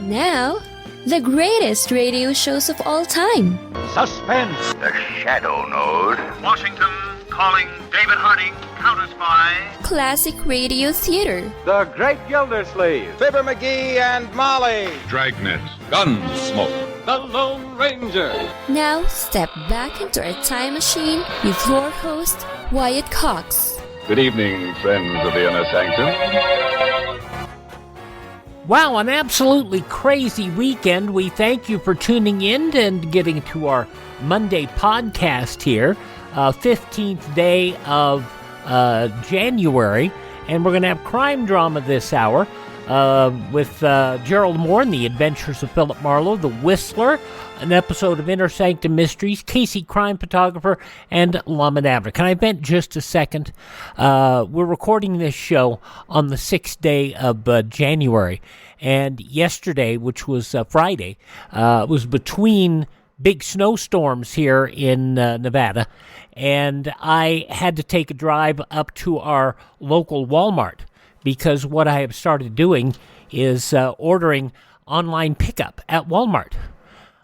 Now, the greatest radio shows of all time. Suspense. The Shadow Node. Washington calling David Harding, counter-spy. Classic radio theater. The Great Gildersleeve. Fibber McGee and Molly. Dragnet. Gunsmoke. The Lone Ranger. Now, step back into a time machine with your host, Wyatt Cox. Good evening, friends of the Inner Sanctum. Wow, an absolutely crazy weekend. We thank you for tuning in and getting to our Monday podcast here, 15th day of January. And we're going to have crime drama this hour with Gerald Mohr and the Adventures of Philip Marlowe, The Whistler, an episode of Inner Sanctum Mysteries, Casey Crime Photographer, and Lama Dabra. Can I vent just a second? We're recording this show on the 6th day of January, and yesterday, which was Friday, was between big snowstorms here in Nevada, and I had to take a drive up to our local Walmart, because what I have started doing is ordering online pickup at Walmart.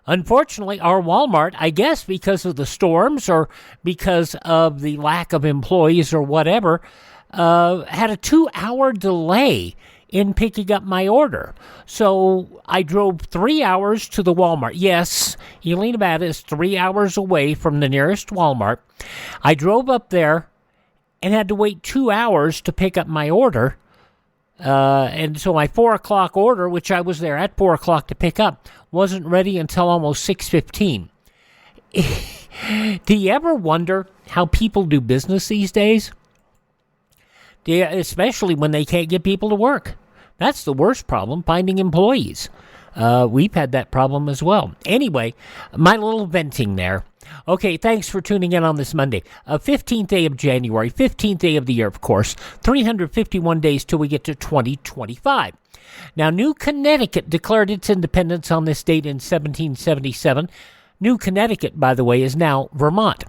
Unfortunately, our Walmart, I guess because of the storms or because of the lack of employees or whatever, had a 2-hour delay in picking up my order. So I drove 3 hours to the Walmart. Yes, Ely, Nevada is 3 hours away from the nearest Walmart. I drove up there and had to wait 2 hours to pick up my order. And so my 4 o'clock order, which I was there at 4 o'clock to pick up, wasn't ready until almost 6:15. Do you ever wonder how people do business these days? Especially when they can't get people to work. That's the worst problem, finding employees. We've had that problem as well. Anyway, my little venting there. Okay, thanks for tuning in on this Monday. 15th day of January, 15th day of the year, of course. 351 days till we get to 2025. Now, New Connecticut declared its independence on this date in 1777. New Connecticut, by the way, is now Vermont.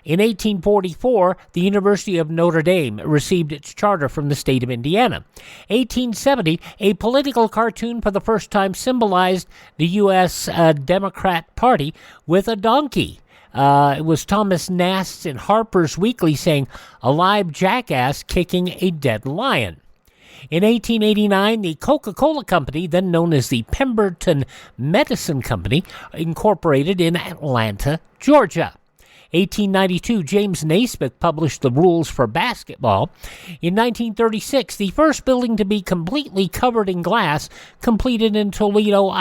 In 1844, the University of Notre Dame received its charter from the state of Indiana. 1870, a political cartoon for the first time symbolized the U.S. Democrat Party with a donkey. It was Thomas Nast in Harper's Weekly saying, "A live jackass kicking a dead lion." In 1889, the Coca-Cola Company, then known as the Pemberton Medicine Company, incorporated in Atlanta, Georgia. 1892, James Naismith published the rules for basketball. In 1936, the first building to be completely covered in glass, completed in Toledo,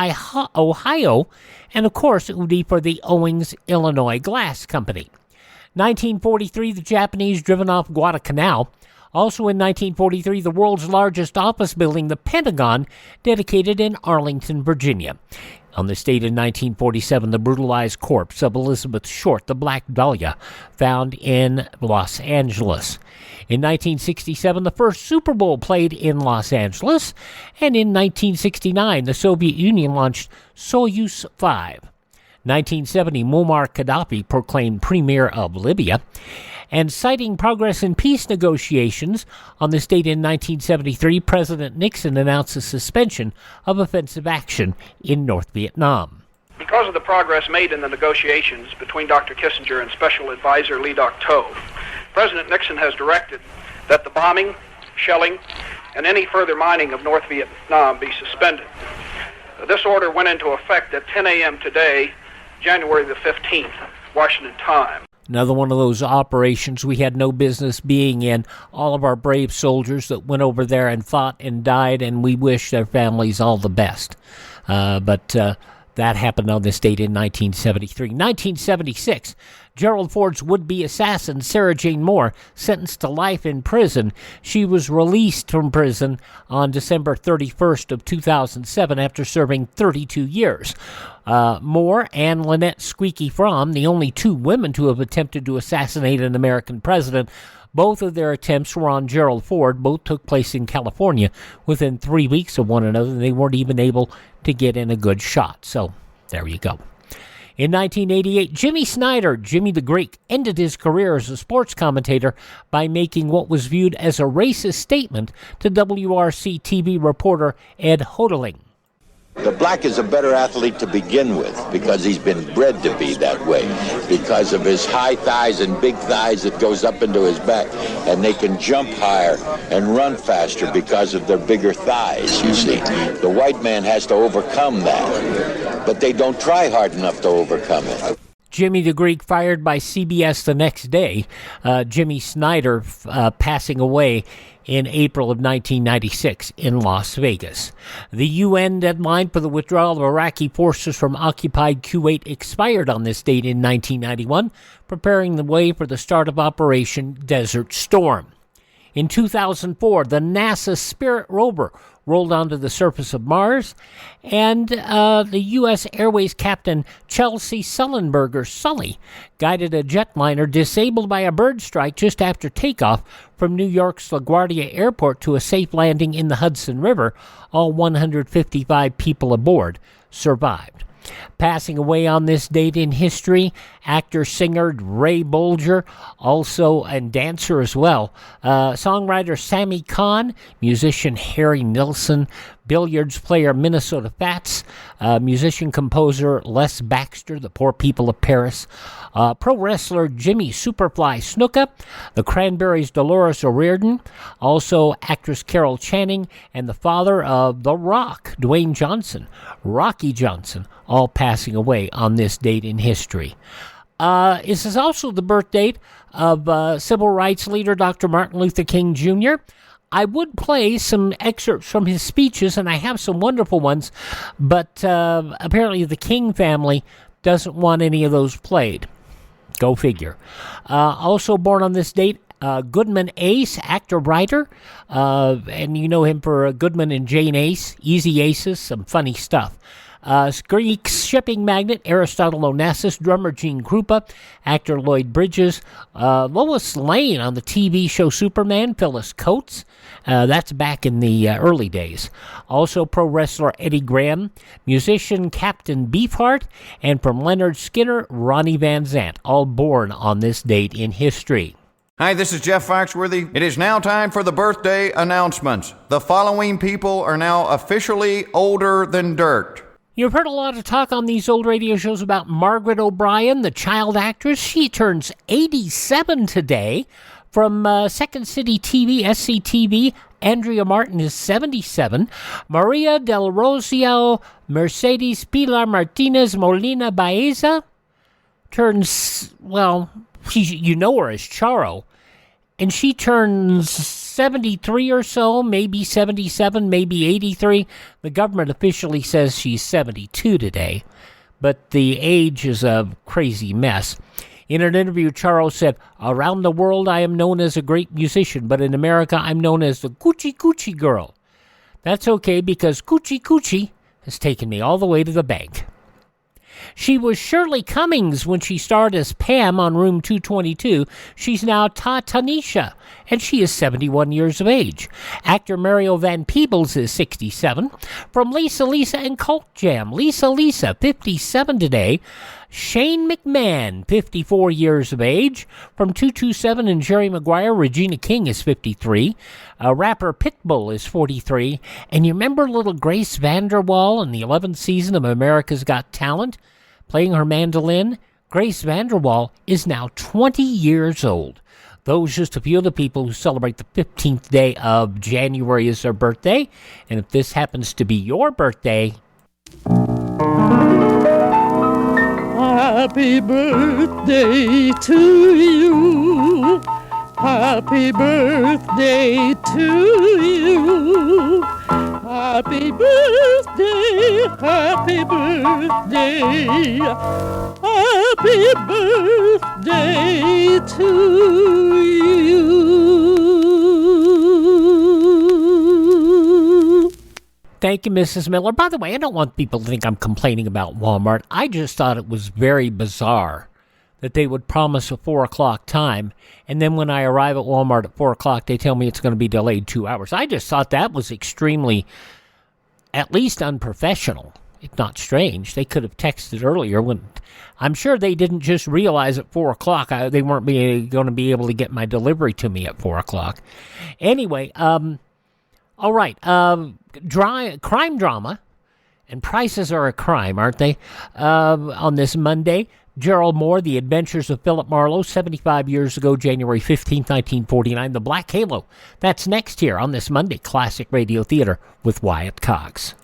Ohio, and of course it would be for the Owings, Illinois Glass Company. 1943, the Japanese driven off Guadalcanal. Also in 1943, the world's largest office building, the Pentagon, dedicated in Arlington, Virginia. On this date in 1947, the brutalized corpse of Elizabeth Short, the Black Dahlia, found in Los Angeles. In 1967, the first Super Bowl played in Los Angeles. And in 1969, the Soviet Union launched Soyuz 5. 1970, Muammar Gaddafi proclaimed premier of Libya. And citing progress in peace negotiations, on this date in 1973, President Nixon announced a suspension of offensive action in North Vietnam. Because of the progress made in the negotiations between Dr. Kissinger and Special Advisor Lee Doc-To, President Nixon has directed that the bombing, shelling, and any further mining of North Vietnam be suspended. This order went into effect at 10 a.m. today, January the 15th, Washington time. Another one of those operations we had no business being in. All of our brave soldiers that went over there and fought and died, and we wish their families all the best. But that happened on this date in 1973. 1976, Gerald Ford's would-be assassin, Sarah Jane Mohr, sentenced to life in prison. She was released from prison on December 31st of 2007 after serving 32 years. Mohr and Lynette Squeaky Fromm, the only two women to have attempted to assassinate an American president, both of their attempts were on Gerald Ford. Both took place in California within 3 weeks of one another. They weren't even able to get in a good shot. So there you go. In 1988, Jimmy Snyder, Jimmy the Greek, ended his career as a sports commentator by making what was viewed as a racist statement to WRC TV reporter Ed Hodeling. The black is a better athlete to begin with because he's been bred to be that way, because of his high thighs and big thighs that goes up into his back, and they can jump higher and run faster because of their bigger thighs, you see. The white man has to overcome that, but they don't try hard enough to overcome it. Jimmy the Greek fired by CBS the next day. Jimmy Snyder passing away in April of 1996 in Las Vegas. The UN deadline for the withdrawal of Iraqi forces from occupied Kuwait expired on this date in 1991, preparing the way for the start of Operation Desert Storm. In 2004, the NASA Spirit rover rolled onto the surface of Mars, and the U.S. Airways captain Chelsea Sullenberger Sully guided a jetliner disabled by a bird strike just after takeoff from New York's LaGuardia Airport to a safe landing in the Hudson River. All 155 people aboard survived. Passing away on this date in history, actor-singer Ray Bolger, also and dancer as well, songwriter Sammy Kahn, musician Harry Nilsson, billiards player Minnesota Fats, musician-composer Les Baxter, The Poor People of Paris, pro wrestler Jimmy Superfly Snuka, the Cranberries' Dolores O'Riordan, also actress Carol Channing, and the father of The Rock, Dwayne Johnson, Rocky Johnson, all passing away on this date in history. This is also the birth date of civil rights leader Dr. Martin Luther King Jr. I would play some excerpts from his speeches, and I have some wonderful ones, but apparently the King family doesn't want any of those played. Go figure. Also born on this date, Goodman Ace, actor-writer, and you know him for Goodman and Jane Ace, Easy Aces, some funny stuff. Greek shipping magnate Aristotle Onassis, drummer Gene Krupa, actor Lloyd Bridges, Lois Lane on the TV show Superman, Phyllis Coates, that's back in the early days. Also pro wrestler Eddie Graham, musician Captain Beefheart, and from Leonard Skinner, Ronnie Van Zant, all born on this date in history. Hi, this is Jeff Foxworthy. It is now time for the birthday announcements. The following people are now officially older than dirt. You've heard a lot of talk on these old radio shows about Margaret O'Brien, the child actress. She turns 87 today. From Second City TV, SCTV, Andrea Martin is 77. Maria del Rosio Mercedes Pilar Martinez Molina Baeza turns, well, you know her as Charo, and she turns 73 or so, maybe 77, maybe 83. The government officially says she's 72 today, but the age is a crazy mess. In an interview, Charo said, "Around the world, I am known as a great musician, but in America, I'm known as the Coochie Coochie Girl. That's okay, because Coochie Coochie has taken me all the way to the bank." She was Shirley Cummings when she starred as Pam on Room 222. She's now Tanisha, and she is 71 years of age. Actor Mario Van Peebles is 67. From Lisa and Cult Jam, Lisa, 57 today. Shane McMahon, 54 years of age. From 227 and Jerry Maguire, Regina King is 53. Rapper Pitbull is 43. And you remember little Grace VanderWaal in the 11th season of America's Got Talent? Playing her mandolin, Grace VanderWaal is now 20 years old. Those just a few of the people who celebrate the 15th day of January as their birthday. And if this happens to be your birthday, happy birthday to you. Happy birthday to you. Happy birthday, happy birthday. Happy birthday to you. Thank you, Mrs. Miller. By the way, I don't want people to think I'm complaining about Walmart. I just thought it was very bizarre that they would promise a 4 o'clock time, and then when I arrive at Walmart at 4 o'clock, they tell me it's going to be delayed 2 hours. I just thought that was extremely, at least unprofessional, if not strange. They could have texted earlier. When I'm sure they didn't just realize at 4 o'clock they weren't going to be able to get my delivery to me at 4 o'clock. Anyway, all right, crime drama, And prices are a crime, aren't they? On this Monday, Gerald Mohr, The Adventures of Philip Marlowe, 75 years ago, January 15, 1949, The Black Halo. That's next here on this Monday, Classic Radio Theater with Wyatt Cox.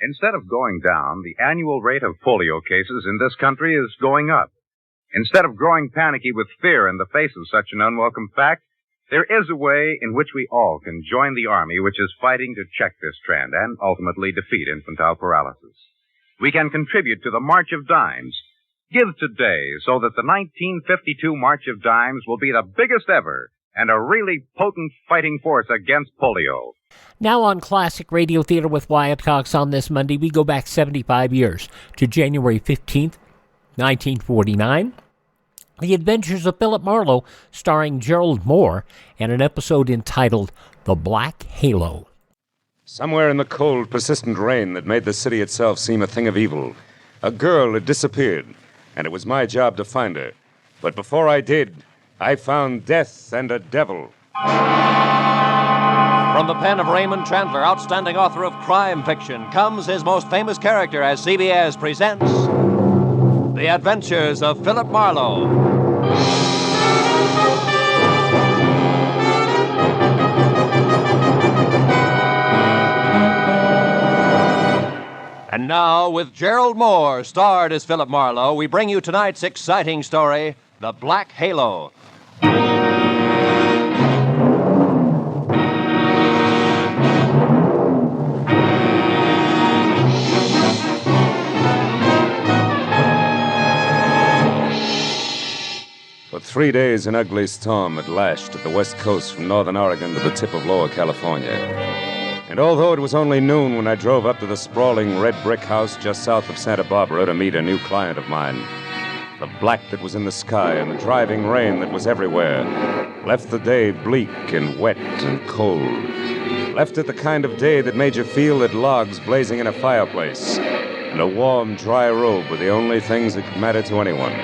Instead of going down, the annual rate of polio cases in this country is going up. Instead of growing panicky with fear in the face of such an unwelcome fact, there is a way in which we all can join the army which is fighting to check this trend and ultimately defeat infantile paralysis. We can contribute to the March of Dimes. Give today so that the 1952 March of Dimes will be the biggest ever and a really potent fighting force against polio. Now on Classic Radio Theater with Wyatt Cox on this Monday, we go back 75 years to January 15th, 1949. The Adventures of Philip Marlowe, starring Gerald Mohr, and an episode entitled The Black Halo. Somewhere in the cold, persistent rain that made the city itself seem a thing of evil, a girl had disappeared, and it was my job to find her. But before I did, I found death and a devil. From the pen of Raymond Chandler, outstanding author of crime fiction, comes his most famous character as CBS presents The Adventures of Philip Marlowe. And now, with Gerald Mohr, starred as Philip Marlowe, we bring you tonight's exciting story, The Black Halo. For 3 days, an ugly storm had lashed at the west coast from northern Oregon to the tip of Lower California. And although it was only noon when I drove up to the sprawling red brick house just south of Santa Barbara to meet a new client of mine, the black that was in the sky and the driving rain that was everywhere left the day bleak and wet and cold. Left it the kind of day that made you feel that logs blazing in a fireplace and a warm, dry robe were the only things that could matter to anyone.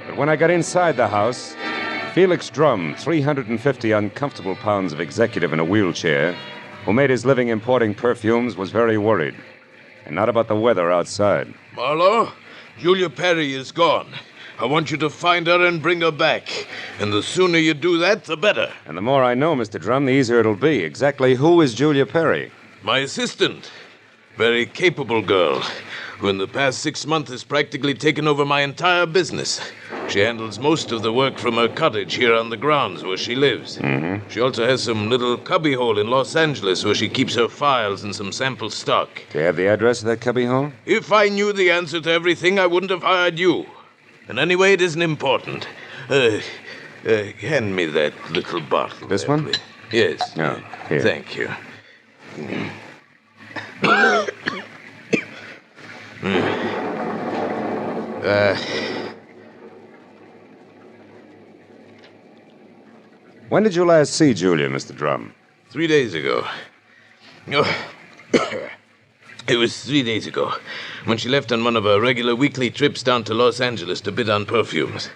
But when I got inside the house, Felix Drum, 350 uncomfortable pounds of executive in a wheelchair, who made his living importing perfumes, was very worried. And not about the weather outside. Marlowe, Julia Perry is gone. I want you to find her and bring her back. And the sooner you do that, the better. And the more I know, Mr. Drum, the easier it'll be. Exactly who is Julia Perry? My assistant. Very capable girl, who in the past 6 months has practically taken over my entire business. She handles most of the work from her cottage here on the grounds where she lives. Mm-hmm. She also has some little cubbyhole in Los Angeles where she keeps her files and some sample stock. Do you have the address of that cubbyhole? If I knew the answer to everything, I wouldn't have hired you. And anyway, it isn't important. Hand me that little bottle. This there, one? Please. Yes. Oh, here. Thank you. When did you last see Julia, Mr. Drum? 3 days ago. It was 3 days ago, when she left on one of her regular weekly trips down to Los Angeles to bid on perfumes.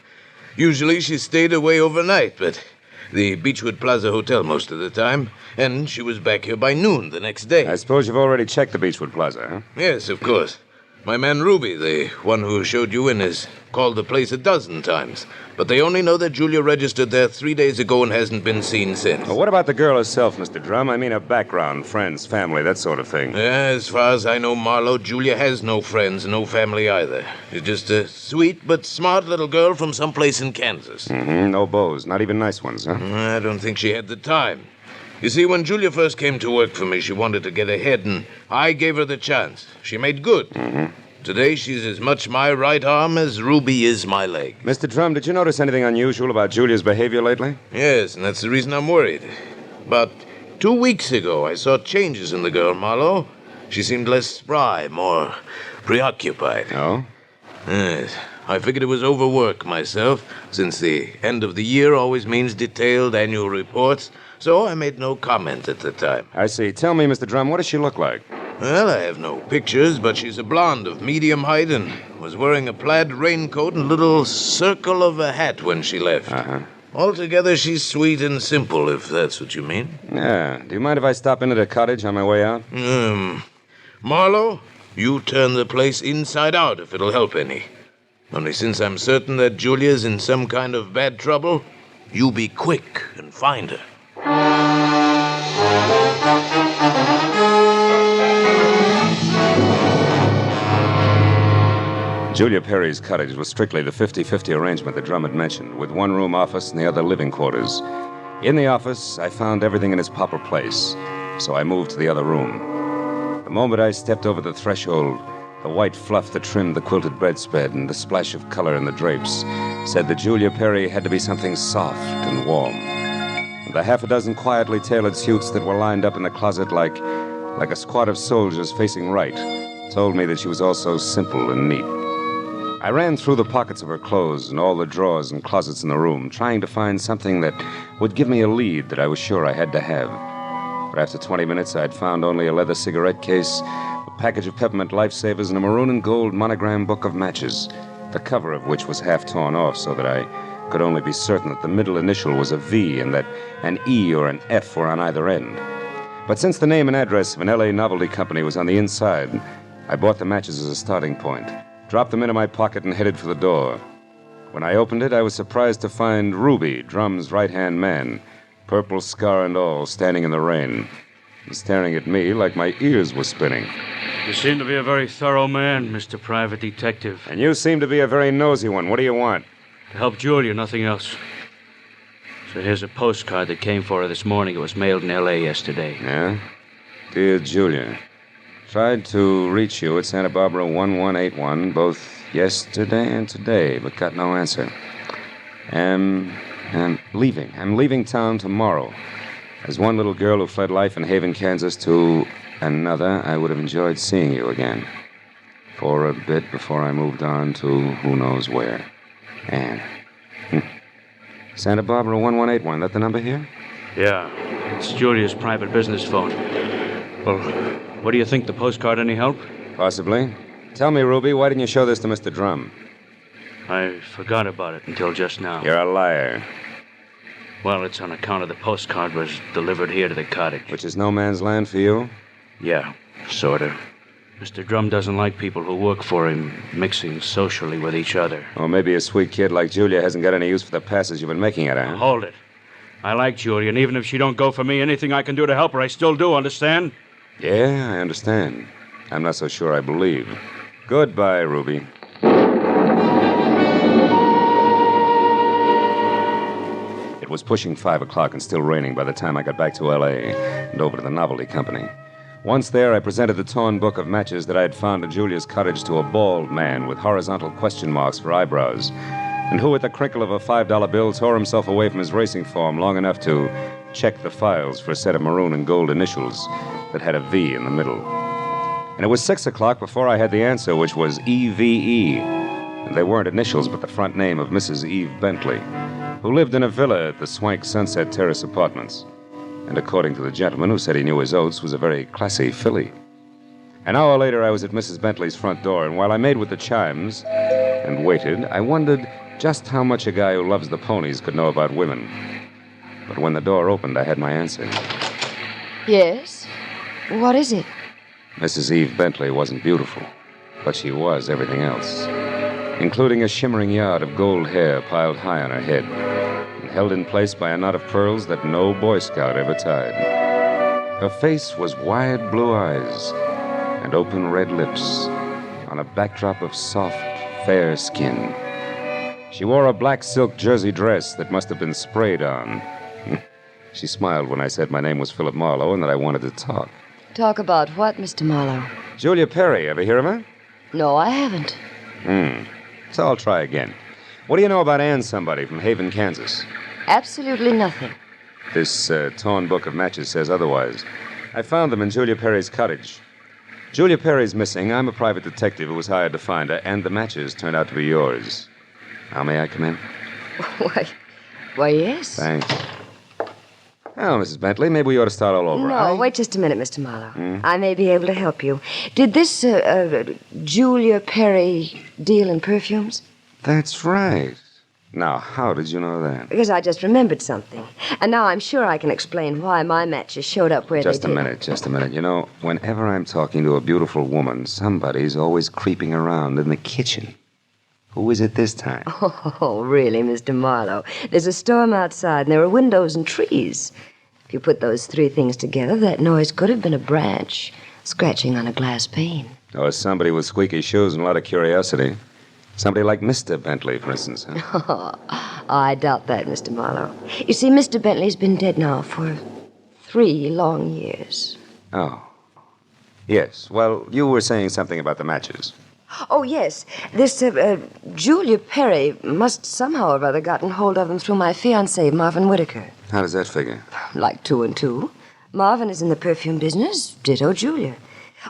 Usually she stayed away overnight, but the Beechwood Plaza Hotel most of the time, and she was back here by noon the next day. I suppose you've already checked the Beechwood Plaza, huh? Yes, of course. My man Ruby, the one who showed you in, has called the place 12 times. But they only know that Julia registered there 3 days ago and hasn't been seen since. Well, what about the girl herself, Mr. Drum? I mean her background, friends, family, that sort of thing. As far as I know, Marlowe, Julia has no friends and no family either. She's just a sweet but smart little girl from someplace in Kansas. Mm-hmm. No beaux, not even nice ones, huh? I don't think she had the time. You see, when Julia first came to work for me, she wanted to get ahead, and I gave her the chance. She made good. Mm-hmm. Today, she's as much my right arm as Ruby is my leg. Mr. Drum, did you notice anything unusual about Julia's behavior lately? Yes, and that's the reason I'm worried. About 2 weeks ago, I saw changes in the girl, Marlowe. She seemed less spry, more preoccupied. Oh? Yes. I figured it was overwork myself, since the end of the year always means detailed annual reports, so I made no comment at the time. I see. Tell me, Mr. Drum, what does she look like? Well, I have no pictures, but she's a blonde of medium height and was wearing a plaid raincoat and little circle of a hat when she left. Uh-huh. Altogether, she's sweet and simple, if that's what you mean. Yeah. Do you mind if I stop in at a cottage on my way out? Marlowe, you turn the place inside out if it'll help any. Only since I'm certain that Julia's in some kind of bad trouble, you be quick and find her. Julia Perry's cottage was strictly the 50-50 arrangement that Drum had mentioned, with one-room office and the other living quarters. In the office, I found everything in its proper place, so I moved to the other room. The moment I stepped over the threshold, the white fluff that trimmed the quilted bedspread and the splash of color in the drapes said that Julia Perry had to be something soft and warm. And the half a dozen quietly tailored suits that were lined up in the closet like a squad of soldiers facing right told me that she was also simple and neat. I ran through the pockets of her clothes and all the drawers and closets in the room, trying to find something that would give me a lead that I was sure I had to have. But after 20 minutes, I'd found only a leather cigarette case, a package of peppermint lifesavers, and a maroon and gold monogram book of matches, the cover of which was half torn off so that I could only be certain that the middle initial was a V and that an E or an F were on either end. But since the name and address of an L.A. novelty company was on the inside, I bought the matches as a starting point, dropped them into my pocket, and headed for the door. When I opened it, I was surprised to find Ruby, Drum's right-hand man, purple scar and all, standing in the rain, and staring at me like my ears were spinning. You seem to be a very thorough man, Mr. Private Detective. And you seem to be a very nosy one. What do you want? To help Julia, nothing else. So here's a postcard that came for her this morning. It was mailed in L.A. yesterday. Yeah? Dear Julia, tried to reach you at Santa Barbara 1181 both yesterday and today, but got no answer. I'm leaving town tomorrow. As one little girl who fled life in Haven, Kansas to another, I would have enjoyed seeing you again. For a bit before I moved on to who knows where. Anne. Santa Barbara 1181, that the number here? Yeah, it's Julia's private business phone. Well, what do you think? The postcard any help? Possibly. Tell me, Ruby, why didn't you show this to Mr. Drum? I forgot about it until just now. You're a liar. Well, it's on account of the postcard was delivered here to the cottage. Which is no man's land for you? Yeah, sort of. Mr. Drum doesn't like people who work for him mixing socially with each other. Or maybe a sweet kid like Julia hasn't got any use for the passes you've been making at her, huh? Hold it. I like Julia, and even if she don't go for me, anything I can do to help her, I still do, understand? Yeah, I understand. I'm not so sure I believe. Goodbye, Ruby. It was pushing 5 o'clock and still raining by the time I got back to L.A. and over to the novelty company. Once there, I presented the torn book of matches that I had found at Julia's cottage to a bald man with horizontal question marks for eyebrows, and who, with the crinkle of a $5 bill, tore himself away from his racing form long enough to check the files for a set of maroon and gold initials that had a V in the middle. And it was 6 o'clock before I had the answer, which was EVE. And they weren't initials, but the front name of Mrs. Eve Bentley, who lived in a villa at the Swank Sunset Terrace Apartments. And according to the gentleman who said he knew his oats, was a very classy filly. An hour later, I was at Mrs. Bentley's front door, and while I made with the chimes and waited, I wondered just how much a guy who loves the ponies could know about women. But when the door opened, I had my answer. Yes? What is it? Mrs. Eve Bentley wasn't beautiful, but she was everything else, including a shimmering yard of gold hair piled high on her head, held in place by a knot of pearls that no Boy Scout ever tied. Her face was wide blue eyes and open red lips on a backdrop of soft, fair skin. She wore a black silk jersey dress that must have been sprayed on. She smiled when I said my name was Philip Marlowe and that I wanted to talk. Talk about what, Mr. Marlowe? Julia Perry, ever hear of her? No, I haven't. So I'll try again. What do you know about Ann somebody from Haven, Kansas? Absolutely nothing. This torn book of matches says otherwise. I found them in Julia Perry's cottage. Julia Perry's missing. I'm a private detective who was hired to find her, and the matches turned out to be yours. Now, may I come in? Why, yes. Thanks. Well, Mrs. Bentley, maybe we ought to start all over. No, wait just a minute, Mr. Marlowe. I may be able to help you. Did this Julia Perry deal in perfumes? That's right. Now, how did you know that? Because I just remembered something. And now I'm sure I can explain why my matches showed up where they did. Just a minute. You know, whenever I'm talking to a beautiful woman, somebody's always creeping around in the kitchen. Who is it this time? Oh, really, Mr. Marlowe? There's a storm outside, and there are windows and trees. If you put those three things together, that noise could have been a branch scratching on a glass pane. Or somebody with squeaky shoes and a lot of curiosity. Somebody like Mr. Bentley, for instance. Huh? I doubt that, Mr. Marlowe. You see, Mr. Bentley's been dead now for 3 long years. Oh. Yes. Well, you were saying something about the matches. Oh, yes. This Julia Perry must somehow or other gotten hold of them through my fiancé, Marvin Whitaker. How does that figure? Like 2 and 2. Marvin is in the perfume business, ditto Julia.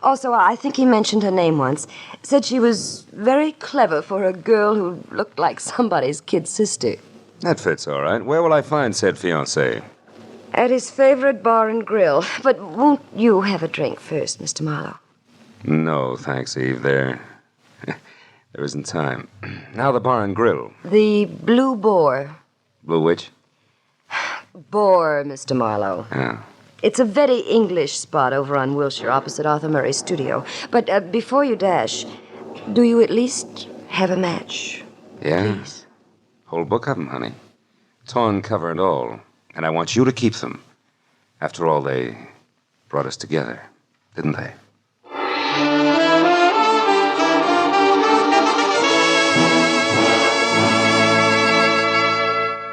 Also, I think he mentioned her name once. Said she was very clever for a girl who looked like somebody's kid sister. That fits all right. Where will I find said fiancé? At his favorite bar and grill. But won't you have a drink first, Mr. Marlowe? No, thanks, Eve. There isn't time. Now the bar and grill. The Blue Boar. Blue which? Boar, Mr. Marlowe. Oh. It's a very English spot over on Wilshire, opposite Arthur Murray's studio. But before you dash, do you at least have a match? Yeah? Please. Whole book of them, honey. Torn cover and all. And I want you to keep them. After all, they brought us together, didn't they?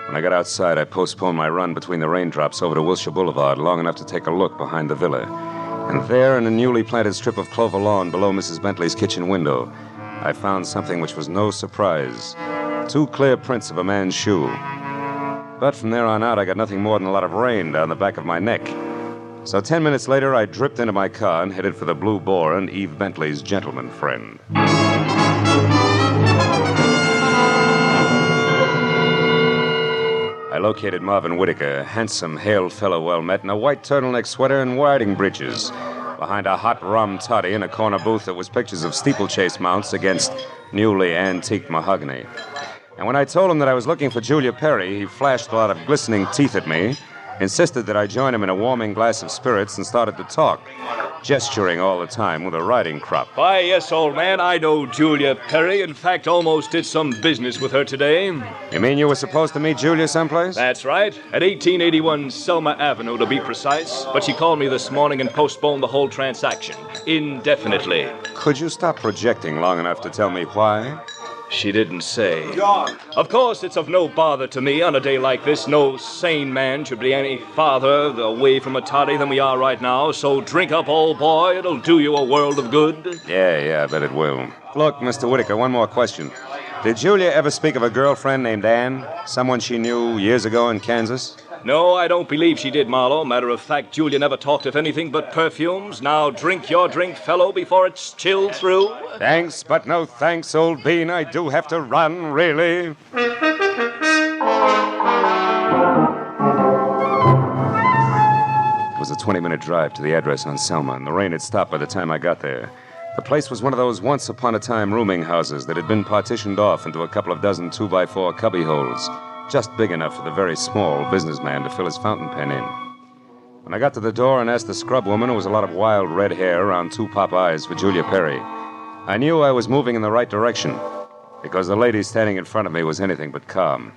When I got outside, I postponed my run between the raindrops over to Wilshire Boulevard long enough to take a look behind the villa. And there, in a newly planted strip of clover lawn below Mrs. Bentley's kitchen window, I found something which was no surprise. 2 clear prints of a man's shoe. But from there on out, I got nothing more than a lot of rain down the back of my neck. So 10 minutes later, I dripped into my car and headed for the Blue Boar and Eve Bentley's gentleman friend. I located Marvin Whitaker, a handsome, hale fellow well met, in a white turtleneck sweater and riding breeches, behind a hot rum toddy in a corner booth that was pictures of steeplechase mounts against newly antique mahogany. And when I told him that I was looking for Julia Perry, he flashed a lot of glistening teeth at me, insisted that I join him in a warming glass of spirits, and started to talk, gesturing all the time with a riding crop. Why, yes, old man, I know Julia Perry. In fact, almost did some business with her today. You mean you were supposed to meet Julia someplace? That's right. At 1881 Selma Avenue, to be precise. But she called me this morning and postponed the whole transaction, indefinitely. Could you stop projecting long enough to tell me why? She didn't say. Of course, it's of no bother to me on a day like this. No sane man should be any farther away from a toddy than we are right now. So drink up, old boy. It'll do you a world of good. Yeah, I bet it will. Look, Mr. Whitaker, one more question. Did Julia ever speak of a girlfriend named Anne? Someone she knew years ago in Kansas? No, I don't believe she did, Marlowe. Matter of fact, Julia never talked of anything but perfumes. Now drink your drink, fellow, before it's chilled through. Thanks, but no thanks, old bean. I do have to run, really. It was a 20-minute drive to the address on Selma, and the rain had stopped by the time I got there. The place was one of those once-upon-a-time rooming houses that had been partitioned off into a couple of dozen 2x4 cubby holes, just big enough for the very small businessman to fill his fountain pen in. When I got to the door and asked the scrub woman, who was a lot of wild red hair around 2 pop eyes, for Julia Perry, I knew I was moving in the right direction, because the lady standing in front of me was anything but calm.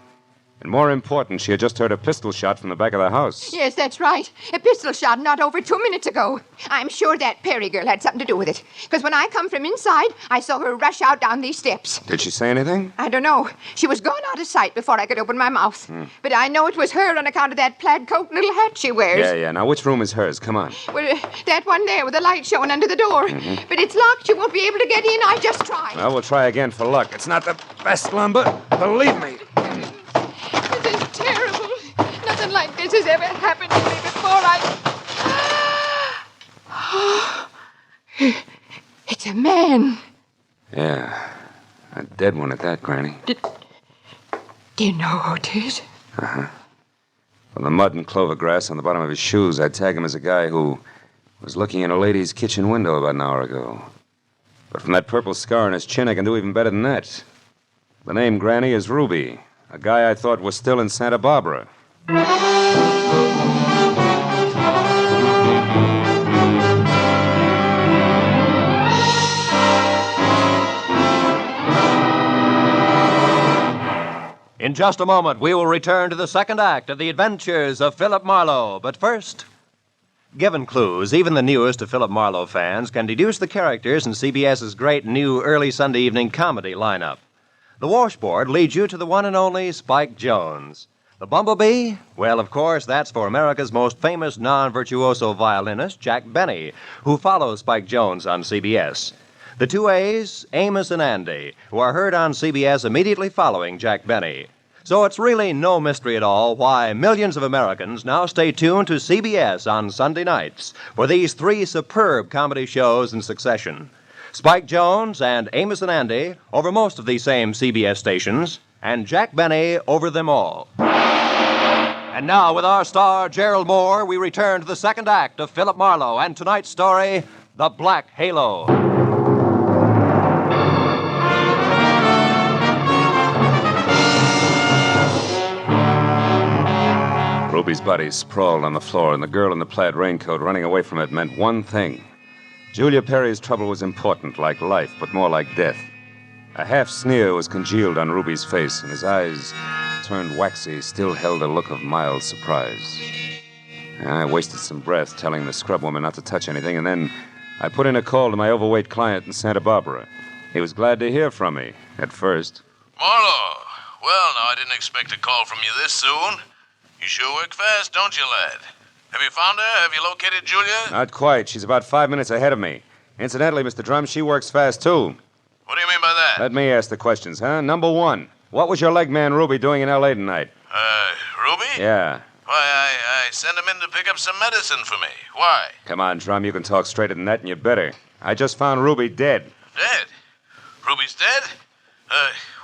And more important, she had just heard a pistol shot from the back of the house. Yes, that's right. A pistol shot not over 2 minutes ago. I'm sure that Perry girl had something to do with it. Because when I come from inside, I saw her rush out down these steps. Did she say anything? I don't know. She was gone out of sight before I could open my mouth. But I know it was her on account of that plaid coat and little hat she wears. Yeah. Now, which room is hers? Come on. Well, that one there with the light showing under the door. But it's locked. You won't be able to get in. I just tried. Well, we'll try again for luck. It's not the best lumber, believe me. This is terrible. Nothing like this has ever happened to me before. It's a man. Yeah, a dead one at that, Granny. Do you know who it is? Uh-huh. From the mud and clover grass on the bottom of his shoes, I'd tag him as a guy who was looking in a lady's kitchen window about an hour ago. But from that purple scar on his chin, I can do even better than that. The name, Granny, is Ruby. A guy I thought was still in Santa Barbara. In just a moment, we will return to the second act of The Adventures of Philip Marlowe. But first, given clues, even the newest of Philip Marlowe fans can deduce the characters in CBS's great new early Sunday evening comedy lineup. The washboard leads you to the one and only Spike Jones. The bumblebee? Well, of course, that's for America's most famous non-virtuoso violinist, Jack Benny, who follows Spike Jones on CBS. The two A's, Amos and Andy, who are heard on CBS immediately following Jack Benny. So it's really no mystery at all why millions of Americans now stay tuned to CBS on Sunday nights for these three superb comedy shows in succession. Spike Jones and Amos and Andy over most of these same CBS stations, and Jack Benny over them all. And now, with our star, Gerald Mohr, we return to the second act of Philip Marlowe and tonight's story, The Black Halo. Ruby's body sprawled on the floor, and the girl in the plaid raincoat running away from it meant one thing. Julia Perry's trouble was important, like life, but more like death. A half sneer was congealed on Ruby's face, and his eyes, turned waxy, still held a look of mild surprise. I wasted some breath telling the scrub woman not to touch anything, and then I put in a call to my overweight client in Santa Barbara. He was glad to hear from me, at first. Marlowe. Well, now, I didn't expect a call from you this soon. You sure work fast, don't you, lad? Have you found her? Have you located Julia? Not quite. She's about 5 minutes ahead of me. Incidentally, Mr. Drum, she works fast, too. What do you mean by that? Let me ask the questions, huh? Number one, what was your leg man Ruby doing in L.A. tonight? Ruby? Yeah. Why, I sent him in to pick up some medicine for me. Why? Come on, Drum, you can talk straighter than that, and you better. I just found Ruby dead. Dead? Ruby's dead?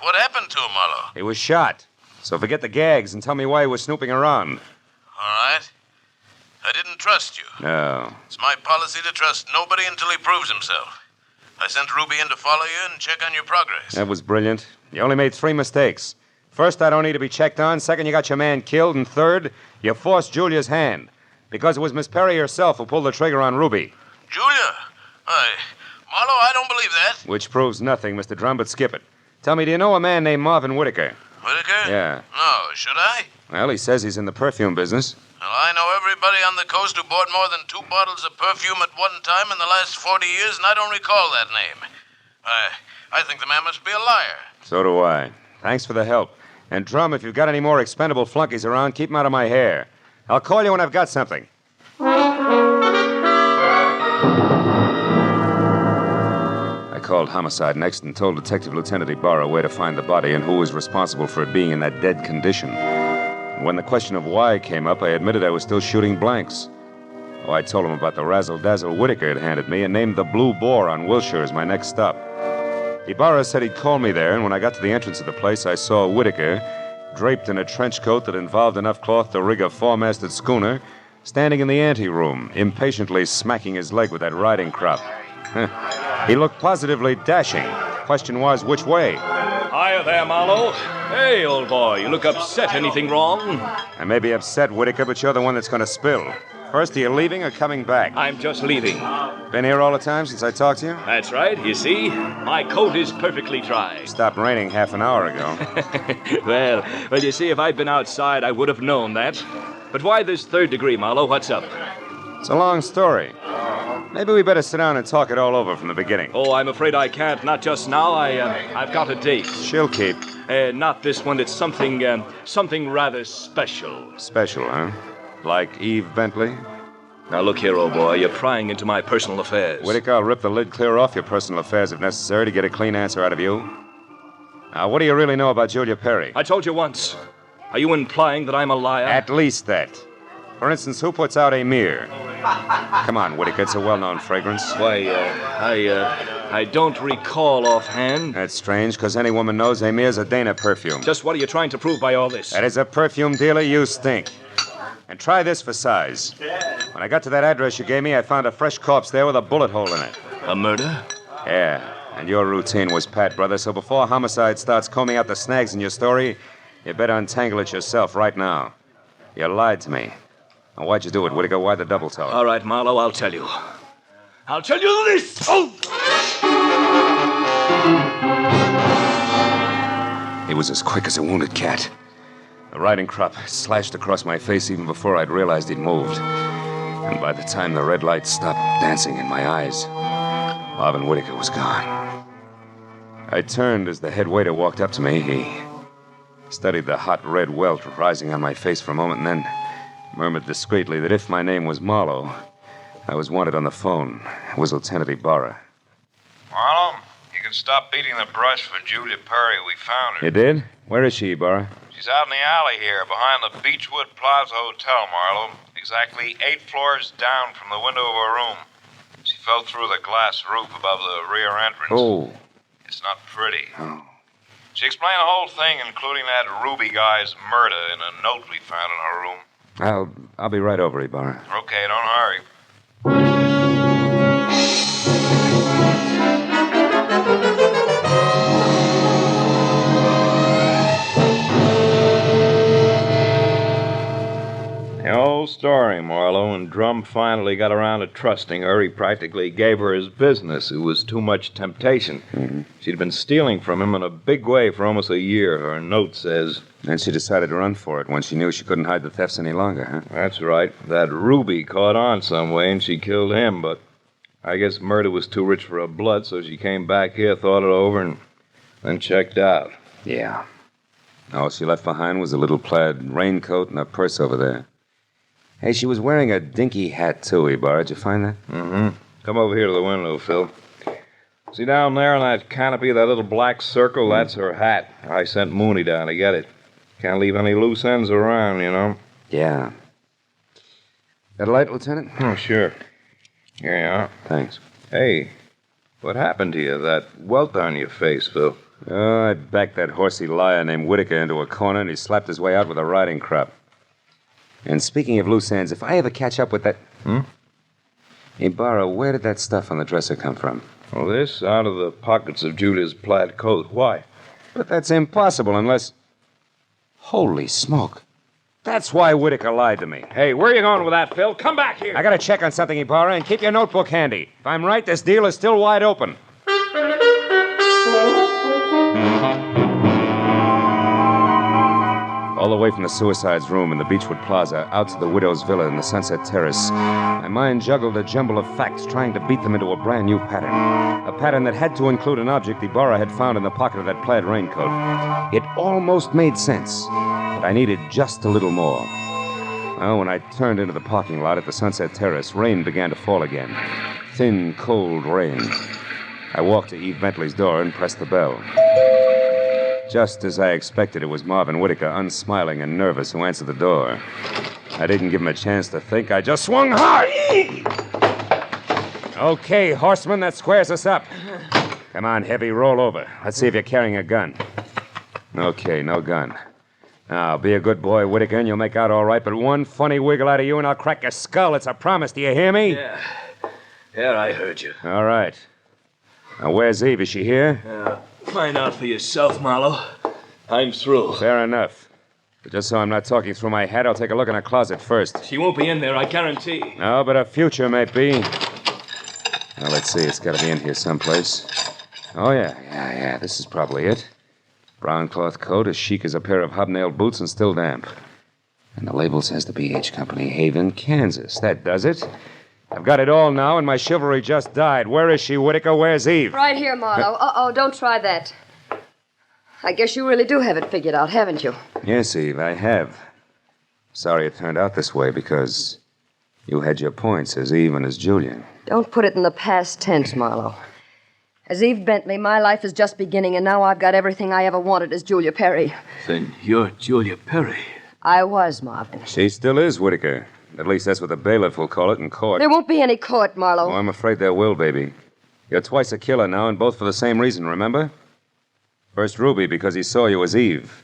What happened to him, Marlowe? He was shot. So forget the gags and tell me why he was snooping around. All right. I didn't trust you. No. It's my policy to trust nobody until he proves himself. I sent Ruby in to follow you and check on your progress. That was brilliant. You only made 3 mistakes. First, I don't need to be checked on. Second, you got your man killed. And third, you forced Julia's hand. Because it was Miss Perry herself who pulled the trigger on Ruby. Julia? Marlowe, I don't believe that. Which proves nothing, Mr. Drum, but skip it. Tell me, do you know a man named Marvin Whitaker? Whitaker? Yeah. No, should I? Well, he says he's in the perfume business. Well, I know everybody on the coast who bought more than 2 bottles of perfume at one time in the last 40 years, and I don't recall that name. I think the man must be a liar. So do I. Thanks for the help. And, Drum, if you've got any more expendable flunkies around, keep 'em out of my hair. I'll call you when I've got something. I called homicide next and told Detective Lieutenant Ibarra where to find the body and who was responsible for it being in that dead condition. And when the question of why came up, I admitted I was still shooting blanks. Oh, I told him about the razzle-dazzle Whitaker had handed me and named the Blue Boar on Wilshire as my next stop. Ibarra said he'd call me there, and when I got to the entrance of the place, I saw Whitaker, draped in a trench coat that involved enough cloth to rig a 4-masted schooner, standing in the anteroom, impatiently smacking his leg with that riding crop. He looked positively dashing. Question was, which way? Hiya there, Marlowe. Hey, old boy, you look upset. Anything wrong? I may be upset, Whitaker, but you're the one that's going to spill. First, are you leaving or coming back? I'm just leaving. Been here all the time since I talked to you? That's right. You see, my coat is perfectly dry. Stopped raining half an hour ago. Well, you see, if I'd been outside, I would have known that. But why this 3rd degree, Marlowe? What's up? It's a long story. Maybe we better sit down and talk it all over from the beginning. Oh, I'm afraid I can't. Not just now. I've got a date. She'll keep. Not this one. It's something rather special. Special, huh? Like Eve Bentley? Now, look here, old boy. You're prying into my personal affairs. Whitaker, I'll rip the lid clear off your personal affairs if necessary to get a clean answer out of you. Now, what do you really know about Julia Perry? I told you once. Are you implying that I'm a liar? At least that. For instance, who puts out Amir? Come on, Whitaker, it's a well-known fragrance. Why, I don't recall offhand. That's strange, because any woman knows Amir's a Dana perfume. Just what are you trying to prove by all this? That as a perfume dealer, you stink. And try this for size. When I got to that address you gave me, I found a fresh corpse there with a bullet hole in it. A murder? Yeah, and your routine was pat, brother, so before homicide starts combing out the snags in your story, You better untangle it yourself right now. You lied to me. Now, why'd you do it, Whitaker? Why the double talk? All right, Marlowe, I'll tell you. I'll tell you this! Oh! He was as quick as a wounded cat. The riding crop slashed across my face even before I'd realized he'd moved. And by the time the red light stopped dancing in my eyes, Marvin Whitaker was gone. I turned as the head waiter walked up to me. He studied the hot red welt rising on my face for a moment and then murmured discreetly that if my name was Marlowe, I was wanted on the phone. It was Lieutenant Ibarra. Marlowe, you can stop beating the brush for Julia Perry. We found her. You did? Where is she, Ibarra? She's out in the alley here, behind the Beechwood Plaza Hotel, Marlowe. Exactly 8 floors down from the window of her room. She fell through the glass roof above the rear entrance. Oh. It's not pretty. Oh. She explained the whole thing, including that Ruby guy's murder, in a note we found in her room. I'll be right over, Ibarra. Okay, don't hurry. The old story, Marlowe. When Drum finally got around to trusting her, he practically gave her his business. It was too much temptation. Mm-hmm. She'd been stealing from him in a big way for almost a year, her note says. Then she decided to run for it when she knew she couldn't hide the thefts any longer, huh? That's right. That Ruby caught on some way, and she killed him, but I guess murder was too rich for her blood, so she came back here, thought it over, and then checked out. Yeah. All she left behind was a little plaid raincoat and a purse over there. Hey, she was wearing a dinky hat, too, Ibarra. Did you find that? Mm-hmm. Come over here to the window, Phil. See down there in that canopy, that little black circle? That's her hat. I sent Mooney down to get it. Can't leave any loose ends around, you know. Yeah. Got a light, Lieutenant? Oh, sure. Here you are. Thanks. Hey, what happened to you? That welt on your face, Phil. Oh, I backed that horsey liar named Whitaker into a corner, and he slapped his way out with a riding crop. And speaking of loose ends, if I ever catch up with that... Ibarra, where did that stuff on the dresser come from? Well, this out of the pockets of Julia's plaid coat. Why? But that's impossible unless... Holy smoke. That's why Whitaker lied to me. Hey, where are you going with that, Phil? Come back here. I gotta check on something, Ibarra, and keep your notebook handy. If I'm right, this deal is still wide open. All the way from the suicide's room in the Beechwood Plaza out to the widow's villa in the Sunset Terrace, my mind juggled a jumble of facts, trying to beat them into a brand new pattern. A pattern that had to include an object Ibarra had found in the pocket of that plaid raincoat. It almost made sense, but I needed just a little more. Well, when I turned into the parking lot at the Sunset Terrace, rain began to fall again. Thin, cold rain. I walked to Eve Bentley's door and pressed the bell. Just as I expected, it was Marvin Whitaker, unsmiling and nervous, who answered the door. I didn't give him a chance to think. I just swung hard. Okay, horseman, that squares us up. Come on, Heavy, roll over. Let's see if you're carrying a gun. Okay, no gun. Now, be a good boy, Whitaker, and you'll make out all right, but one funny wiggle out of you and I'll crack your skull. It's a promise. Do you hear me? Yeah, I heard you. All right. Now, where's Eve? Is she here? Find out for yourself, Marlowe. I'm through. Fair enough. But just so I'm not talking through my hat, I'll take a look in her closet first. She won't be in there, I guarantee. No, but her future may be. Now, let's see. It's got to be in here someplace. Oh, yeah. This is probably it. Brown cloth coat, as chic as a pair of hobnailed boots, and still damp. And the label says the B.H. Company, Haven, Kansas. That does it. I've got it all now, and my chivalry just died. Where is she, Whitaker? Where's Eve? Right here, Marlowe. Uh-oh, don't try that. I guess you really do have it figured out, haven't you? Yes, Eve, I have. Sorry it turned out this way, because you had your points as Eve and as Julia. Don't put it in the past tense, Marlowe. As Eve Bentley, my life is just beginning, and now I've got everything I ever wanted as Julia Perry. Then you're Julia Perry. I was, Marvin. She still is, Whitaker. At least that's what the bailiff will call it in court. There won't be any court, Marlowe. Oh, I'm afraid there will, baby. You're twice a killer now, and both for the same reason, remember? First Ruby, because he saw you as Eve.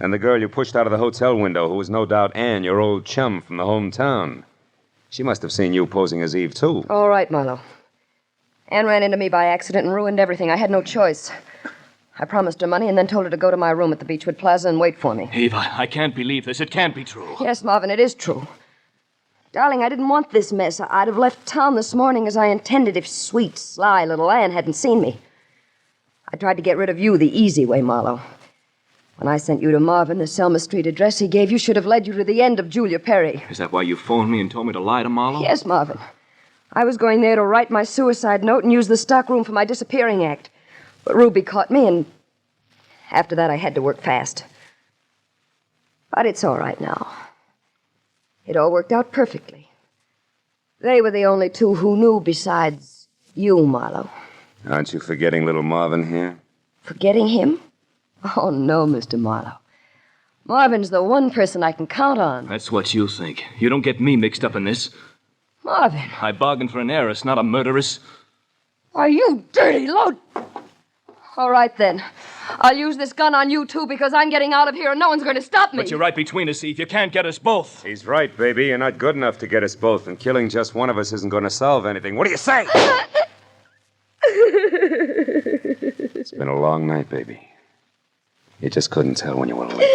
And the girl you pushed out of the hotel window, who was no doubt Anne, your old chum from the hometown. She must have seen you posing as Eve, too. All right, Marlowe. Anne ran into me by accident and ruined everything. I had no choice. I promised her money and then told her to go to my room at the Beechwood Plaza and wait for me. Eve, I can't believe this. It can't be true. Yes, Marvin, it is true. Darling, I didn't want this mess. I'd have left town this morning as I intended if sweet, sly little Anne hadn't seen me. I tried to get rid of you the easy way, Marlowe. When I sent you to Marvin, the Selma Street address he gave you should have led you to the end of Julia Perry. Is that why you phoned me and told me to lie to Marlowe? Yes, Marvin. I was going there to write my suicide note and use the stockroom for my disappearing act. But Ruby caught me, and after that I had to work fast. But it's all right now. It all worked out perfectly. They were the only two who knew besides you, Marlowe. Aren't you forgetting little Marvin here? Forgetting him? Oh, no, Mr. Marlowe. Marvin's the one person I can count on. That's what you think. You don't get me mixed up in this. Marvin. I bargained for an heiress, not a murderess. Are you dirty load? All right, then. I'll use this gun on you, too, because I'm getting out of here and no one's going to stop me. But you're right between us, Eve. You can't get us both. He's right, baby. You're not good enough to get us both, and killing just one of us isn't going to solve anything. What do you say? It's been a long night, baby. You just couldn't tell when you were late.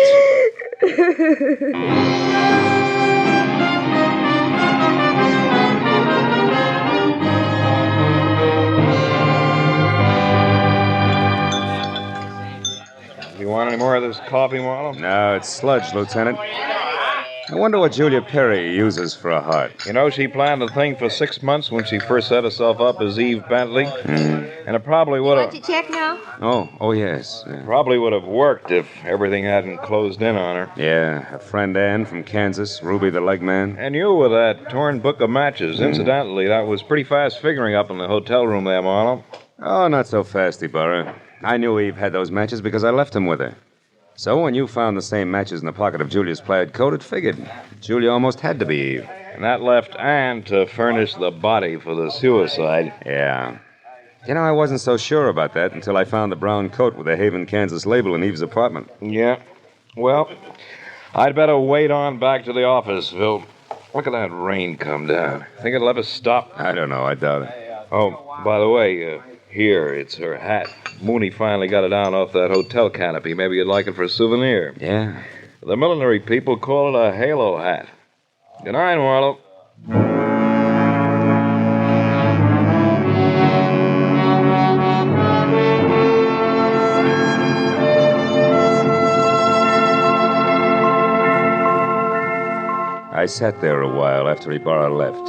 You want any more of this coffee, Marlowe? No, it's sludge, Lieutenant. I wonder what Julia Perry uses for a heart. You know, she planned the thing for 6 months when she first set herself up as Eve Bentley. And it probably would have... Want to check now? Oh, yes. Yeah. Probably would have worked if everything hadn't closed in on her. Yeah, her friend Ann from Kansas, Ruby the leg man. And you with that torn book of matches. Incidentally, that was pretty fast figuring up in the hotel room there, Marlowe. Oh, not so fast, Ibarra. I knew Eve had those matches because I left them with her. So when you found the same matches in the pocket of Julia's plaid coat, it figured. Julia almost had to be Eve. And that left Anne to furnish the body for the suicide. Yeah. You know, I wasn't so sure about that until I found the brown coat with the Haven, Kansas label in Eve's apartment. Yeah. Well, I'd better wait on back to the office, Phil. Look at that rain come down. Think it'll ever stop? I don't know. I doubt it. Oh, by the way, here, it's her hat. Mooney finally got it down off that hotel canopy. Maybe you'd like it for a souvenir. Yeah. The millinery people call it a halo hat. Good night, Marlowe. I sat there a while after Ibarra left,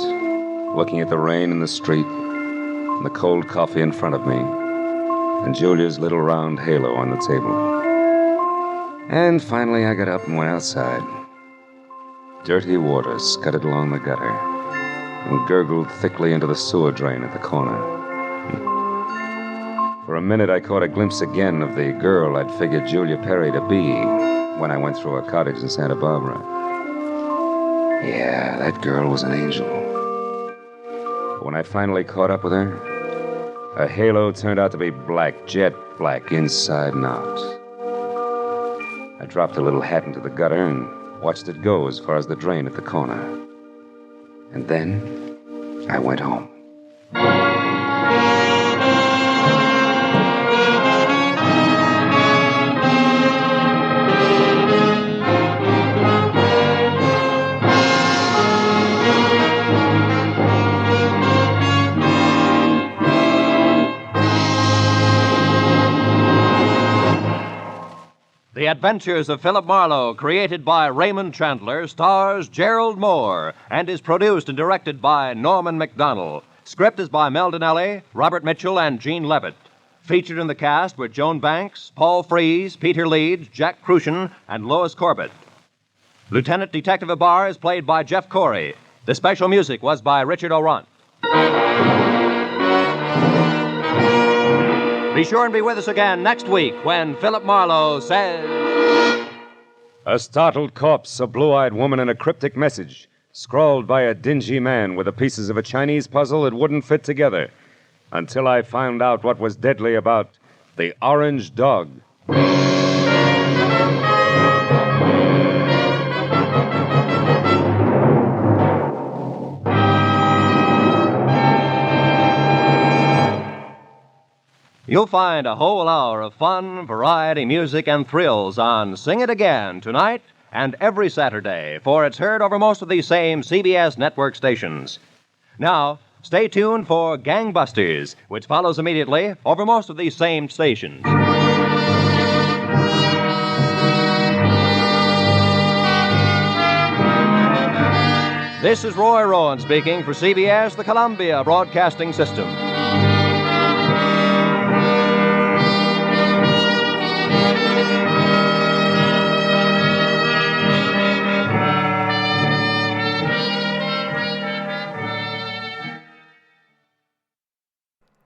looking at the rain in the street, and the cold coffee in front of me, and Julia's little round halo on the table. And finally I got up and went outside. Dirty water scudded along the gutter and gurgled thickly into the sewer drain at the corner. For a minute I caught a glimpse again of the girl I'd figured Julia Perry to be when I went through her cottage in Santa Barbara. Yeah, that girl was an angel. But when I finally caught up with her, her halo turned out to be black, jet black, inside and out. I dropped the little hat into the gutter and watched it go as far as the drain at the corner. And then I went home. The Adventures of Philip Marlowe, created by Raymond Chandler, stars Gerald Mohr and is produced and directed by Norman MacDonald. Script is by Mel Donnelly, Robert Mitchell, and Gene Levitt. Featured in the cast were Joan Banks, Paul Frees, Peter Leeds, Jack Crucian, and Lois Corbett. Lieutenant Detective Ibarra is played by Jeff Corey. The special music was by Richard Orant. Be sure and be with us again next week when Philip Marlowe says... A startled corpse, a blue-eyed woman, and a cryptic message, scrawled by a dingy man with the pieces of a Chinese puzzle that wouldn't fit together, until I found out what was deadly about the orange dog. You'll find a whole hour of fun, variety, music, and thrills on Sing It Again tonight and every Saturday, for it's heard over most of these same CBS network stations. Now, stay tuned for Gangbusters, which follows immediately over most of these same stations. This is Roy Rowan speaking for CBS, the Columbia Broadcasting System.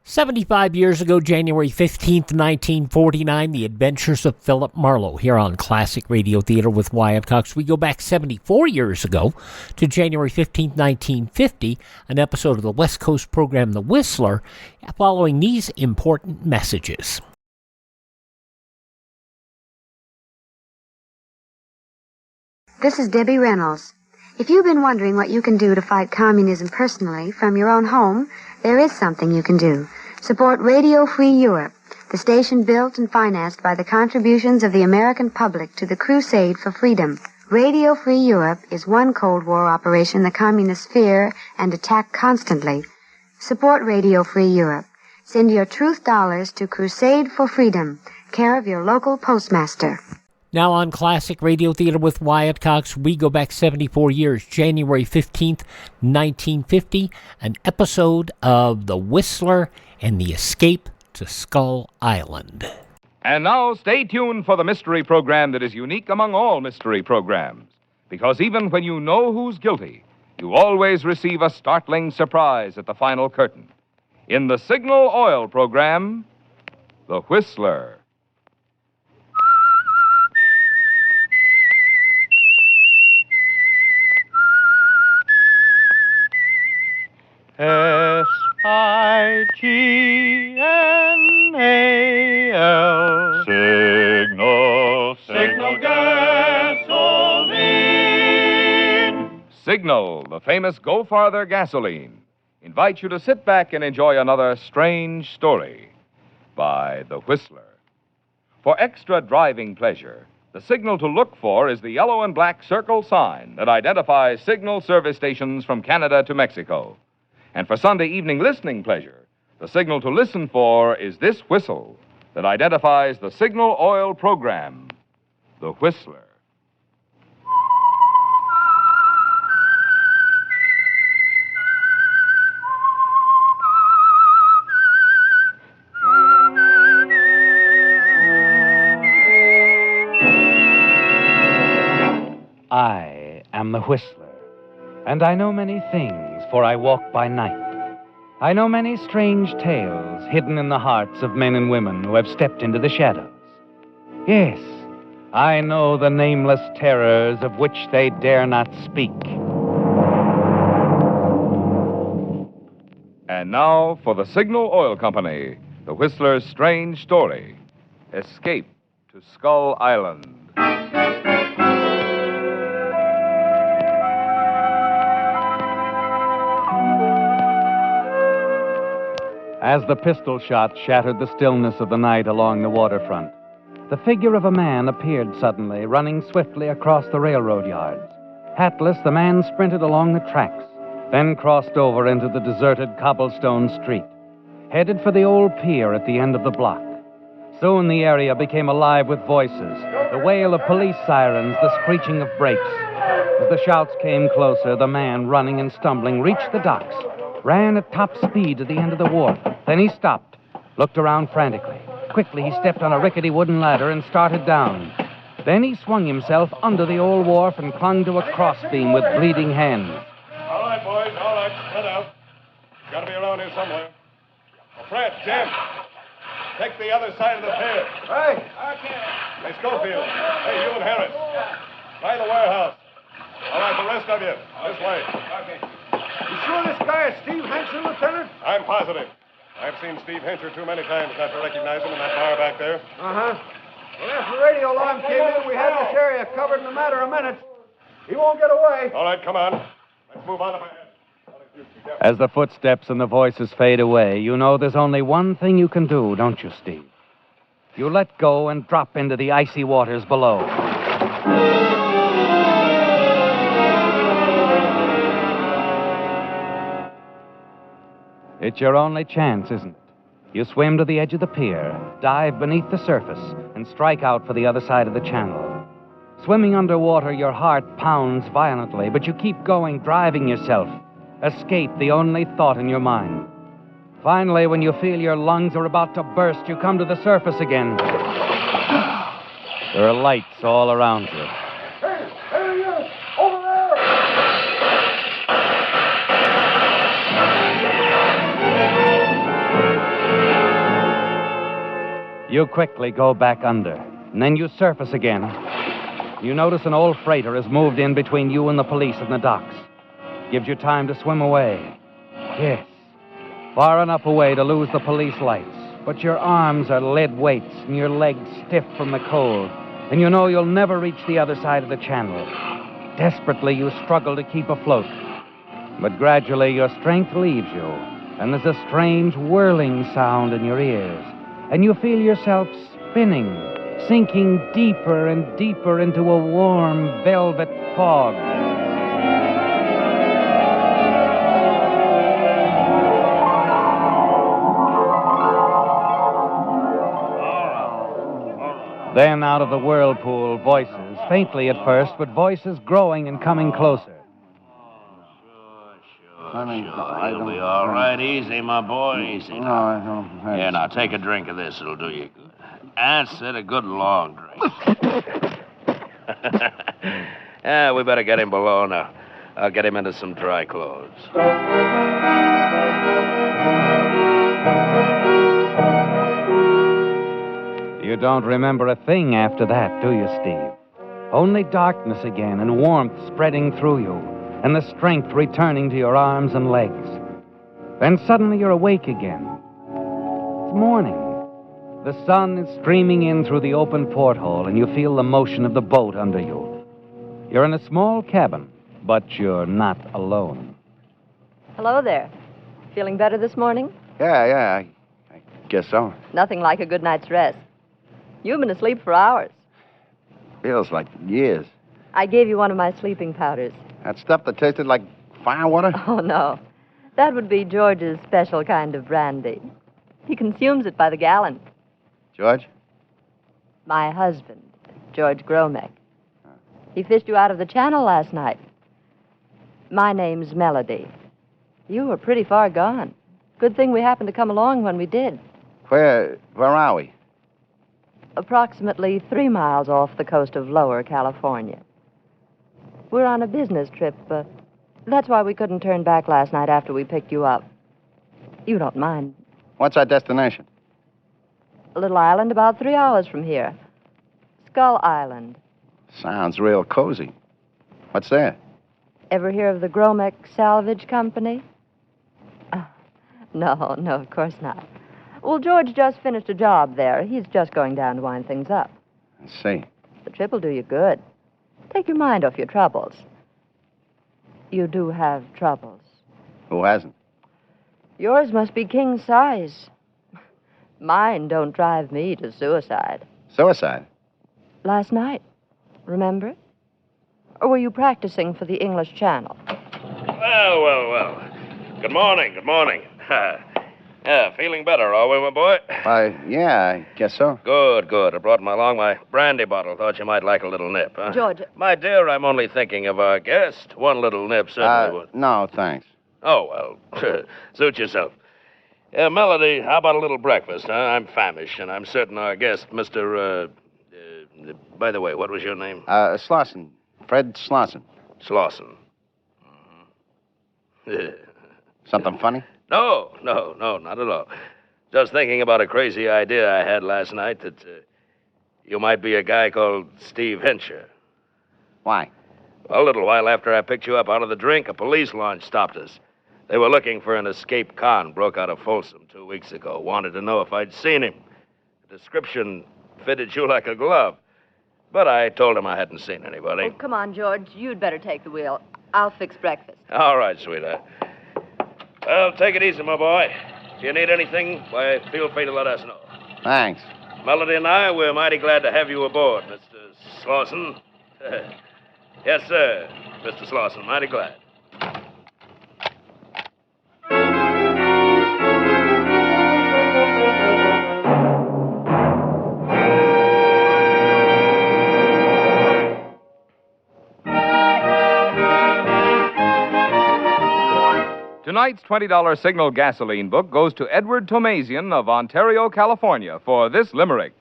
75 years ago, January 15th, 1949, The Adventures of Philip Marlowe, here on Classic Radio Theater with Wyatt Cox. We go back 74 years ago to January 15th, 1950, an episode of the West Coast program The Whistler, following these important messages. This is Debbie Reynolds. If you've been wondering what you can do to fight communism personally from your own home, there is something you can do. Support Radio Free Europe, the station built and financed by the contributions of the American public to the crusade for freedom. Radio Free Europe is one Cold War operation the communists fear and attack constantly. Support Radio Free Europe. Send your truth dollars to Crusade for Freedom, care of your local postmaster. Now on Classic Radio Theater with Wyatt Cox, we go back 74 years, January 15th, 1950, an episode of The Whistler and the Escape to Skull Island. And now stay tuned for the mystery program that is unique among all mystery programs. Because even when you know who's guilty, you always receive a startling surprise at the final curtain. In the Signal Oil program, The Whistler. S-I-G-N-A-L Signal gasoline. Signal, the famous Go Farther gasoline, invites you to sit back and enjoy another strange story by The Whistler. For extra driving pleasure, the signal to look for is the yellow and black circle sign that identifies Signal service stations from Canada to Mexico. And for Sunday evening listening pleasure, the signal to listen for is this whistle that identifies the Signal Oil program, The Whistler. I am the Whistler, and I know many things, for I walk by night. I know many strange tales hidden in the hearts of men and women who have stepped into the shadows. Yes, I know the nameless terrors of which they dare not speak. And now for the Signal Oil Company, The Whistler's strange story, Escape to Skull Island. As the pistol shot shattered the stillness of the night along the waterfront, the figure of a man appeared suddenly, running swiftly across the railroad yards. Hatless, the man sprinted along the tracks, then crossed over into the deserted cobblestone street, headed for the old pier at the end of the block. Soon the area became alive with voices, the wail of police sirens, the screeching of brakes. As the shouts came closer, the man, running and stumbling, reached the docks, ran at top speed to the end of the wharf. Then he stopped, looked around frantically. Quickly, he stepped on a rickety wooden ladder and started down. Then he swung himself under the old wharf and clung to a crossbeam with bleeding hands. All right, boys, all right, spread out. Gotta be around here somewhere. Fred, Jim, take the other side of the pier. Hey, I can't. Hey, Schofield. Hey, you and Harris. Try the warehouse. All right, the rest of you, this way. Okay. You sure this guy is Steve Hencher, Lieutenant? I'm positive. I've seen Steve Hencher too many times not to recognize him in that bar back there. Uh-huh. Well, after the radio alarm came in, we had this area covered in a matter of minutes. He won't get away. All right, come on. Let's move on up ahead. As the footsteps and the voices fade away, you know there's only one thing you can do, don't you, Steve? You let go and drop into the icy waters below. It's your only chance, isn't it? You swim to the edge of the pier, dive beneath the surface, and strike out for the other side of the channel. Swimming underwater, your heart pounds violently, but you keep going, driving yourself. Escape, the only thought in your mind. Finally, when you feel your lungs are about to burst, you come to the surface again. There are lights all around you. Hey, there he is! Over there! You quickly go back under, and then you surface again. You notice an old freighter has moved in between you and the police in the docks. Gives you time to swim away. Yes, far enough away to lose the police lights, but your arms are lead weights and your legs stiff from the cold, and you know you'll never reach the other side of the channel. Desperately, you struggle to keep afloat, but gradually your strength leaves you, and there's a strange whirling sound in your ears, and you feel yourself spinning, sinking deeper and deeper into a warm velvet fog. Then out of the whirlpool, voices, faintly at first, but voices growing and coming closer. You'll be all right. Easy, my boy, easy. No, I don't. Here, now, take a drink of this. It'll do you good. That's it, a good long drink. Yeah, we better get him below now. I'll get him into some dry clothes. You don't remember a thing after that, do you, Steve? Only darkness again and warmth spreading through you, and the strength returning to your arms and legs. Then suddenly you're awake again. It's morning. The sun is streaming in through the open porthole, and you feel the motion of the boat under you. You're in a small cabin, but you're not alone. Hello there. Feeling better this morning? Yeah, I guess so. Nothing like a good night's rest. You've been asleep for hours. Feels like years. I gave you one of my sleeping powders. That stuff that tasted like firewater? Oh, no. That would be George's special kind of brandy. He consumes it by the gallon. George? My husband, George Gromek. He fished you out of the channel last night. My name's Melody. You were pretty far gone. Good thing we happened to come along when we did. Where are we? Approximately 3 miles off the coast of Lower California. We're on a business trip, that's why we couldn't turn back last night after we picked you up. You don't mind. What's our destination? A little island about 3 hours from here. Skull Island. Sounds real cozy. What's there? Ever hear of the Gromek Salvage Company? No, of course not. Well, George just finished a job there. He's just going down to wind things up. I see. The trip will do you good. Take your mind off your troubles. You do have troubles. Who hasn't? Yours must be king size. Mine don't drive me to suicide. Suicide? Last night, remember? Or were you practicing for the English Channel? Well. Good morning. Yeah, feeling better, are we, my boy? Yeah, I guess so. Good. I brought along my brandy bottle. Thought you might like a little nip, huh? George. My dear, I'm only thinking of our guest. One little nip certainly would. No, thanks. Oh, well, suit yourself. Melody, how about a little breakfast, huh? I'm famished, and I'm certain our guest, Mr. By the way, what was your name? Slauson. Fred Slauson. Slauson. Something funny? No, not at all. Just thinking about a crazy idea I had last night that you might be a guy called Steve Hensher. Why? A little while after I picked you up out of the drink, a police launch stopped us. They were looking for an escaped con broke out of Folsom 2 weeks ago. Wanted to know if I'd seen him. The description fitted you like a glove. But I told him I hadn't seen anybody. Oh, come on, George. You'd better take the wheel. I'll fix breakfast. All right, sweetheart. Well, take it easy, my boy. If you need anything, why, feel free to let us know. Thanks. Melody and I, we're mighty glad to have you aboard, Mr. Slauson. Yes, sir, Mr. Slauson, mighty glad. Tonight's $20 Signal gasoline book goes to Edward Tomazian of Ontario, California, for this limerick.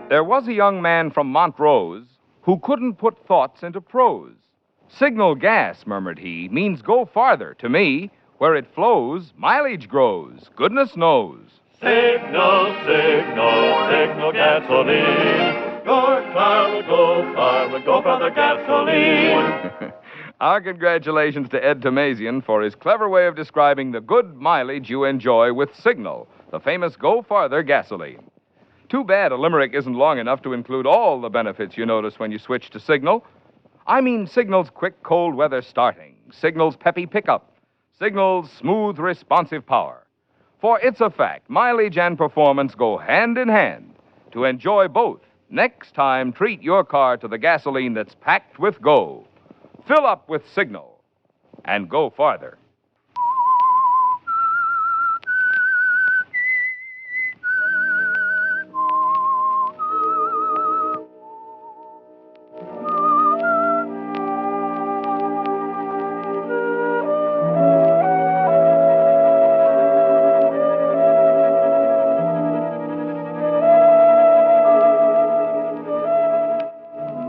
There was a young man from Montrose who couldn't put thoughts into prose. Signal gas, murmured he, means go farther. To me, where it flows, mileage grows. Goodness knows. Signal, signal, signal gasoline. Go far, go far, go farther gasoline. Our congratulations to Ed Tomazian for his clever way of describing the good mileage you enjoy with Signal, the famous Go Farther gasoline. Too bad a limerick isn't long enough to include all the benefits you notice when you switch to Signal. I mean Signal's quick cold weather starting, Signal's peppy pickup, Signal's smooth responsive power. For it's a fact, mileage and performance go hand in hand. To enjoy both, next time treat your car to the gasoline that's packed with go. Fill up with Signal and go farther.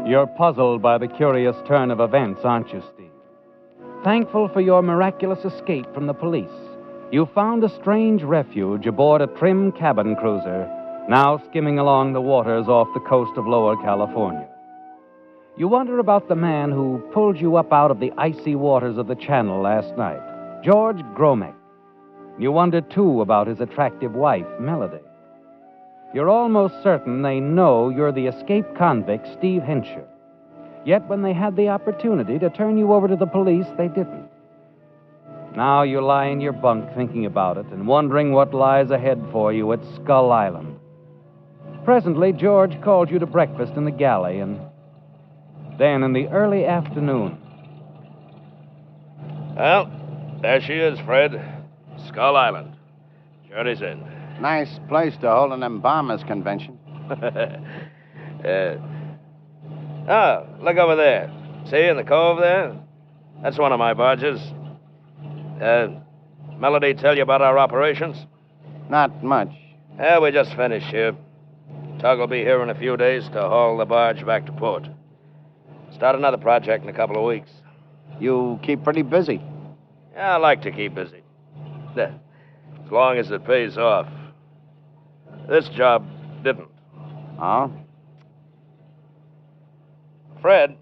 You're puzzled by the curious turn of events, aren't you, Steve? Thankful for your miraculous escape from the police, you found a strange refuge aboard a trim cabin cruiser, now skimming along the waters off the coast of Lower California. You wonder about the man who pulled you up out of the icy waters of the Channel last night, George Gromek. You wonder, too, about his attractive wife, Melody. You're almost certain they know you're the escaped convict, Steve Hensher. Yet when they had the opportunity to turn you over to the police, they didn't. Now you lie in your bunk thinking about it and wondering what lies ahead for you at Skull Island. Presently, George called you to breakfast in the galley, and then in the early afternoon... Well, there she is, Fred. Skull Island. Journey's in. Nice place to hold an embalmers convention. Oh, look over there. See, in the cove there? That's one of my barges. Melody tell you about our operations? Not much. Yeah, we just finished here. Tug will be here in a few days to haul the barge back to port. Start another project in a couple of weeks. You keep pretty busy. Yeah, I like to keep busy. As long as it pays off. This job didn't. Oh? Fred,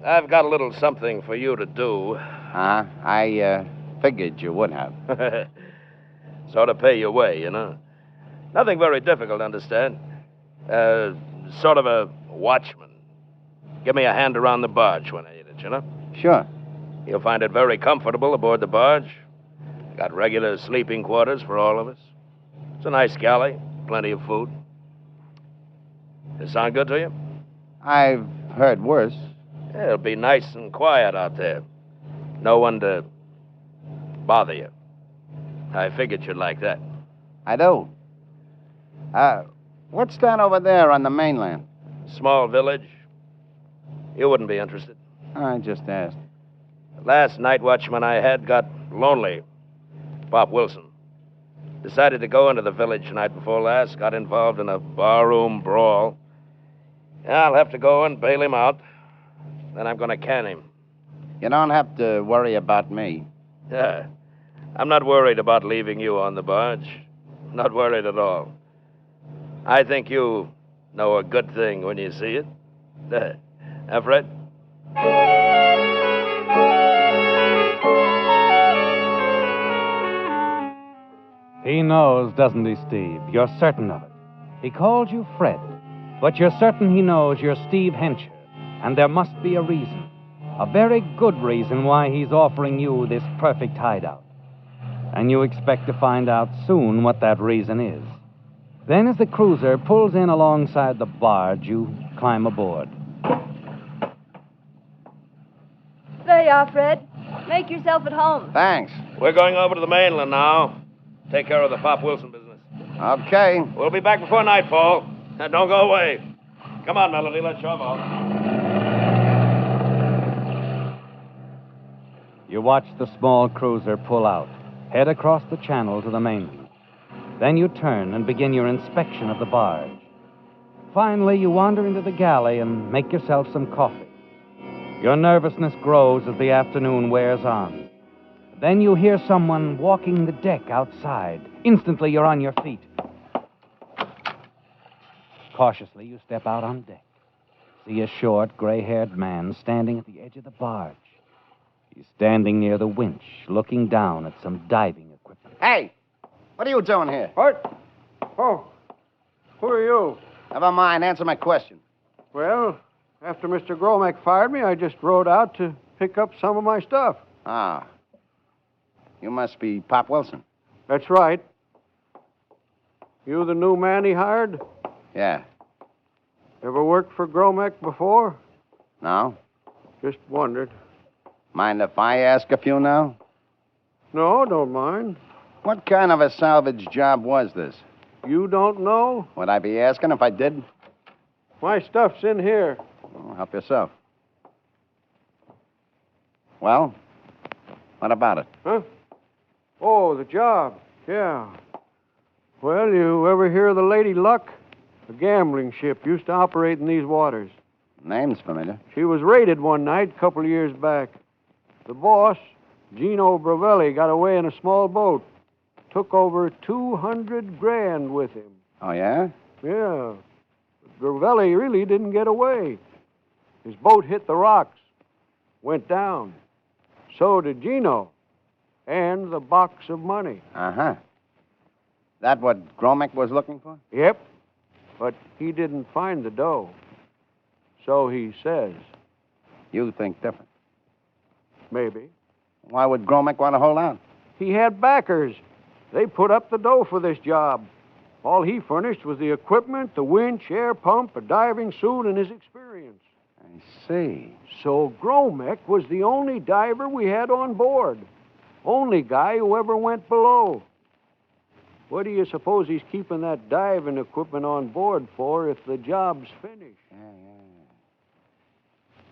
I've got a little something for you to do. I figured you would have. Sort of pay your way, you know. Nothing very difficult, understand. Sort of a watchman. Give me a hand around the barge when I need it, you know? Sure. You'll find it very comfortable aboard the barge. Got regular sleeping quarters for all of us. It's a nice galley, plenty of food. Does it sound good to you? I've heard worse. Yeah, it'll be nice and quiet out there. No one to bother you. I figured you'd like that. I do. What's that over there on the mainland? Small village. You wouldn't be interested. I just asked. Last night watchman I had got lonely. Pop Wilson. Decided to go into the village night before last. Got involved in a barroom brawl. Yeah, I'll have to go and bail him out. Then I'm going to can him. You don't have to worry about me. Yeah. I'm not worried about leaving you on the barge. Not worried at all. I think you know a good thing when you see it. Huh, Fred? He knows, doesn't he, Steve? You're certain of it. He called you Fred, but you're certain he knows you're Steve Hensher, and there must be a reason. A very good reason why he's offering you this perfect hideout. And you expect to find out soon what that reason is. Then, as the cruiser pulls in alongside the barge, you climb aboard. There you are, Fred. Make yourself at home. Thanks. We're going over to the mainland now. Take care of the Pop Wilson business. Okay. We'll be back before nightfall. Now, don't go away. Come on, Melody, let's show 'em off. You watch the small cruiser pull out, head across the channel to the mainland. Then you turn and begin your inspection of the barge. Finally, you wander into the galley and make yourself some coffee. Your nervousness grows as the afternoon wears on. Then you hear someone walking the deck outside. Instantly, you're on your feet. Cautiously, you step out on deck. See a short, gray-haired man standing at the edge of the barge. He's standing near the winch, looking down at some diving equipment. Hey, what are you doing here? What? Oh, who are you? Never mind, answer my question. Well, after Mr. Gromek fired me, I just rode out to pick up some of my stuff. Ah. You must be Pop Wilson. That's right. You the new man he hired? Yeah. Ever worked for Gromek before? No? Just wondered. Mind if I ask a few now? No, don't mind. What kind of a salvage job was this? You don't know? Would I be asking if I did? My stuff's in here. Oh, help yourself. Well, what about it? Huh? Oh, the job. Yeah. Well, you ever hear of the Lady Luck? A gambling ship used to operate in these waters. Name's familiar. She was raided one night a couple of years back. The boss, Gino Bravelli, got away in a small boat. Took over 200 grand with him. Oh, yeah? Yeah. But Bravelli really didn't get away. His boat hit the rocks. Went down. So did Gino. And the box of money. Uh-huh. That what Gromek was looking for? Yep. But he didn't find the dough. So he says. You think different. Maybe. Why would Gromek want to hold out? He had backers. They put up the dough for this job. All he furnished was the equipment, the winch, air pump, a diving suit, and his experience. I see. So Gromek was the only diver we had on board. Only guy who ever went below. What do you suppose he's keeping that diving equipment on board for if the job's finished? Yeah.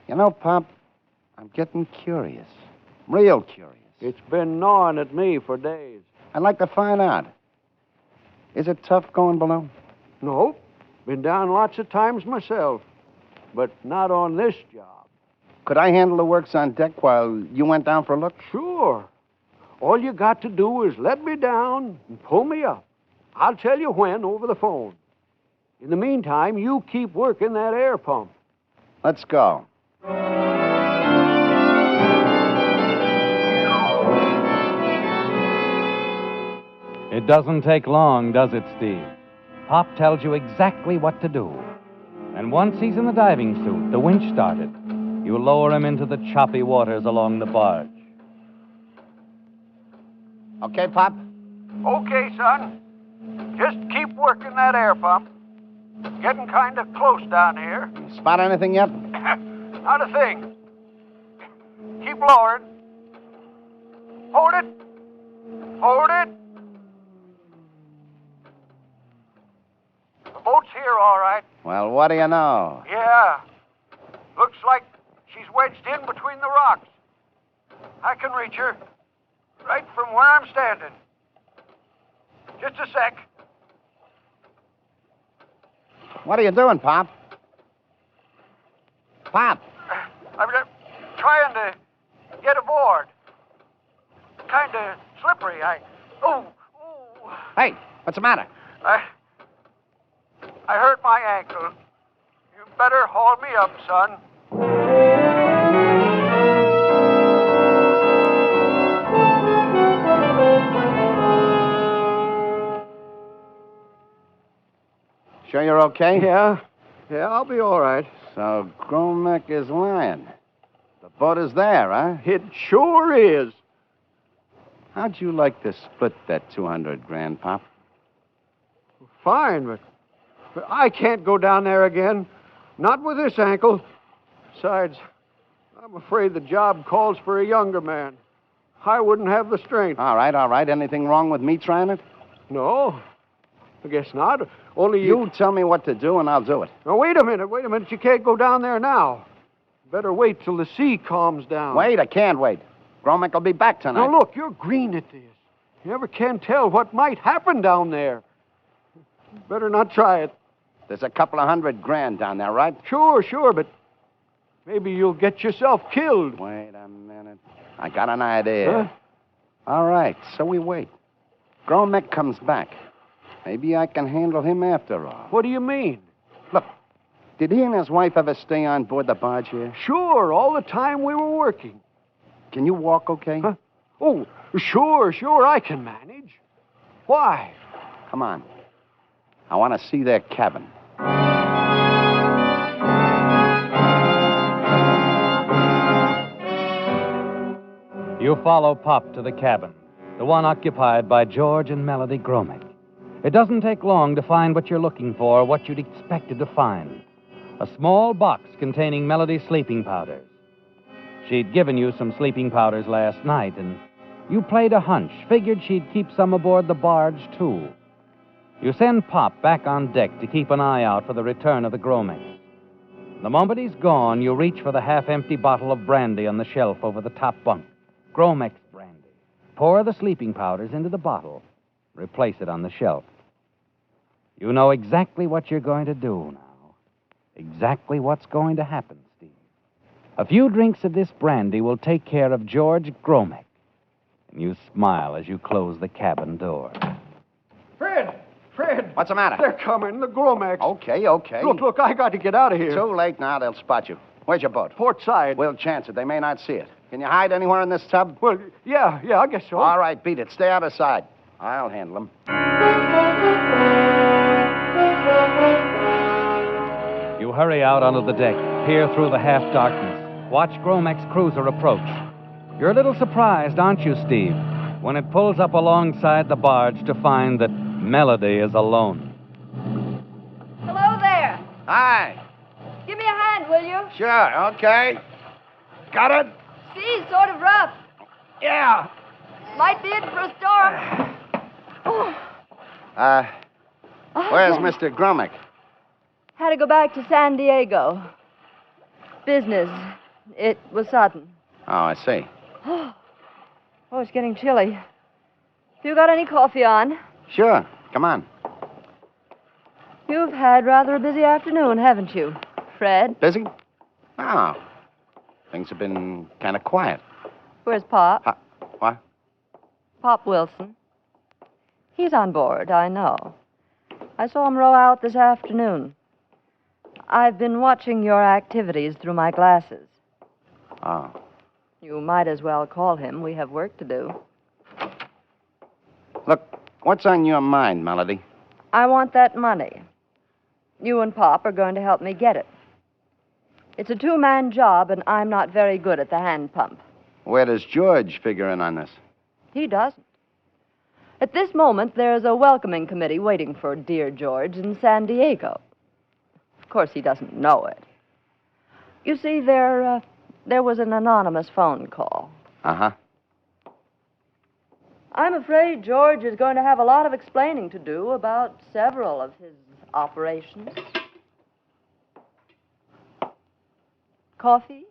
You know, Pop, I'm getting curious. Real curious. It's been gnawing at me for days. I'd like to find out. Is it tough going below? Nope. Been down lots of times myself. But not on this job. Could I handle the works on deck while you went down for a look? Sure. All you got to do is let me down and pull me up. I'll tell you when over the phone. In the meantime, you keep working that air pump. Let's go. It doesn't take long, does it, Steve? Pop tells you exactly what to do. And once he's in the diving suit, the winch started. You lower him into the choppy waters along the barge. Okay, Pop? Okay, son. Just keep working that air pump. Getting kind of close down here. Spot anything yet? Not a thing. Keep lowering. Hold it. Hold it. The boat's here, all right. Well, what do you know? Yeah. Looks like she's wedged in between the rocks. I can reach her. Right from where I'm standing. Just a sec. What are you doing, Pop? Pop! I'm trying to get aboard. Kind of slippery. Oh. Hey, what's the matter? I hurt my ankle. You better haul me up, son. Sure you're okay? Yeah, I'll be all right. So Gromek is lying. The boat is there, huh? It sure is. How'd you like to split that 200 grand, Pop? Fine, but I can't go down there again. Not with this ankle. Besides, I'm afraid the job calls for a younger man. I wouldn't have the strength. All right. Anything wrong with me trying it? No, I guess not. Only You tell me what to do, and I'll do it. Now, wait a minute. You can't go down there now. Better wait till the sea calms down. Wait, I can't wait. Gromick will be back tonight. Now, look, you're green at this. You never can tell what might happen down there. Better not try it. There's a couple of $100 grand down there, right? Sure, but maybe you'll get yourself killed. Wait a minute. I got an idea. Huh? All right, so we wait. Gromick comes back. Maybe I can handle him after all. What do you mean? Look, did he and his wife ever stay on board the barge here? Sure, all the time we were working. Can you walk okay? Huh? Oh, sure, I can manage. Why? Come on. I want to see their cabin. You follow Pop to the cabin, the one occupied by George and Melody Gromick. It doesn't take long to find what you're looking for, what you'd expected to find. A small box containing Melody's sleeping powders. She'd given you some sleeping powders last night, and you played a hunch, figured she'd keep some aboard the barge, too. You send Pop back on deck to keep an eye out for the return of the Gromicks. The moment he's gone, you reach for the half-empty bottle of brandy on the shelf over the top bunk. Gromick's brandy. Pour the sleeping powders into the bottle. Replace it on the shelf. You know exactly what you're going to do now. Exactly what's going to happen, Steve. A few drinks of this brandy will take care of George Gromick. And you smile as you close the cabin door. Fred! What's the matter? They're coming, the Gromacks. Okay. Look, I got to get out of here. Too late now. They'll spot you. Where's your boat? Port side. We'll chance it. They may not see it. Can you hide anywhere in this tub? Well, yeah, I guess so. All right, beat it. Stay out of sight. I'll handle them. You hurry out onto the deck, peer through the half-darkness, watch Gromick's cruiser approach. You're a little surprised, aren't you, Steve, when it pulls up alongside the barge to find that Melody is alone. Hello there. Hi. Give me a hand, will you? Sure, okay. Got it? Sea's sort of rough. Yeah. Might be in for a storm. Where's Mr. Gromick? Had to go back to San Diego. Business. It was sudden. Oh, I see. Oh, it's getting chilly. You got any coffee on? Sure. Come on. You've had rather a busy afternoon, haven't you, Fred? Busy? Oh. Things have been kind of quiet. Where's Pop? What? Pop Wilson. He's on board, I know. I saw him row out this afternoon. I've been watching your activities through my glasses. Oh. You might as well call him. We have work to do. Look, what's on your mind, Melody? I want that money. You and Pop are going to help me get it. It's a two-man job, and I'm not very good at the hand pump. Where does George figure in on this? He doesn't. At this moment, there's a welcoming committee waiting for dear George in San Diego. Of course, he doesn't know it. You see, there was an anonymous phone call. Uh-huh. I'm afraid George is going to have a lot of explaining to do about several of his operations. Coffee?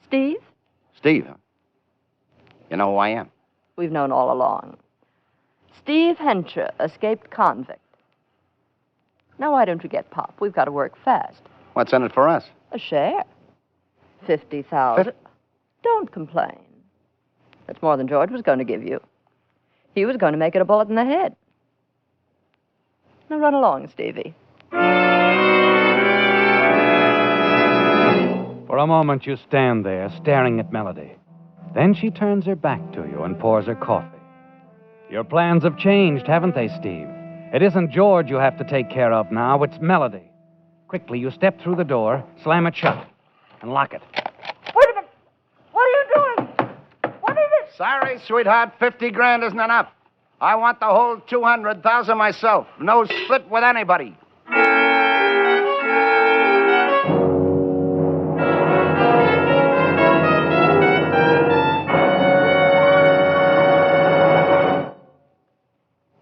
Steve? Steve, huh? You know who I am? We've known all along. Steve Hencher, escaped convict. Now, why don't you get Pop? We've got to work fast. What's in it for us? A share. 50,000. Don't complain. That's more than George was going to give you. He was going to make it a bullet in the head. Now run along, Stevie. For a moment, you stand there, staring at Melody. Then she turns her back to you and pours her coffee. Your plans have changed, haven't they, Steve? It isn't George you have to take care of now, it's Melody. Quickly, you step through the door, slam it shut, and lock it. Sorry, sweetheart, 50 grand isn't enough. I want the whole 200,000 myself. No split with anybody.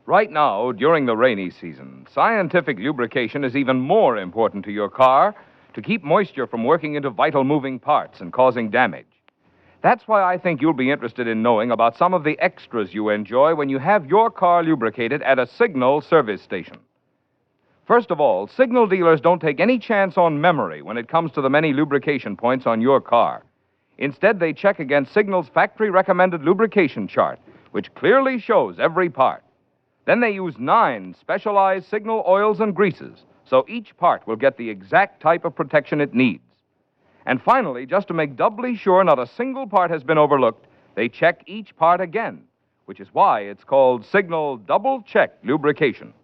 Right now, during the rainy season, scientific lubrication is even more important to your car to keep moisture from working into vital moving parts and causing damage. That's why I think you'll be interested in knowing about some of the extras you enjoy when you have your car lubricated at a Signal service station. First of all, Signal dealers don't take any chance on memory when it comes to the many lubrication points on your car. Instead, they check against Signal's factory-recommended lubrication chart, which clearly shows every part. Then they use 9 specialized Signal oils and greases, so each part will get the exact type of protection it needs. And finally, just to make doubly sure not a single part has been overlooked, they check each part again, which is why it's called Signal Double Check Lubrication.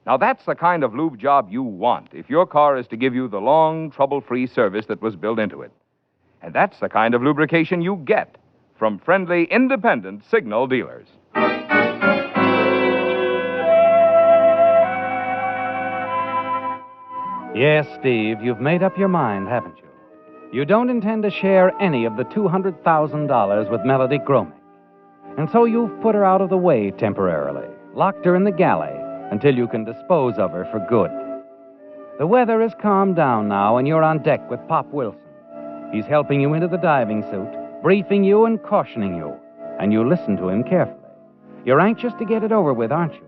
Now, that's the kind of lube job you want if your car is to give you the long, trouble-free service that was built into it. And that's the kind of lubrication you get from friendly, independent Signal dealers. Yes, Steve, you've made up your mind, haven't you? You don't intend to share any of the $200,000 with Melody Gromick. And so you've put her out of the way temporarily, locked her in the galley until you can dispose of her for good. The weather has calmed down now, and you're on deck with Pop Wilson. He's helping you into the diving suit, briefing you and cautioning you, and you listen to him carefully. You're anxious to get it over with, aren't you?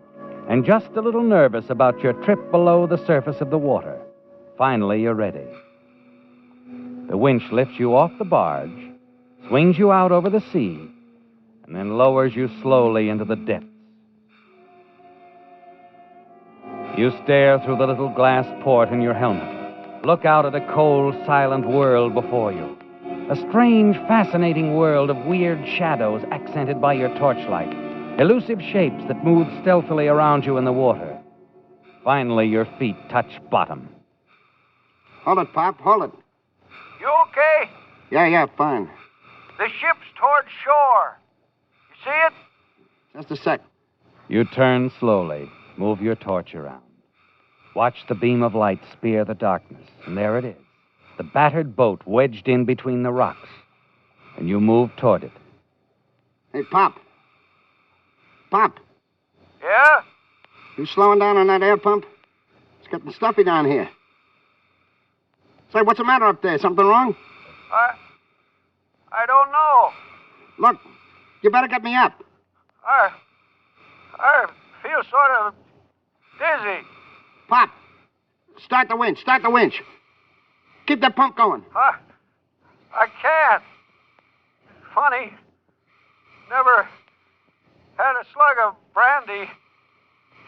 And just a little nervous about your trip below the surface of the water. Finally, you're ready. The winch lifts you off the barge, swings you out over the sea, and then lowers you slowly into the depths. You stare through the little glass port in your helmet. Look out at a cold, silent world before you. A strange, fascinating world of weird shadows accented by your torchlight. Elusive shapes that move stealthily around you in the water. Finally, your feet touch bottom. Hold it, Pop, hold it. You okay? Yeah, fine. The ship's toward shore. You see it? Just a sec. You turn slowly, move your torch around. Watch the beam of light spear the darkness, and there it is. The battered boat wedged in between the rocks. And you move toward it. Hey, Pop. Pop. Yeah? You slowing down on that air pump? It's getting stuffy down here. Say, what's the matter up there? Something wrong? I don't know. Look, you better get me up. I feel sort of dizzy. Pop, start the winch, Keep that pump going. I can't. Funny. Never had a slug of brandy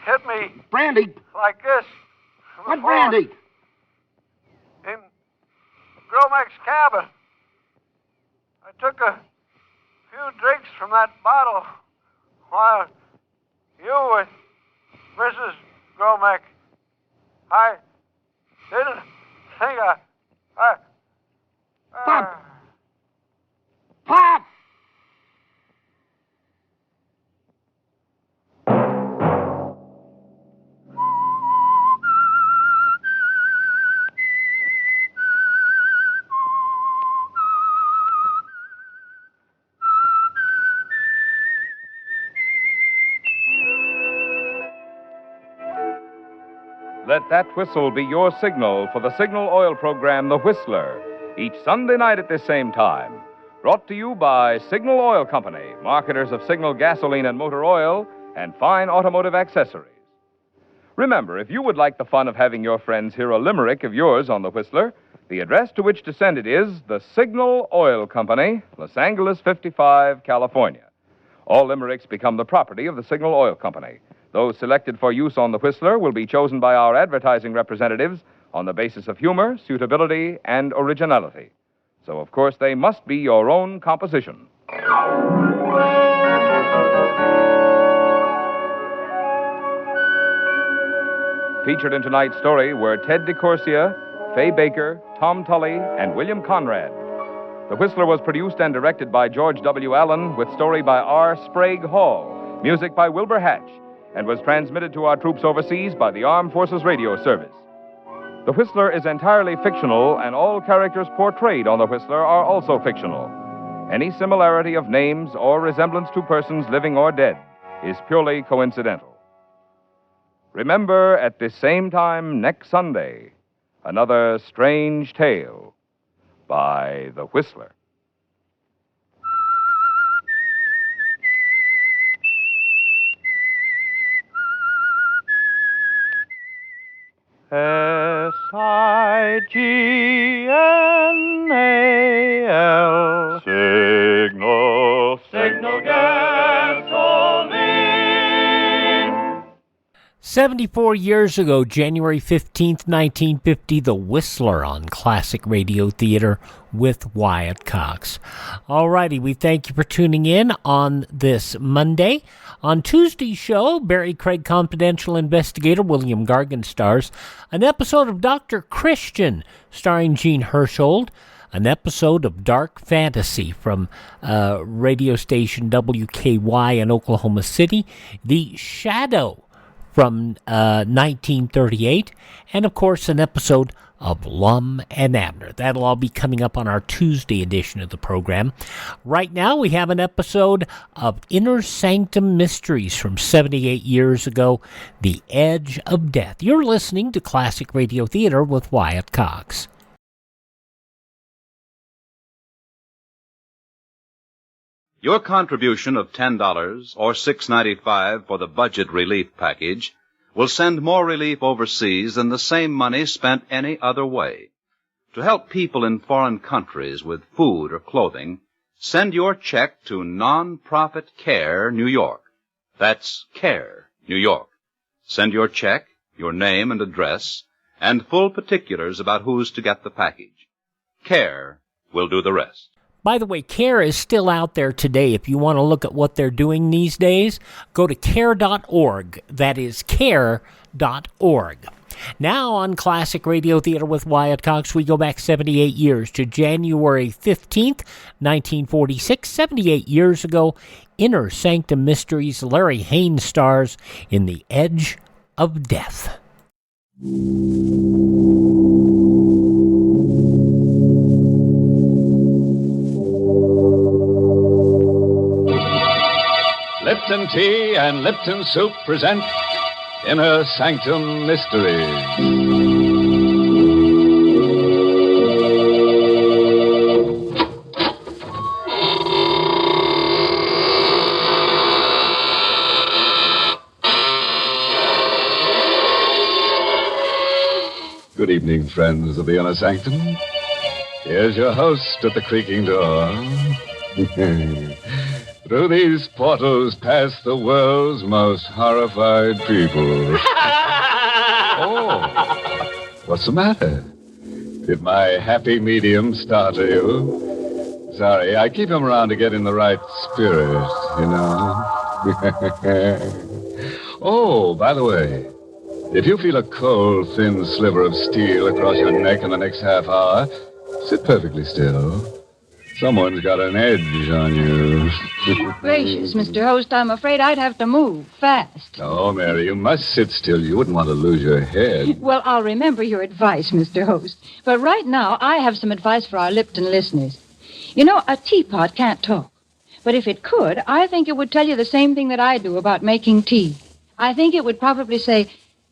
hit me. Brandy? Like this. What brandy? In Gromack's cabin. I took a few drinks from that bottle while you and Mrs. Gromack. I didn't think Pop! Pop! Let that whistle be your signal for the Signal Oil program, The Whistler, each Sunday night at this same time. Brought to you by Signal Oil Company, marketers of Signal gasoline and motor oil and fine automotive accessories. Remember, if you would like the fun of having your friends hear a limerick of yours on The Whistler, the address to which to send it is the Signal Oil Company, Los Angeles 55, California. All limericks become the property of the Signal Oil Company. Those selected for use on The Whistler will be chosen by our advertising representatives on the basis of humor, suitability, and originality. So, of course, they must be your own composition. Featured in tonight's story were Ted DeCorsia, Fay Baker, Tom Tully, and William Conrad. The Whistler was produced and directed by George W. Allen, with story by R. Sprague Hall, music by Wilbur Hatch, and was transmitted to our troops overseas by the Armed Forces Radio Service. The Whistler is entirely fictional, and all characters portrayed on The Whistler are also fictional. Any similarity of names or resemblance to persons living or dead is purely coincidental. Remember, at this same time next Sunday, another strange tale by The Whistler. SIGNAL. Signal, signal gasoline. 74 years ago, January 15th, 1950, The Whistler on Classic Radio Theater with Wyatt Cox. All righty, we thank you for tuning in on this Monday. On Tuesday's show, Barry Craig confidential investigator William Gargan stars an episode of Dr. Christian starring Gene Hersholt, an episode of Dark Fantasy from radio station WKY in Oklahoma City, The Shadow from 1938, and of course an episode of Lum and Abner. That'll all be coming up on our Tuesday edition of the program. Right now we have an episode of Inner Sanctum Mysteries from 78 years ago, The Edge of Death. You're listening to Classic Radio Theater with Wyatt Cox. Your contribution of $10 or $6.95 for the budget relief package will send more relief overseas than the same money spent any other way. To help people in foreign countries with food or clothing, send your check to Non-Profit Care, New York. That's Care, New York. Send your check, your name and address, and full particulars about who's to get the package. Care will do the rest. By the way, CARE is still out there today. If you want to look at what they're doing these days, go to care.org. That is care.org. Now on Classic Radio Theater with Wyatt Cox, we go back 78 years to January 15th, 1946. 78 years ago, Inner Sanctum Mysteries, Larry Haines stars in The Edge of Death. Lipton Tea and Lipton Soup present Inner Sanctum Mysteries. Good evening, friends of the Inner Sanctum. Here's your host at the creaking door. Through these portals pass the world's most horrified people. Oh, what's the matter? Did my happy medium startle you? Sorry, I keep him around to get in the right spirit, you know. Oh, by the way, if you feel a cold, thin sliver of steel across your neck in the next half hour, sit perfectly still. Someone's got an edge on you. Gracious, Mr. Host, I'm afraid I'd have to move fast. No, Mary, you must sit still. You wouldn't want to lose your head. Well, I'll remember your advice, Mr. Host. But right now, I have some advice for our Lipton listeners. You know, a teapot can't talk. But if it could, I think it would tell you the same thing that I do about making tea. I think it would probably say,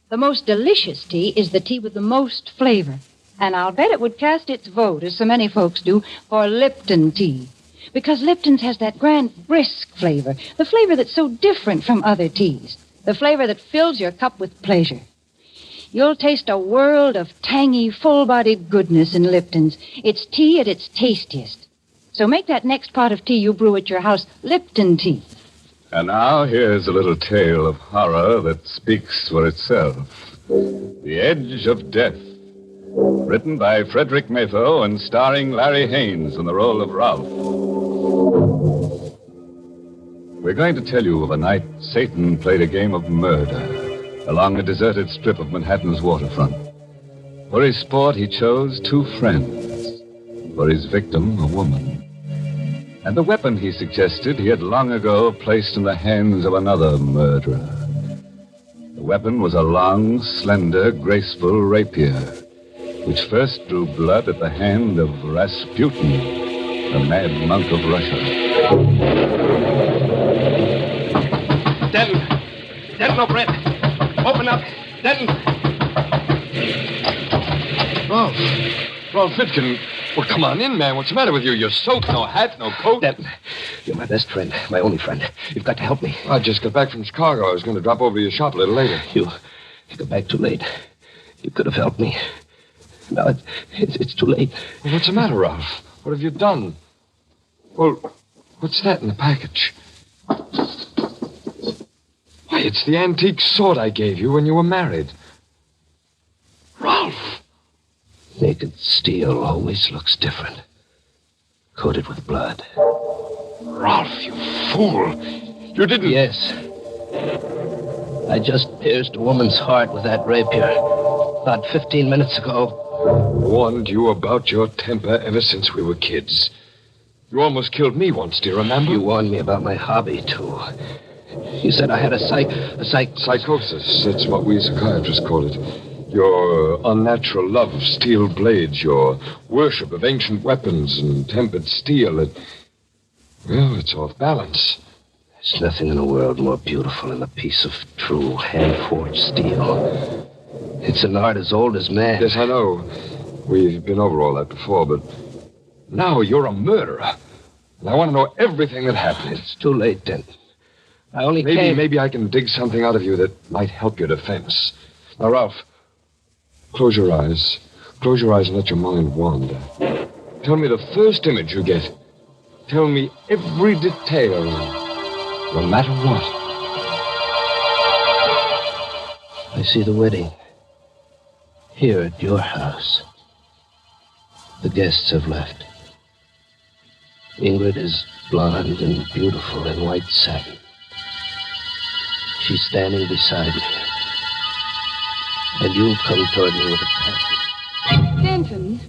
the most delicious tea is the tea with the most flavor. And I'll bet it would cast its vote, as so many folks do, for Lipton tea. Because Lipton's has that grand, brisk flavor, the flavor that's so different from other teas, the flavor that fills your cup with pleasure. You'll taste a world of tangy, full-bodied goodness in Lipton's. It's tea at its tastiest. So make that next pot of tea you brew at your house Lipton tea. And now here's a little tale of horror that speaks for itself. The Edge of Death. Written by Frederick Matho and starring Larry Haines in the role of Ralph. We're going to tell you of a night Satan played a game of murder along a deserted strip of Manhattan's waterfront. For his sport, he chose two friends, For his victim, a woman. And the weapon he suggested he had long ago placed in the hands of another murderer. The weapon was a long, slender, graceful rapier, which first drew blood at the hand of Rasputin, the mad monk of Russia. Denton! Denton O'Brien! Open up! Denton! Ralph Fitkin. Well, come on in, man. What's the matter with you? You're soaked, no hat, no coat. Denton, you're my best friend, my only friend. You've got to help me. I just got back from Chicago. I was going to drop over to your shop a little later. You got back too late. You could have helped me. Now it's too late. Well, what's the matter, Ralph? What have you done? Well, what's that in the package? Why, it's the antique sword I gave you when you were married. Ralph! Naked steel always looks different. Coated with blood. Ralph, you fool! You didn't... Yes. I just pierced a woman's heart with that rapier. About 15 minutes ago. Warned you about your temper ever since we were kids. You almost killed me once, do you remember? You warned me about my hobby, too. You said I had a psychosis. That's what we psychiatrists call it. Your unnatural love of steel blades, your worship of ancient weapons and tempered steel. Well, it's off balance. There's nothing in the world more beautiful than a piece of true hand-forged steel. It's an art as old as man. Yes, I know. We've been over all that before, but now you're a murderer. And I want to know everything that happened. It's too late, Denton. I only came... Maybe I can dig something out of you that might help your defense. Now, Ralph, close your eyes. Close your eyes and let your mind wander. Tell me the first image you get. Tell me every detail, no matter what. I see the wedding. Here at your house. The guests have left. Ingrid is blonde and beautiful in white satin. She's standing beside me. And you've come toward me with a package. Denton,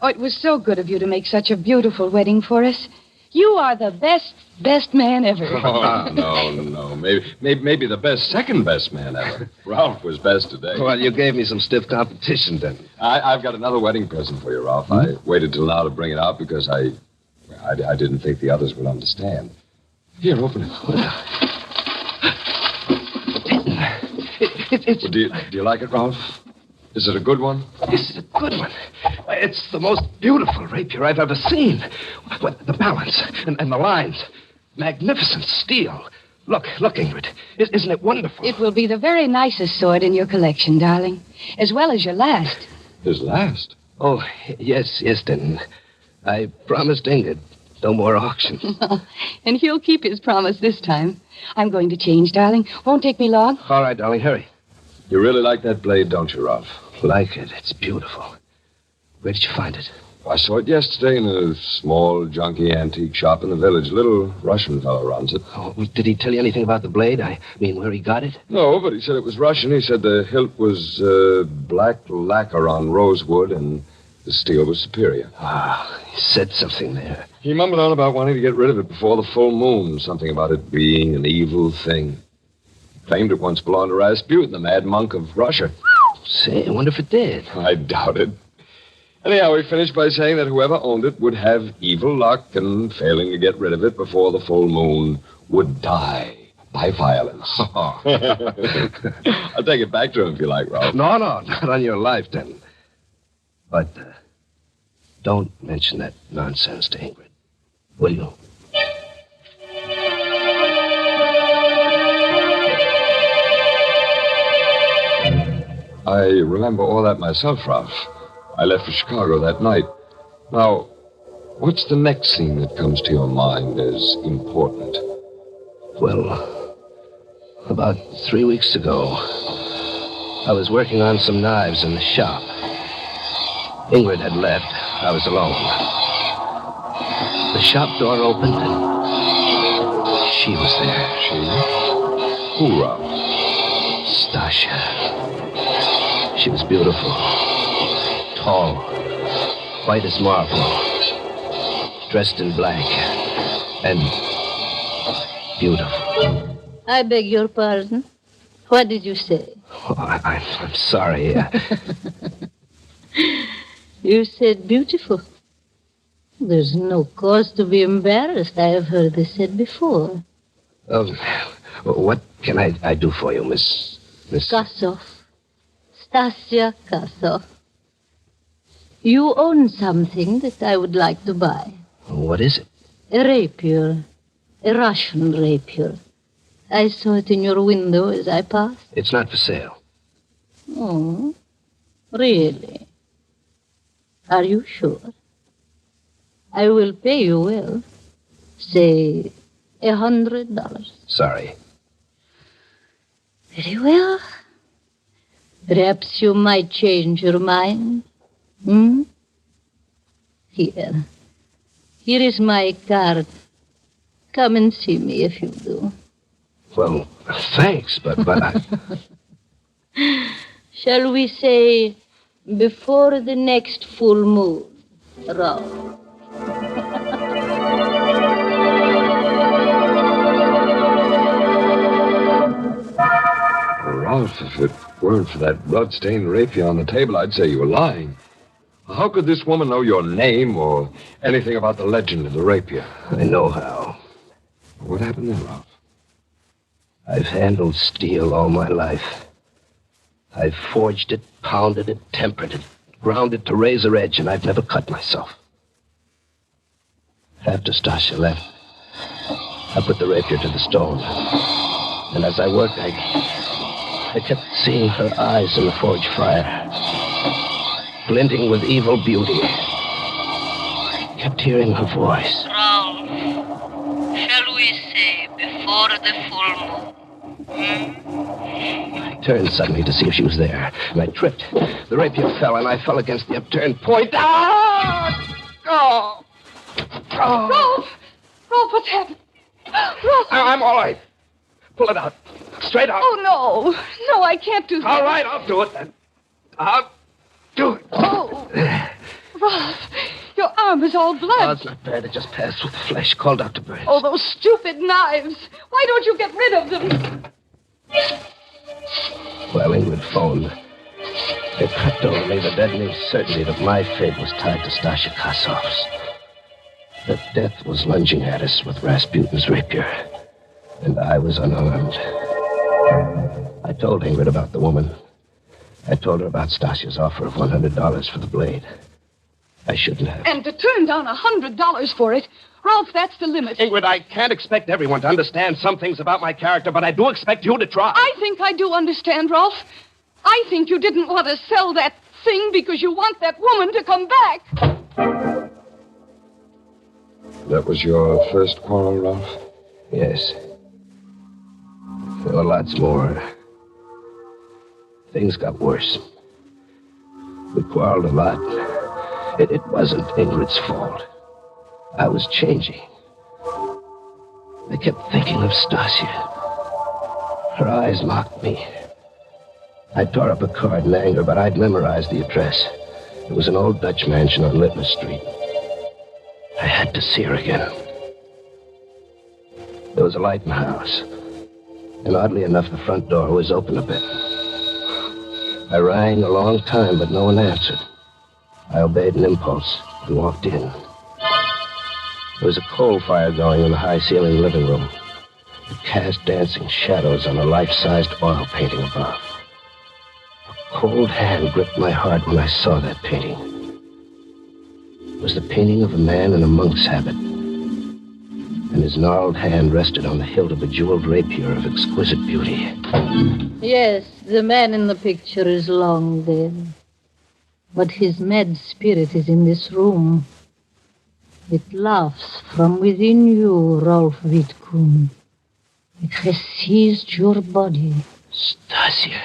oh, it was so good of you to make such a beautiful wedding for us. You are the best man ever. Oh, no. Maybe the second best man ever. Ralph was best today. Well, you gave me some stiff competition, Denton. I've got another wedding present for you, Ralph. I waited till now to bring it out because I didn't think the others would understand. Here, open it. It's... Well, do you like it, Ralph? Is it a good one? This is a good one. It's the most beautiful rapier I've ever seen. The balance and the lines. Magnificent steel. Look, Ingrid. Isn't it wonderful? It will be the very nicest sword in your collection, darling. As well as your last. His last? Oh, yes, Denton. I promised Ingrid. No more auctions. And he'll keep his promise this time. I'm going to change, darling. Won't take me long. All right, darling, hurry. You really like that blade, don't you, Ralph? Like it. It's beautiful. Where did you find it? I saw it yesterday in a small, junky antique shop in the village. A little Russian fellow runs it. Oh, did he tell you anything about the blade? I mean, where he got it? No, but he said it was Russian. He said the hilt was black lacquer on rosewood and the steel was superior. Ah, he said something there. He mumbled on about wanting to get rid of it before the full moon. Something about it being an evil thing. Claimed it once belonged to Rasputin, the mad monk of Russia. Say, I wonder if it did. I doubt it. Anyhow, he finished by saying that whoever owned it would have evil luck and, failing to get rid of it before the full moon, would die by violence. I'll take it back to him if you like, Ralph. No, not on your life, then. But don't mention that nonsense to Ingrid, will you? I remember all that myself, Ralph. I left for Chicago that night. Now, what's the next scene that comes to your mind as important? Well, about 3 weeks ago, I was working on some knives in the shop. Ingrid had left. I was alone. The shop door opened, and she was there. She? Who, Ralph? Stasha. She was beautiful. Tall. White as marble. dressed in black, and beautiful. I beg your pardon. What did you say? Oh, I'm sorry. You said beautiful. There's no cause to be embarrassed. I have heard this said before. What can I do for you, Miss... Kossoff. Stasia Kossoff. You own something that I would like to buy. What is it? A rapier. A Russian rapier. I saw it in your window as I passed. It's not for sale. Oh, really? Are you sure? I will pay you well. Say $100. Sorry. Very well. Perhaps you might change your mind. Here. Here is my card. Come and see me if you do. Well, thanks, but I... Shall we say before the next full moon, Ralph? Ralph, if it weren't for that blood-stained rapier on the table, I'd say you were lying. How could this woman know your name or anything about the legend of the rapier? I know how. What happened then, Ralph? I've handled steel all my life. I've forged it, pounded it, tempered it, ground it to razor edge, and I've never cut myself. After Stasia left, I put the rapier to the stone. And as I worked, I kept seeing her eyes in the forge fire, glinting with evil beauty. Kept hearing her voice. Ralph, shall we say before the full moon? I turned suddenly to see if she was there, and I tripped. The rapier fell, and I fell against the upturned point. Ah! Oh! Oh! Rolf! Rolf, what's happened? Rolf! I'm all right. Pull it out. Straight out. Oh, no. No, I can't do that. All right, I'll do it then. I'll do it. Oh. Rolf, your arm is all blood. Oh, it's not bad. It just passed with the flesh. Call Dr. Burns. Oh, those stupid knives. Why don't you get rid of them? Well, Ingrid phoned. It crept over me the deadening certainty that my fate was tied to Stasia Kossoff's. That death was lunging at us with Rasputin's rapier, and I was unarmed. I told Ingrid about the woman. I told her about Stasia's offer of $100 for the blade. I shouldn't have. And to turn down $100 for it, Rolf, that's the limit. Ingrid, I can't expect everyone to understand some things about my character, but I do expect you to try. I think I do understand, Rolf. I think you didn't want to sell that thing because you want that woman to come back. That was your first quarrel, Ralph? Yes. There were lots more. Things got worse. We quarreled a lot. It wasn't Ingrid's fault. I was changing. I kept thinking of Stasia. Her eyes mocked me. I tore up a card in anger, but I'd memorized the address. It was an old Dutch mansion on Littler Street. I had to see her again. There was a light in the house. And oddly enough, the front door was open a bit. I rang a long time, but no one answered. I obeyed an impulse and walked in. There was a coal fire going in the high-ceilinged living room. It cast dancing shadows on a life-sized oil painting above. A cold hand gripped my heart when I saw that painting. It was the painting of a man in a monk's habit. And his gnarled hand rested on the hilt of a bejeweled rapier of exquisite beauty. Yes, the man in the picture is long dead. But his mad spirit is in this room. It laughs from within you, Rolf Wittkuhn. It has seized your body. Stasia.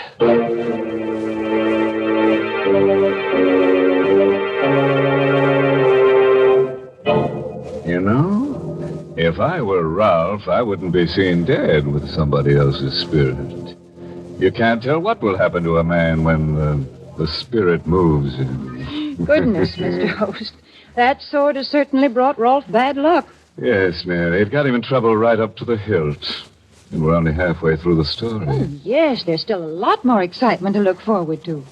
You know, if I were Ralph, I wouldn't be seen dead with somebody else's spirit. You can't tell what will happen to a man when the spirit moves him. Goodness, Mr. Host. That sword has certainly brought Rolf bad luck. Yes, Mary. It got him in trouble right up to the hilt. And we're only halfway through the story. Oh, yes, there's still a lot more excitement to look forward to.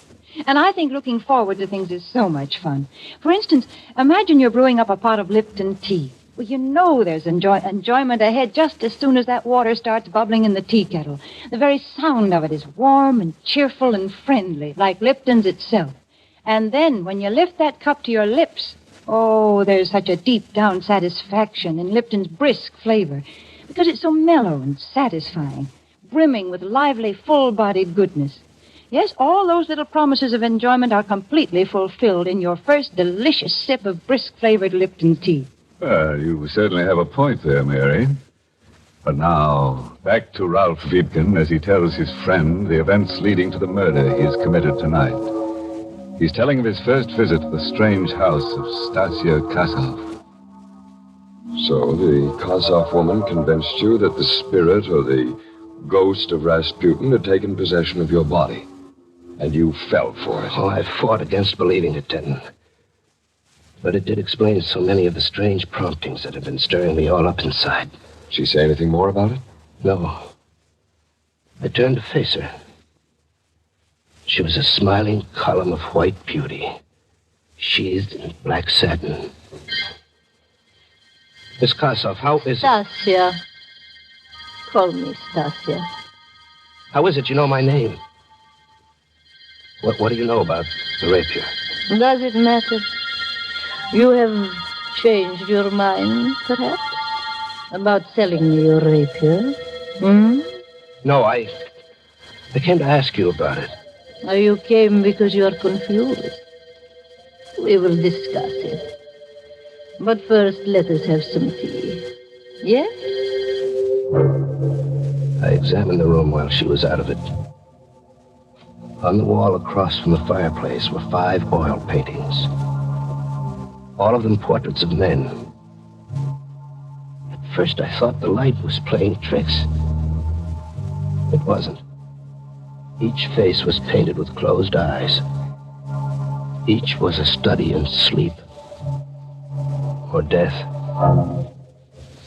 And I think looking forward to things is so much fun. For instance, imagine you're brewing up a pot of Lipton tea. Well, you know there's enjoyment ahead just as soon as that water starts bubbling in the tea kettle. The very sound of it is warm and cheerful and friendly, like Lipton's itself. And then when you lift that cup to your lips, oh, there's such a deep-down satisfaction in Lipton's brisk flavor, because it's so mellow and satisfying, brimming with lively, full-bodied goodness. Yes, all those little promises of enjoyment are completely fulfilled in your first delicious sip of brisk-flavored Lipton tea. Well, you certainly have a point there, Mary. But now, back to Ralph Wiedkin as he tells his friend the events leading to the murder he's committed tonight. He's telling of his first visit to the strange house of Stasia Kasov. So the Kasov woman convinced you that the spirit or the ghost of Rasputin had taken possession of your body. And you fell for it. Oh, I fought against believing it, Denton. But it did explain so many of the strange promptings that have been stirring me all up inside. She say anything more about it? No. I turned to face her. She was a smiling column of white beauty, sheathed in black satin. Miss Kasov, how is it? Stasia. Call me Stasia. How is it you know my name? What do you know about the rapier? Does it matter? You have changed your mind, perhaps? About selling me your rapier? No, I came to ask you about it. You came because you are confused. We will discuss it. But first, let us have some tea. Yes? I examined the room while she was out of it. On the wall across from the fireplace were 5 oil paintings. All of them portraits of men. At first I thought the light was playing tricks. It wasn't. Each face was painted with closed eyes. Each was a study in sleep or death.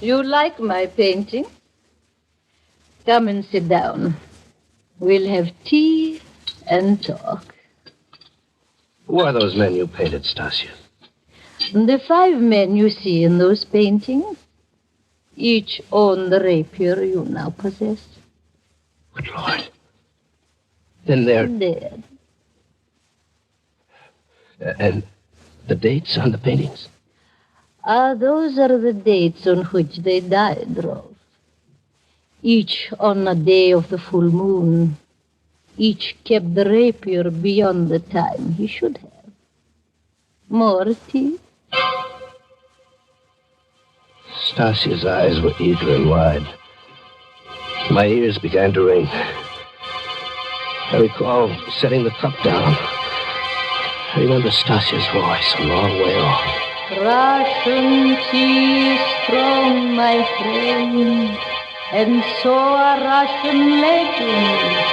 You like my painting? Come and sit down. We'll have tea and talk. Who are those men you painted, Stasia? The 5 men you see in those paintings, each own the rapier you now possess. Good Lord. Then they're dead. And the dates on the paintings? Those are the dates on which they died, Rolf. Each on a day of the full moon. Each kept the rapier beyond the time he should have. More tea? Stasia's eyes were eager and wide. My ears began to ring. I recall setting the cup down. I remember Stasia's voice a long way off. Russian tea is strong, my friend, and so are Russian legends.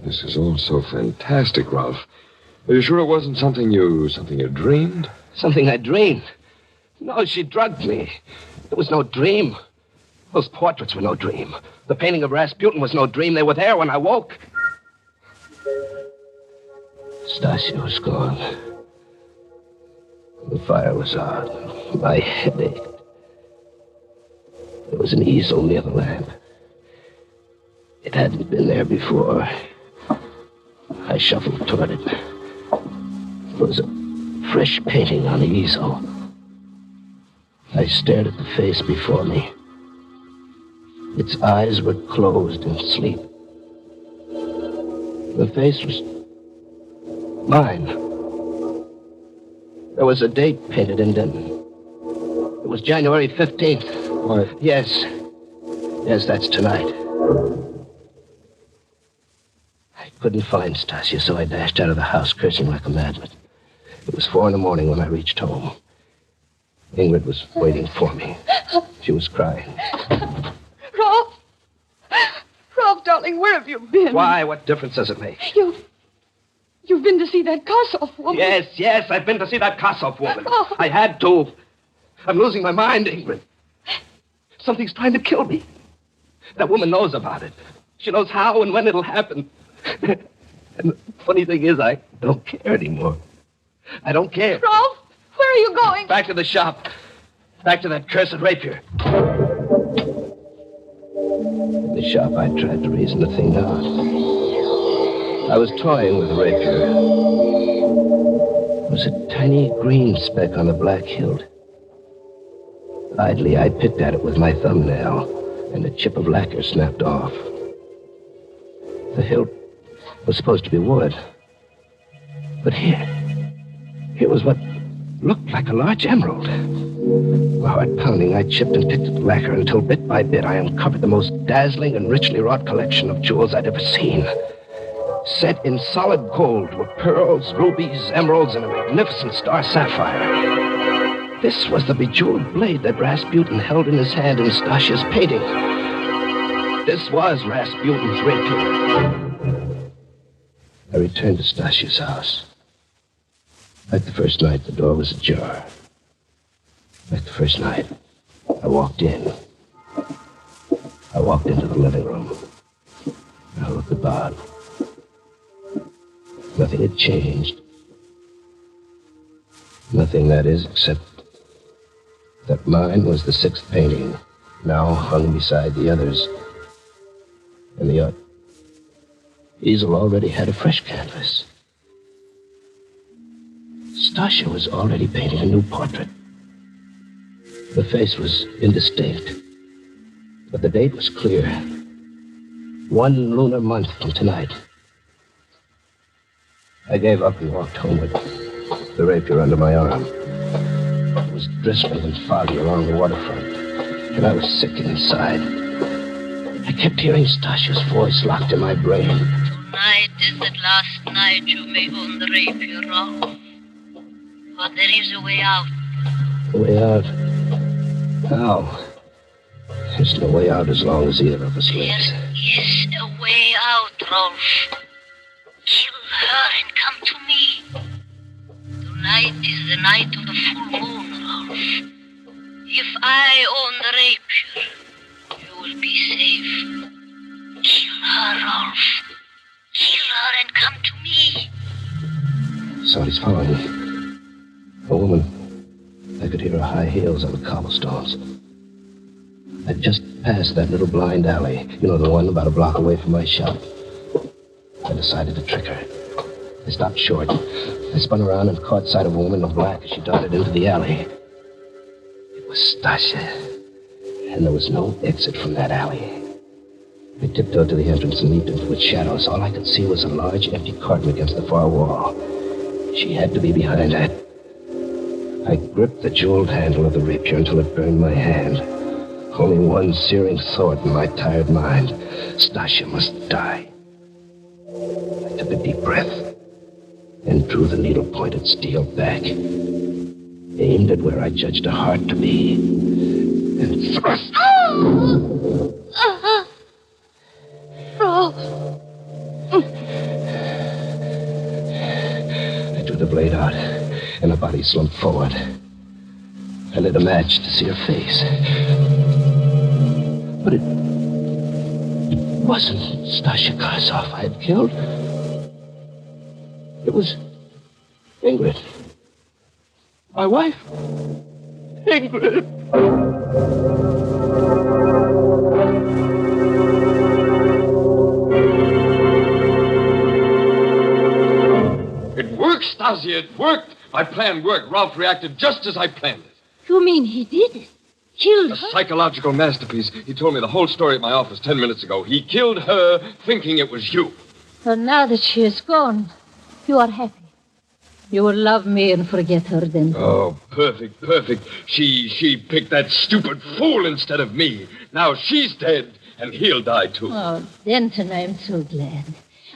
This is all so fantastic, Ralph. Are you sure it wasn't something you dreamed? Something I dreamed? No, she drugged me. It was no dream. Those portraits were no dream. The painting of Rasputin was no dream. They were there when I woke. Stasia was gone. The fire was out. My head ached. There was an easel near the lamp. It hadn't been there before. I shuffled toward it. There was a fresh painting on the easel. I stared at the face before me. Its eyes were closed in sleep. The face was mine. There was a date painted in Denton. It was January 15th. What? Yes. Yes, that's tonight. I couldn't find Stasia, so I dashed out of the house, cursing like a madman. It was 4 a.m. when I reached home. Ingrid was waiting for me. She was crying. Rolf! Rolf, don't darling, where have you been? Why? What difference does it make? You've been to see that Kossoff woman. Yes, I've been to see that Kossoff woman. Oh. I had to. I'm losing my mind, Ingrid. Something's trying to kill me. That woman knows about it. She knows how and when it'll happen. And the funny thing is, I don't care anymore. I don't care. Rolf, where are you going? Back to the shop. Back to that cursed rapier. In the shop, I tried to reason the thing out. I was toying with the rapier. It was a tiny green speck on the black hilt. Idly, I picked at it with my thumbnail, and a chip of lacquer snapped off. The hilt was supposed to be wood. But here was what looked like a large emerald. With hard pounding, I chipped and picked at the lacquer until bit by bit I uncovered the most dazzling and richly wrought collection of jewels I'd ever seen. Set in solid gold were pearls, rubies, emeralds, and a magnificent star sapphire. This was the bejeweled blade that Rasputin held in his hand in Stasia's painting. This was Rasputin's rapier. I returned to Stasia's house. Like the first night, the door was ajar. Like the first night, I walked in. I walked into the living room. I looked about. Nothing had changed. Nothing, that is, except that mine was the sixth painting, now hung beside the others. And the art easel already had a fresh canvas. Stasia was already painting a new portrait. The face was indistinct, but the date was clear. 1 lunar month from tonight. I gave up and walked homeward, the rapier under my arm. It was drizzling and foggy along the waterfront, and I was sick inside. I kept hearing Stasia's voice locked in my brain. Tonight is the last night you may own the rapier, Rolf. But there is a way out. A way out? How? There's no way out as long as either of us lives. There is a way out, Rolf. Kill her and come to me. Tonight is the night of the full moon, Rolf. If I own the rapier, you will be safe. Kill her, Rolf. Kill her and come to me. Somebody's following me. A woman. I could hear her high heels on the cobblestones. I'd just passed that little blind alley. You know, the one about a block away from my shop. I decided to trick her. I stopped short. I spun around and caught sight of a woman in black as she darted into the alley. It was Stasia. And there was no exit from that alley. I tiptoed to the entrance and leaped into its shadows. All I could see was a large, empty carton against the far wall. She had to be behind that. I gripped the jeweled handle of the rapier until it burned my hand. Only one searing thought in my tired mind. Stasia must die. I took a deep breath and drew the needle-pointed steel back, aimed at where I judged her heart to be, and thrust. Rolf. I drew the blade out, and her body slumped forward. I lit a match to see her face. But it wasn't Stasia Kossoff I had killed. It was Ingrid. My wife. Ingrid. It worked, Stasia, it worked. My plan worked. Ralph reacted just as I planned it. You mean he did it? Killed her? A psychological masterpiece. He told me the whole story at my office 10 minutes ago. He killed her thinking it was you. But now that she is gone, you are happy. You will love me and forget her then. Oh, perfect, perfect. She picked that stupid fool instead of me. Now she's dead, and he'll die too. Oh, Denton, I'm so glad.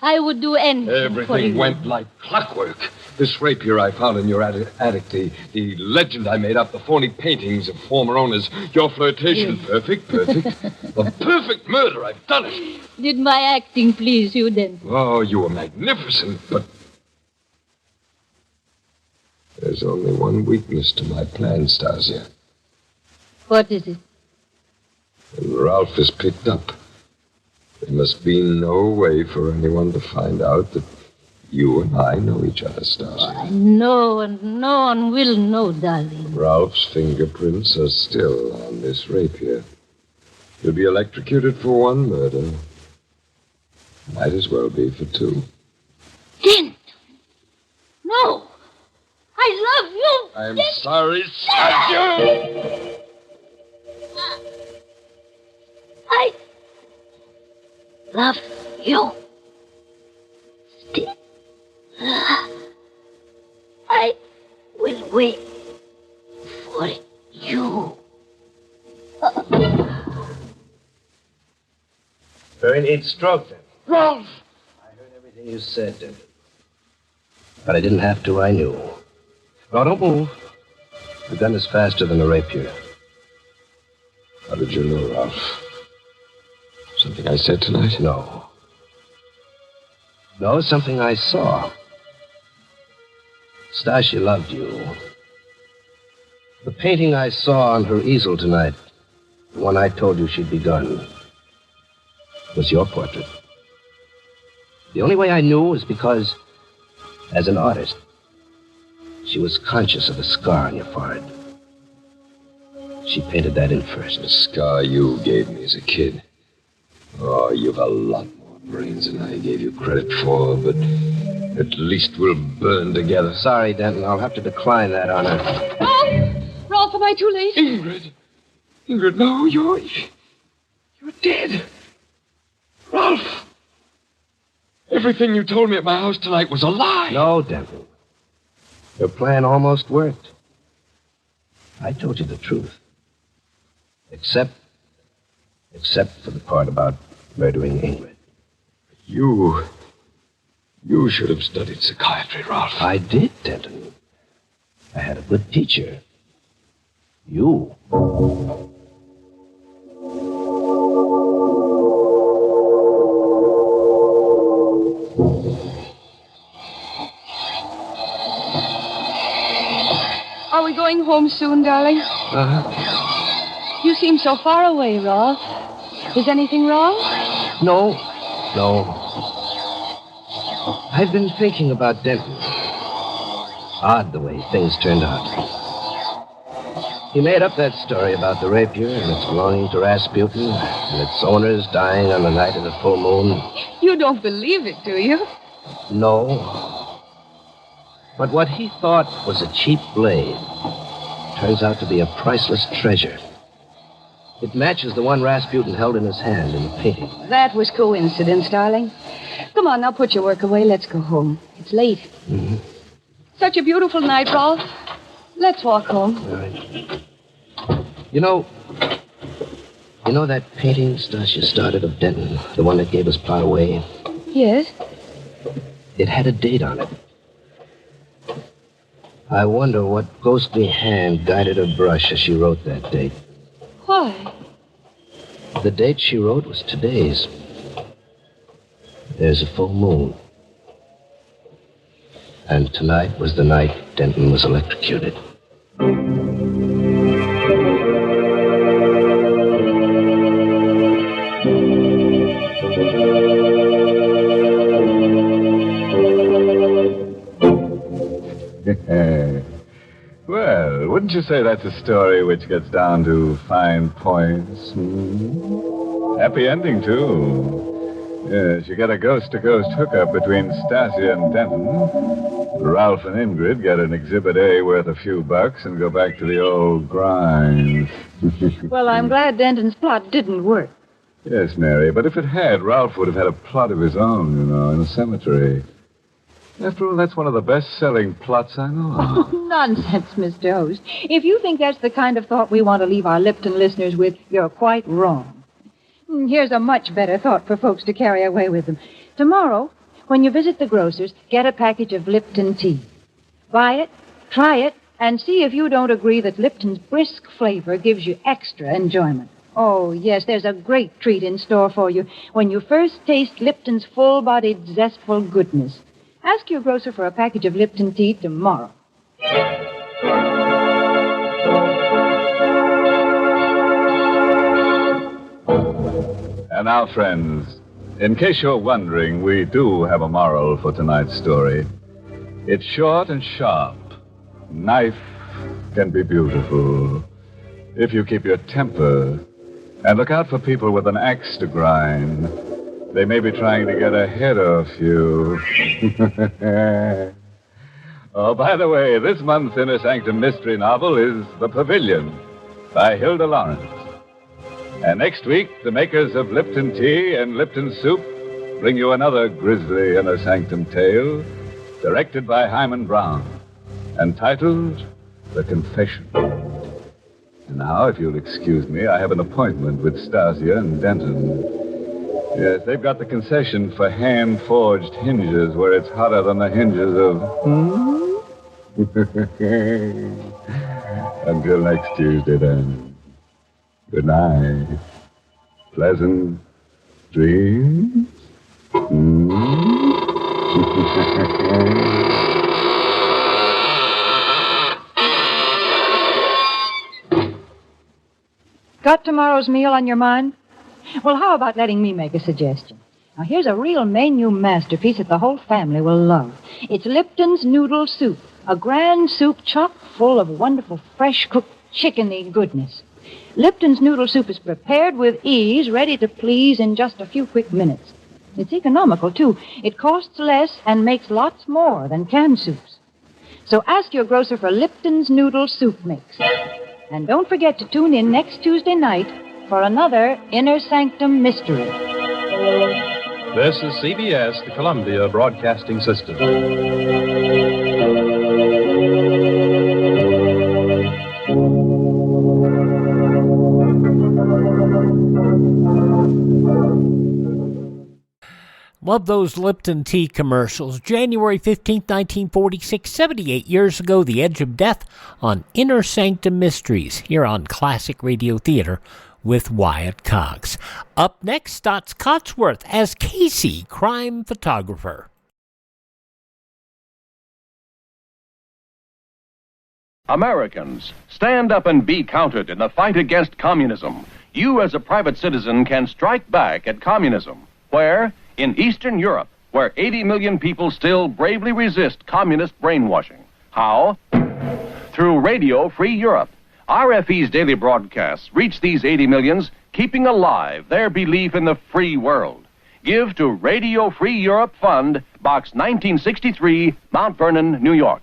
I would do anything for you. Everything went like clockwork. This rapier I found in your attic, the legend I made up, the phony paintings of former owners, your flirtation. Perfect. A perfect murder. I've done it. Did my acting please you, then? Oh, you were magnificent, but there's only one weakness to my plan, Stasia. What is it? When Ralph is picked up, there must be no way for anyone to find out that you and I know each other, Stasia. No, and no one will know, darling. Ralph's fingerprints are still on this rapier. He'll be electrocuted for one murder. Might as well be for two. Denton! No! I love you! I'm sorry, Stasia! I love you. Still. I will wait for you. Very neat stroke, then. Ralph! I heard everything you said, Denton. But I didn't have to, I knew. No, don't move. The gun is faster than the rapier. How did you know, Ralph? Something I said tonight? No. No, something I saw. Stasia loved you. The painting I saw on her easel tonight, the one I told you she'd begun, was your portrait. The only way I knew was because, as an artist, she was conscious of the scar on your forehead. She painted that in first. The scar you gave me as a kid. Oh, you've a lot more brains than I gave you credit for, but at least we'll burn together. Sorry, Denton. I'll have to decline that honor. Ralph, am I too late? Ingrid, no, you're dead. Ralph! Everything you told me at my house tonight was a lie. No, Denton. Your plan almost worked. I told you the truth. Except for the part about murdering Ingrid. You should have studied psychiatry, Ralph. I did, Denton. I had a good teacher. You. Are we going home soon, darling? You seem so far away, Ralph. Is anything wrong? No. I've been thinking about Denton. Odd the way things turned out. He made up that story about the rapier and its belonging to Rasputin and its owners dying on the night of the full moon. You don't believe it, do you? No. But what he thought was a cheap blade turns out to be a priceless treasure. It matches the one Rasputin held in his hand in the painting. That was coincidence, darling. Come on, now put your work away. Let's go home. It's late. Mm-hmm. Such a beautiful night, Rolf. Let's walk home. All right. You know that painting Stasia started of Denton, the one that gave us plot away? Yes? It had a date on it. I wonder what ghostly hand guided her brush as she wrote that date. Why? The date she wrote was today's. There's a full moon. And tonight was the night Denton was electrocuted. Well, wouldn't you say that's a story which gets down to fine points? Happy ending, too. Yes, you get a ghost-to-ghost hookup between Stasia and Denton. Ralph and Ingrid get an Exhibit A worth a few bucks and go back to the old grind. Well, I'm glad Denton's plot didn't work. Yes, Mary, but if it had, Ralph would have had a plot of his own, in a cemetery. After all, that's one of the best-selling plots I know of. Oh, nonsense, Mr. Host. If you think that's the kind of thought we want to leave our Lipton listeners with, you're quite wrong. Here's a much better thought for folks to carry away with them. Tomorrow, when you visit the grocer's, get a package of Lipton tea. Buy it, try it, and see if you don't agree that Lipton's brisk flavor gives you extra enjoyment. Oh, yes, there's a great treat in store for you when you first taste Lipton's full-bodied, zestful goodness. Ask your grocer for a package of Lipton tea tomorrow. And now, friends, in case you're wondering, we do have a moral for tonight's story. It's short and sharp. Knife can be beautiful if you keep your temper. And look out for people with an axe to grind. They may be trying to get ahead of you. Oh, by the way, this month's Inner Sanctum Mystery novel is The Pavilion by Hilda Lawrence. And next week, the makers of Lipton Tea and Lipton Soup bring you another grisly Inner Sanctum tale, directed by Hyman Brown, and titled The Confession. And now, if you'll excuse me, I have an appointment with Stasia and Denton. Yes, they've got the concession for hand-forged hinges where it's hotter than the hinges of... Until next Tuesday, then. Good night. Pleasant dreams. Got tomorrow's meal on your mind? Well, how about letting me make a suggestion? Now, here's a real menu masterpiece that the whole family will love. It's Lipton's Noodle Soup, a grand soup chock full of wonderful, fresh-cooked chickeny goodness. Lipton's Noodle Soup is prepared with ease, ready to please in just a few quick minutes. It's economical, too. It costs less and makes lots more than canned soups. So ask your grocer for Lipton's Noodle Soup Mix. And don't forget to tune in next Tuesday night for another Inner Sanctum Mystery. This is CBS, the Columbia Broadcasting System. Love those Lipton tea commercials. January 15th, 1946, 78 years ago, The Edge of Death on Inner Sanctum Mysteries, here on Classic Radio Theater with Wyatt Cox. Up next, Staats Cotsworth as Casey, crime photographer. Americans, stand up and be counted in the fight against communism. You, as a private citizen, can strike back at communism. Where? In Eastern Europe, where 80 million people still bravely resist communist brainwashing. How? Through Radio Free Europe. RFE's daily broadcasts reach these 80 millions, keeping alive their belief in the free world. Give to Radio Free Europe Fund, Box 1963, Mount Vernon, New York.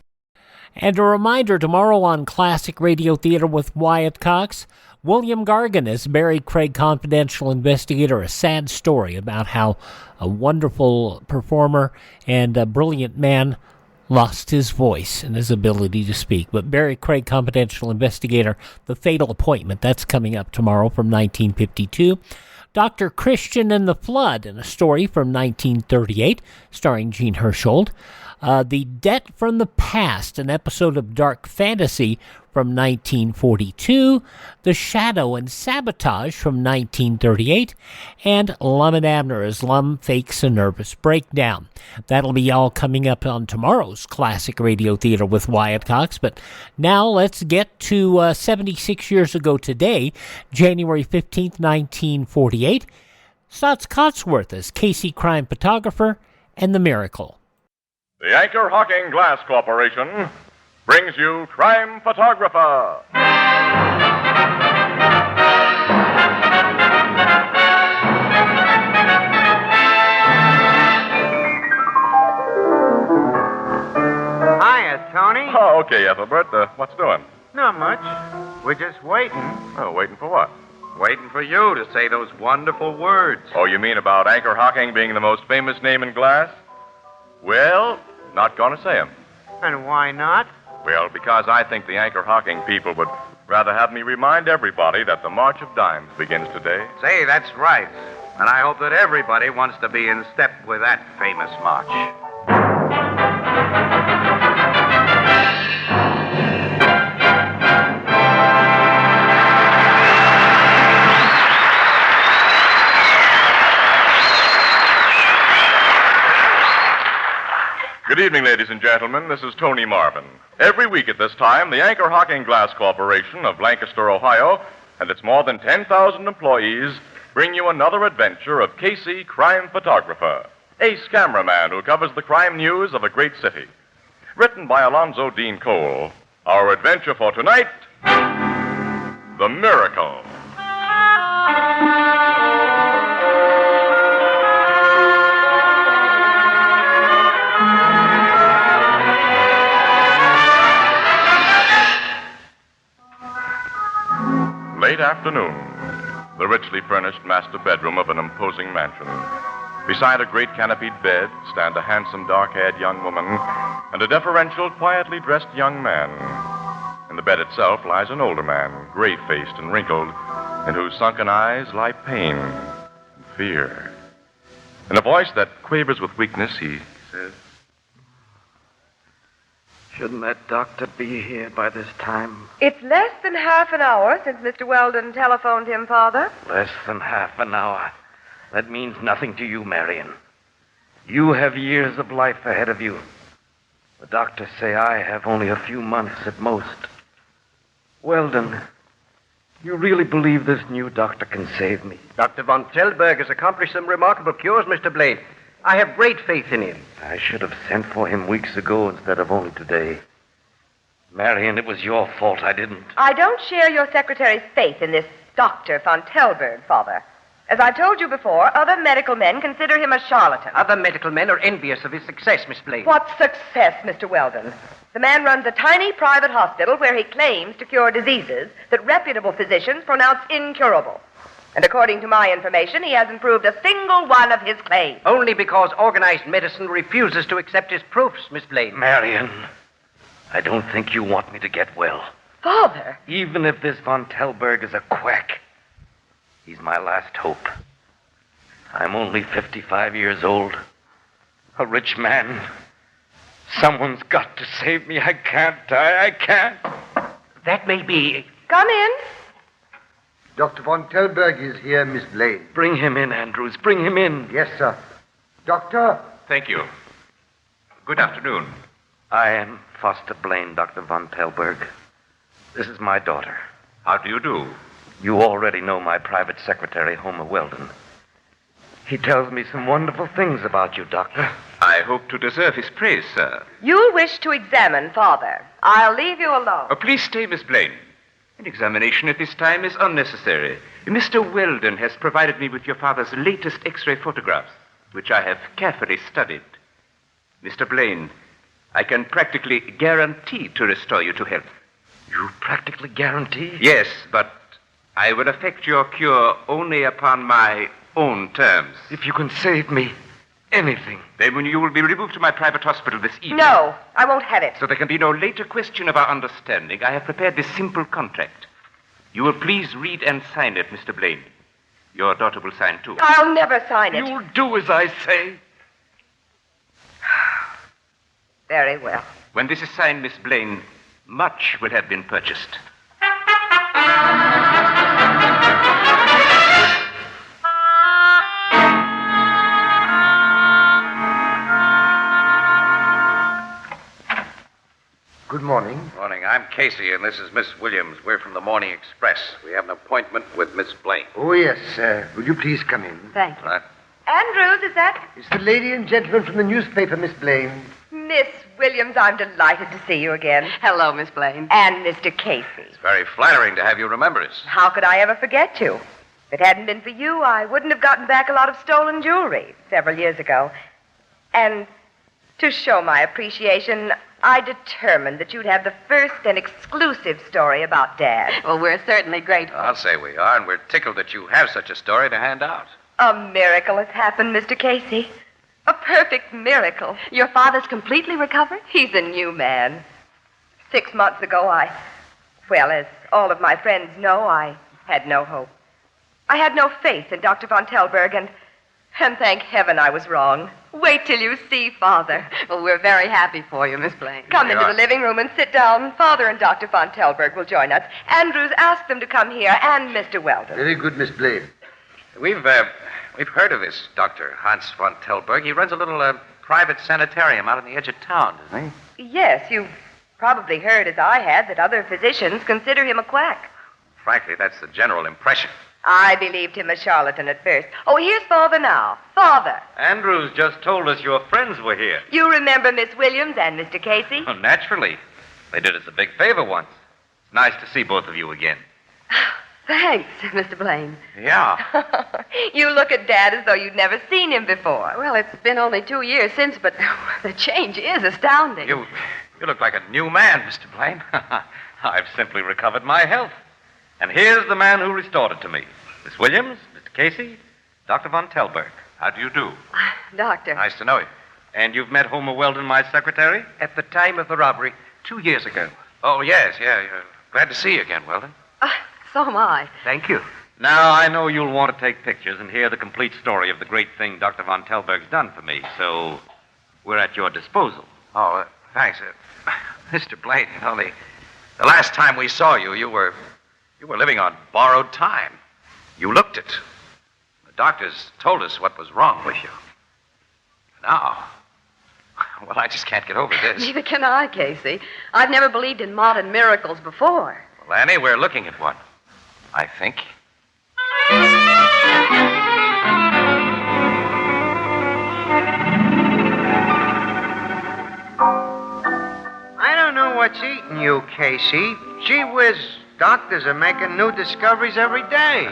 And a reminder, tomorrow on Classic Radio Theater with Wyatt Cox, William Gargan as Barry Craig, confidential investigator, a sad story about how a wonderful performer and a brilliant man lost his voice and his ability to speak. But Barry Craig, confidential investigator, The Fatal Appointment, that's coming up tomorrow from 1952. Dr. Christian and the Flood, in a story from 1938, starring Gene Hersholt. The Debt from the Past, an episode of Dark Fantasy from 1942, The Shadow and Sabotage from 1938, and Lum and Abner as Lum fakes a nervous breakdown. That'll be all coming up on tomorrow's Classic Radio Theater with Wyatt Cox, but now let's get to 76 years ago today, January 15th, 1948, Staats Cotsworth as Casey, crime photographer, and The Miracle. The Anchor Hawking Glass Corporation brings you Crime Photographer. Hiya, Tony. Oh, okay, Ethelbert. What's doing? Not much. We're just waiting. Oh, waiting for what? Waiting for you to say those wonderful words. Oh, you mean about Anchor Hawking being the most famous name in glass? Well, not going to say 'em. And why not? Well, because I think the Anchor Hawking people would rather have me remind everybody that the March of Dimes begins today. Say, that's right. And I hope that everybody wants to be in step with that famous march. Good evening, ladies and gentlemen. This is Tony Marvin. Every week at this time, the Anchor Hocking Glass Corporation of Lancaster, Ohio, and its more than 10,000 employees bring you another adventure of Casey, crime photographer, ace cameraman who covers the crime news of a great city. Written by Alonzo Dean Cole, our adventure for tonight, The Miracle. Late afternoon, the richly furnished master bedroom of an imposing mansion. Beside a great canopied bed stand a handsome, dark-haired young woman and a deferential, quietly dressed young man. In the bed itself lies an older man, gray-faced and wrinkled, in whose sunken eyes lie pain and fear. In a voice that quavers with weakness, he says, Shouldn't that doctor be here by this time? It's less than half an hour since Mr. Weldon telephoned him, Father. Less than half an hour. That means nothing to you, Marion. You have years of life ahead of you. The doctors say I have only a few months at most. Weldon, you really believe this new doctor can save me? Dr. von Tellberg has accomplished some remarkable cures, Mr. Blaine. I have great faith in him. I should have sent for him weeks ago instead of only today. Marion, it was your fault I didn't. I don't share your secretary's faith in this Dr. von Tellberg, Father. As I told you before, other medical men consider him a charlatan. Other medical men are envious of his success, Miss Blaine. What success, Mr. Weldon? The man runs a tiny private hospital where he claims to cure diseases that reputable physicians pronounce incurable. And according to my information, he hasn't proved a single one of his claims. Only because organized medicine refuses to accept his proofs, Miss Blaine. Marion, I don't think you want me to get well. Father! Even if this von Tellberg is a quack, he's my last hope. I'm only 55 years old. A rich man. Someone's got to save me. I can't die. I can't. That may be. Come in. Dr. von Tellberg is here, Miss Blaine. Bring him in, Andrews. Bring him in. Yes, sir. Doctor? Thank you. Good afternoon. I am Foster Blaine, Dr. von Tellberg. This is my daughter. How do you do? You already know my private secretary, Homer Weldon. He tells me some wonderful things about you, Doctor. I hope to deserve his praise, sir. You'll wish to examine Father. I'll leave you alone. Oh, please stay, Miss Blaine. An examination at this time is unnecessary. Mr. Weldon has provided me with your father's latest X-ray photographs, which I have carefully studied. Mr. Blaine, I can practically guarantee to restore you to health. You practically guarantee? Yes, but I will effect your cure only upon my own terms. If you can save me anything. Then when you will be removed to my private hospital this evening. No, I won't have it. So there can be no later question of our understanding. I have prepared this simple contract. You will please read and sign it, Mr. Blaine. Your daughter will sign, too. I'll never sign it. You'll do as I say. Very well. When this is signed, Miss Blaine, much will have been purchased. Good morning. Morning. I'm Casey, and this is Miss Williams. We're from the Morning Express. We have an appointment with Miss Blaine. Oh, yes. Will you please come in? Thank you. What? Andrews, is that? It's the lady and gentleman from the newspaper, Miss Blaine. Miss Williams, I'm delighted to see you again. Hello, Miss Blaine. And Mr. Casey. It's very flattering to have you remember us. How could I ever forget you? If it hadn't been for you, I wouldn't have gotten back a lot of stolen jewelry several years ago. And to show my appreciation, I determined that you'd have the first and exclusive story about Dad. Well, we're certainly grateful. I'll say we are, and we're tickled that you have such a story to hand out. A miracle has happened, Mr. Casey. A perfect miracle. Your father's completely recovered? He's a new man. 6 months ago, well, as all of my friends know, I had no hope. I had no faith in Dr. von Tellberg, and thank heaven I was wrong. Wait till you see Father. Well, we're very happy for you, Miss Blaine. Come into the living room and sit down. Father and Dr. von Tellberg will join us. Andrews, ask them to come here, and Mr. Weldon. Very good, Miss Blaine. We've heard of this Dr. Hans von Tellberg. He runs a little private sanitarium out on the edge of town, doesn't he? Yes, you've probably heard, as I had, that other physicians consider him a quack. Frankly, that's the general impression. I believed him a charlatan at first. Oh, here's Father now. Father. Andrews just told us your friends were here. You remember Miss Williams and Mr. Casey? Well, naturally. They did us a big favor once. It's nice to see both of you again. Thanks, Mr. Blaine. Yeah. You look at Dad as though you'd never seen him before. Well, it's been only 2 years since, but the change is astounding. You look like a new man, Mr. Blaine. I've simply recovered my health. And here's the man who restored it to me. Miss Williams, Mr. Casey, Dr. Von Telberg. How do you do? Doctor. Nice to know you. And you've met Homer Weldon, my secretary? At the time of the robbery, 2 years ago. Oh, yes, yeah. Glad to see you again, Weldon. So am I. Thank you. Now, I know you'll want to take pictures and hear the complete story of the great thing Dr. Von Telberg's done for me, so we're at your disposal. Oh, thanks. Mr. Blaine, the last time we saw you, you were living on borrowed time. You looked it. The doctors told us what was wrong with you. Now, well, I just can't get over this. Neither can I, Casey. I've never believed in modern miracles before. Well, Annie, we're looking at one, I think. I don't know what's eating you, Casey. Gee whiz, doctors are making new discoveries every day.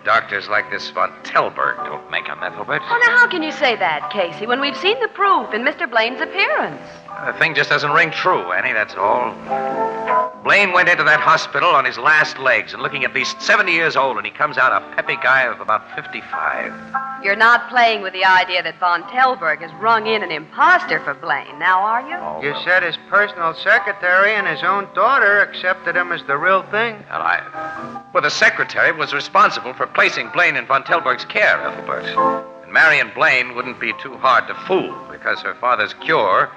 Doctors like this Von Telberg don't make them, Ethelbert. Oh, now, how can you say that, Casey, when we've seen the proof in Mr. Blaine's appearance? The thing just doesn't ring true, Annie, that's all. Blaine went into that hospital on his last legs and looking at least 70 years old, and he comes out a peppy guy of about 55. You're not playing with the idea that Von Telberg has rung in an imposter for Blaine, now are you? Oh, You said his personal secretary and his own daughter accepted him as the real thing. Well, the secretary was responsible for placing Blaine in Von Telberg's care, Ethelbert. And Marion Blaine wouldn't be too hard to fool, because her father's cure,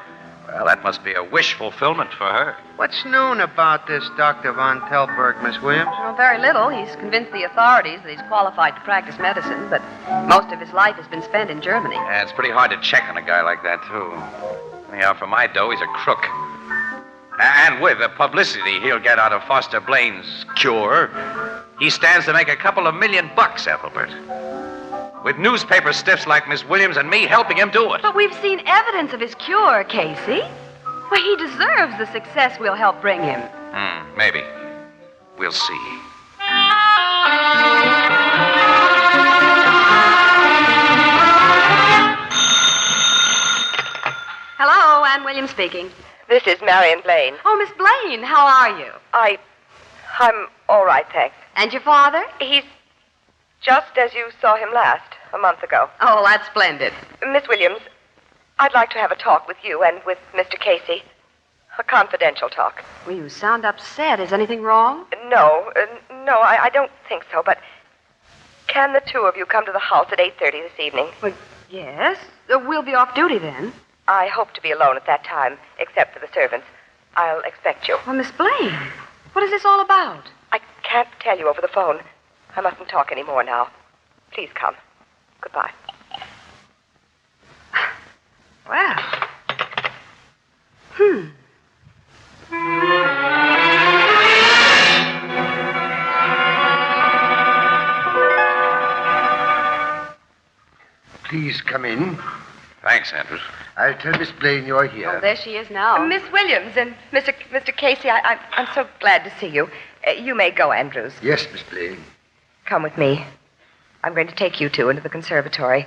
well, that must be a wish fulfillment for her. What's known about this Dr. Von Telberg, Miss Williams? Well, very little. He's convinced the authorities that he's qualified to practice medicine, but most of his life has been spent in Germany. Yeah, it's pretty hard to check on a guy like that, too. Anyhow, for my dough, he's a crook. And with the publicity he'll get out of Foster Blaine's cure, he stands to make a couple of $1 million, Ethelbert. With newspaper stiffs like Miss Williams and me helping him do it. But we've seen evidence of his cure, Casey. Well, he deserves the success we'll help bring him. Maybe. We'll see. Hello, Ann Williams speaking. This is Marion Blaine. Oh, Miss Blaine, how are you? I'm all right, thanks. And your father? He's just as you saw him last, a month ago. Oh, that's splendid. Miss Williams, I'd like to have a talk with you and with Mr. Casey. A confidential talk. Well, you sound upset. Is anything wrong? No, I don't think so, but can the two of you come to the house at 8:30 this evening? Well, yes. We'll be off duty then. I hope to be alone at that time, except for the servants. I'll expect you. Well, Miss Blaine, what is this all about? I can't tell you over the phone. I mustn't talk any more now. Please come. Goodbye. Well. Please come in. Thanks, Andrews. I'll tell Miss Blaine you're here. Oh, there she is now. Miss Williams and Mr. Casey, I'm so glad to see you. You may go, Andrews. Yes, Miss Blaine. Come with me. I'm going to take you two into the conservatory.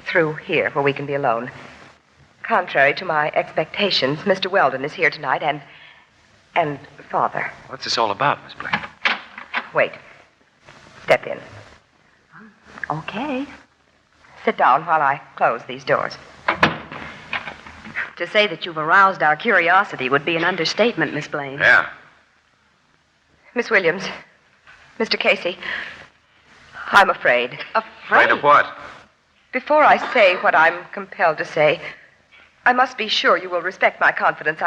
Through here, where we can be alone. Contrary to my expectations, Mr. Weldon is here tonight, and Father. What's this all about, Miss Blaine? Wait. Step in. Okay. Sit down while I close these doors. To say that you've aroused our curiosity would be an understatement, Miss Blaine. Yeah. Miss Williams, Mr. Casey, I'm afraid. Afraid of what? Before I say what I'm compelled to say, I must be sure you will respect my confidence.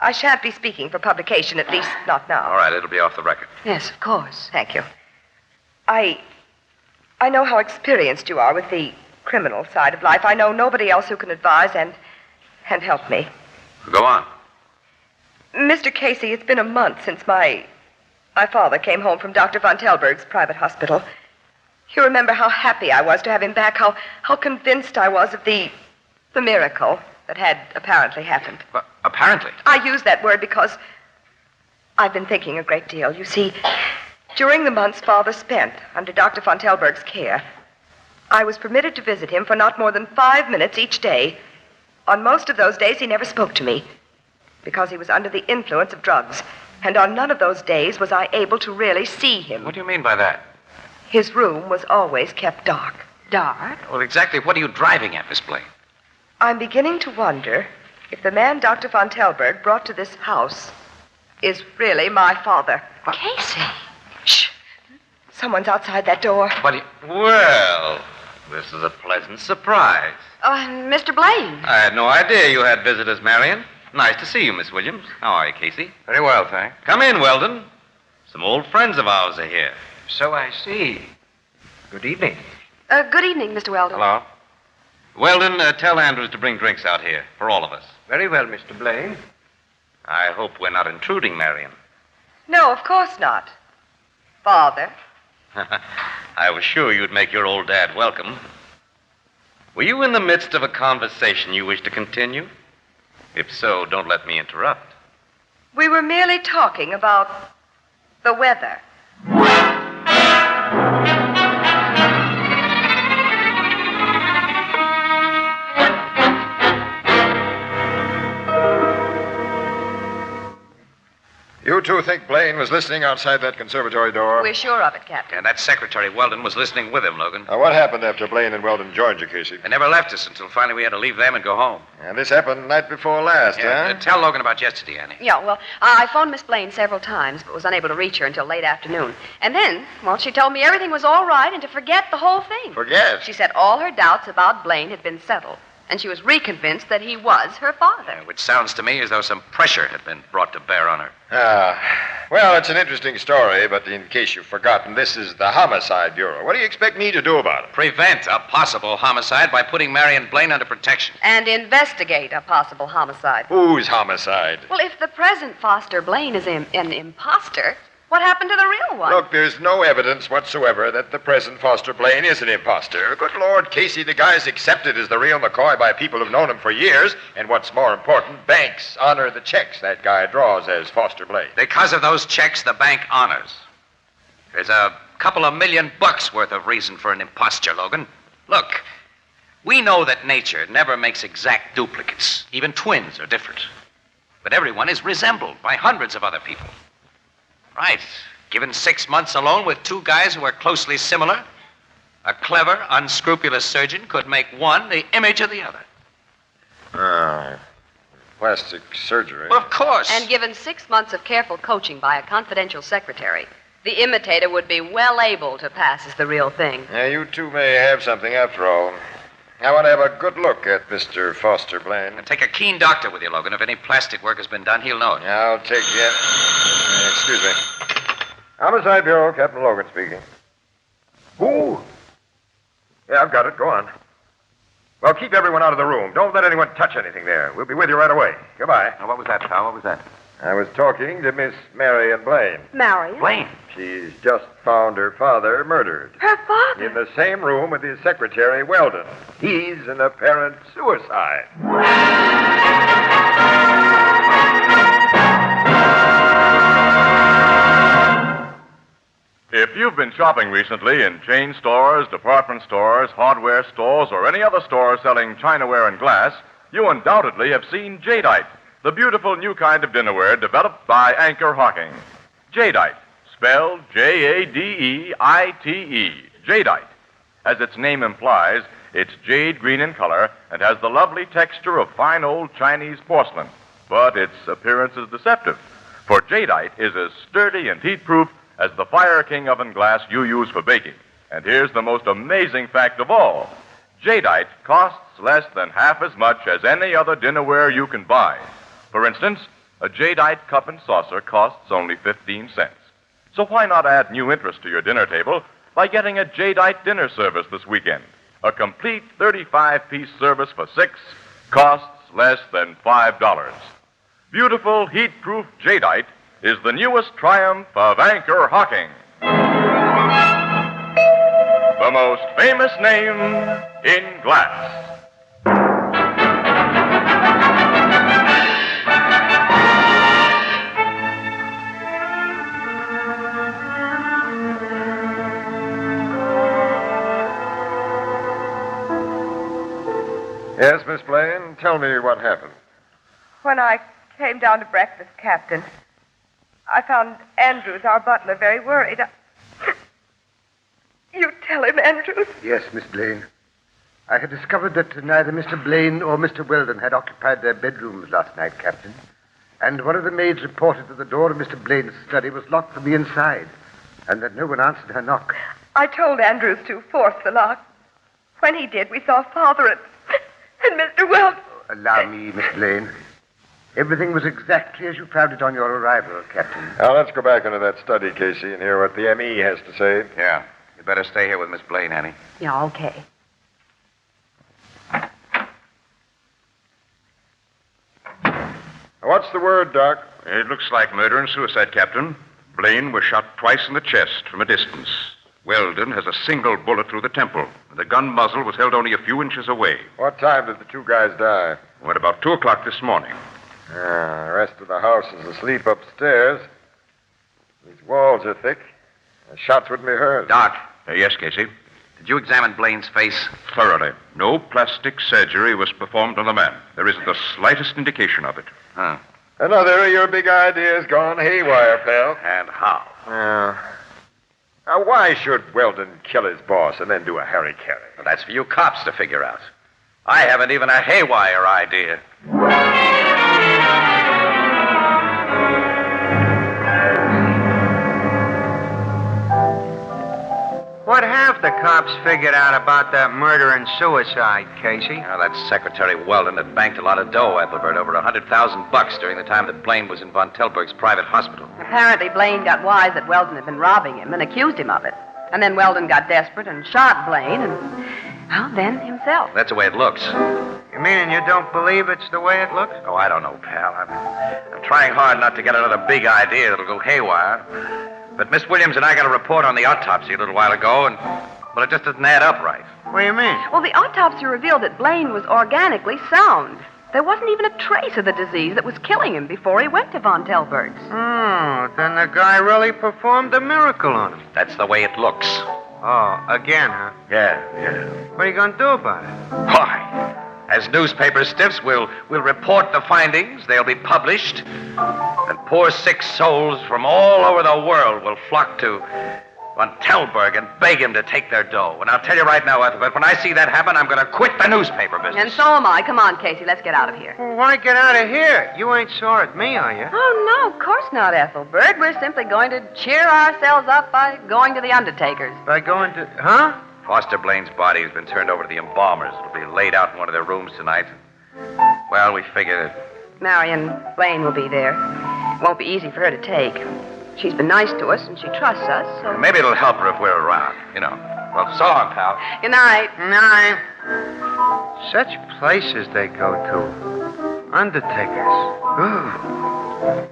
I shan't be speaking for publication, at least not now. All right, it'll be off the record. Yes, of course. Thank you. I know how experienced you are with the criminal side of life. I know nobody else who can advise and help me. Go on. Mr. Casey, it's been a month since my father came home from Dr. von Telberg's private hospital. You remember how happy I was to have him back, how convinced I was of the miracle that had apparently happened. Well, apparently? I use that word because I've been thinking a great deal. You see, during the months Father spent under Dr. von Telberg's care, I was permitted to visit him for not more than 5 minutes each day. On most of those days, he never spoke to me because he was under the influence of drugs. And on none of those days was I able to really see him. What do you mean by that? His room was always kept dark. Dark? Well, exactly what are you driving at, Miss Blaine? I'm beginning to wonder if the man Dr. von Telberg brought to this house is really my father. What? Casey. Shh. Someone's outside that door. Well, this is a pleasant surprise. Oh, and Mr. Blaine. I had no idea you had visitors, Marion. Nice to see you, Miss Williams. How are you, Casey? Very well, thanks. Come in, Weldon. Some old friends of ours are here. So I see. Good evening. Good evening, Mr. Weldon. Hello. Weldon, tell Andrews to bring drinks out here for all of us. Very well, Mr. Blaine. I hope we're not intruding, Marion. No, of course not. Father. I was sure you'd make your old dad welcome. Were you in the midst of a conversation you wish to continue? If so, don't let me interrupt. We were merely talking about the weather. You two think Blaine was listening outside that conservatory door? We're sure of it, Captain. And that secretary, Weldon, was listening with him, Logan. What happened after Blaine and Weldon joined you, Casey? They never left us until finally we had to leave them and go home. And this happened the night before last, huh? Tell Logan about yesterday, Annie. Yeah, well, I phoned Miss Blaine several times, but was unable to reach her until late afternoon. And then, well, she told me everything was all right and to forget the whole thing. Forget? She said all her doubts about Blaine had been settled, and she was reconvinced that he was her father. Which sounds to me as though some pressure had been brought to bear on her. Well, it's an interesting story, but in case you've forgotten, this is the Homicide Bureau. What do you expect me to do about it? Prevent a possible homicide by putting Marion Blaine under protection. And investigate a possible homicide. Whose homicide? Well, if the present Foster Blaine is an imposter, what happened to the real one? Look, there's no evidence whatsoever that the present Foster Blaine is an imposter. Good Lord, Casey, the guy's accepted as the real McCoy by people who've known him for years. And what's more important, banks honor the checks that guy draws as Foster Blaine. Because of those checks, the bank honors. There's a couple of $1 million worth of reason for an imposture, Logan. Look, we know that nature never makes exact duplicates. Even twins are different. But everyone is resembled by hundreds of other people. Right. Given 6 months alone with two guys who are closely similar, a clever, unscrupulous surgeon could make one the image of the other. Plastic surgery. Well, of course. And given 6 months of careful coaching by a confidential secretary, the imitator would be well able to pass as the real thing. Yeah, you two may have something after all. I want to have a good look at Mr. Foster Blaine. And take a keen doctor with you, Logan. If any plastic work has been done, he'll know it. I'll take you. Excuse me. Homicide Bureau, Captain Logan speaking. Who? Yeah, I've got it. Go on. Well, keep everyone out of the room. Don't let anyone touch anything there. We'll be with you right away. Goodbye. Now, what was that, pal? What was that? I was talking to Miss Marion Blaine. Marion? Blaine? She's just found her father murdered. Her father? In the same room with his secretary, Weldon. He's an apparent suicide. If you've been shopping recently in chain stores, department stores, hardware stores, or any other store selling chinaware and glass, you undoubtedly have seen Jadeite, the beautiful new kind of dinnerware developed by Anchor Hocking. Jadeite, spelled Jadeite, Jadeite. As its name implies, it's jade green in color and has the lovely texture of fine old Chinese porcelain. But its appearance is deceptive, for Jadeite is as sturdy and heat-proof as the Fire King oven glass you use for baking. And here's the most amazing fact of all. Jadeite costs less than half as much as any other dinnerware you can buy. For instance, a Jadeite cup and saucer costs only 15 cents. So why not add new interest to your dinner table by getting a Jadeite dinner service this weekend? A complete 35-piece service for 6 costs less than $5. Beautiful, heat-proof jadeite is the newest triumph of anchor hocking. The most famous name in glass. Yes, Miss Blaine, tell me what happened. When I came down to breakfast, Captain, I found Andrews, our butler, very worried. You tell him, Andrews. Yes, Miss Blaine. I had discovered that neither Mr. Blaine or Mr. Weldon had occupied their bedrooms last night, Captain. And one of the maids reported that the door of Mr. Blaine's study was locked from the inside, and that no one answered her knock. I told Andrews to force the lock. When he did, we saw Father and Mr. Weldon. Allow me, Miss Blaine. Everything was exactly as you found it on your arrival, Captain. Now, let's go back into that study, Casey, and hear what the M.E. has to say. Yeah. You better stay here with Miss Blaine, Annie. Yeah, okay. What's the word, Doc? It looks like murder and suicide, Captain. Blaine was shot twice in the chest from a distance. Weldon has a single bullet through the temple. The gun muzzle was held only a few inches away. What time did the two guys die? At about 2 o'clock this morning. The rest of the house is asleep upstairs. These walls are thick. The shots wouldn't be heard. Doc. Yes, Casey. Did you examine Blaine's face? Thoroughly. No plastic surgery was performed on the man. There isn't the slightest indication of it. Huh. Another of your big ideas gone haywire, pal. And how? Now, why should Weldon kill his boss and then do a harry-carry? Well, that's for you cops to figure out. I haven't even a haywire idea. What have the cops figured out about that murder and suicide, Casey? Now, that Secretary Weldon had banked a lot of dough, Ethelbert, over $100,000 during the time that Blaine was in von Telberg's private hospital. Apparently, Blaine got wise that Weldon had been robbing him and accused him of it. And then Weldon got desperate and shot Blaine and, well, then himself. That's the way it looks. You mean you don't believe it's the way it looks? Oh, I don't know, pal. I'm trying hard not to get another big idea that'll go haywire. But Miss Williams and I got a report on the autopsy a little while ago, and, well, it just doesn't add up right. What do you mean? Well, the autopsy revealed that Blaine was organically sound. There wasn't even a trace of the disease that was killing him before he went to von Telberg's. Oh, then the guy really performed a miracle on him. That's the way it looks. Oh, again, huh? Yeah. What are you going to do about it? Why? As newspaper stiffs, we'll report the findings. They'll be published. And poor sick souls from all over the world will flock to von Telberg and beg him to take their dough. And I'll tell you right now, Ethelbert, when I see that happen, I'm going to quit the newspaper business. And so am I. Come on, Casey, let's get out of here. Well, why get out of here? You ain't sore at me, are you? Oh, no, of course not, Ethelbert. We're simply going to cheer ourselves up by going to the undertaker's. By going to... Huh? Foster Blaine's body has been turned over to the embalmers. It'll be laid out in one of their rooms tonight. Well, we figure that... Marion Blaine will be there. It won't be easy for her to take. She's been nice to us, and she trusts us, so... Maybe it'll help her if we're around, you know. Well, so long, pal. Good night. Night. Such places they go to. Undertakers. Ooh.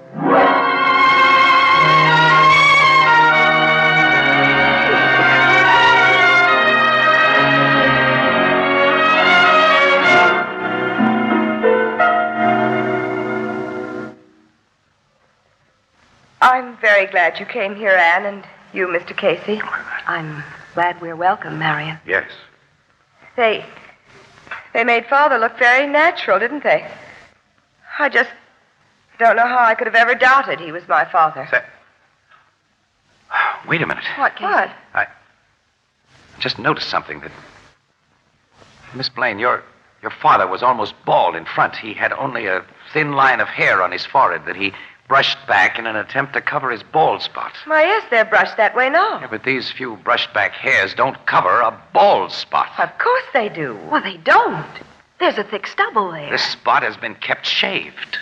I'm very glad you came here, Anne, and you, Mr. Casey. I'm glad we're welcome, Marion. Yes. They made Father look very natural, didn't they? I just don't know how I could have ever doubted he was my father. Wait a minute. What, Casey? What? I just noticed something that... Miss Blaine, your father was almost bald in front. He had only a thin line of hair on his forehead that he brushed back in an attempt to cover his bald spot. Why, yes, they're brushed that way now. Yeah, but these few brushed back hairs don't cover a bald spot. Of course they do. Well, they don't. There's a thick stubble there. This spot has been kept shaved.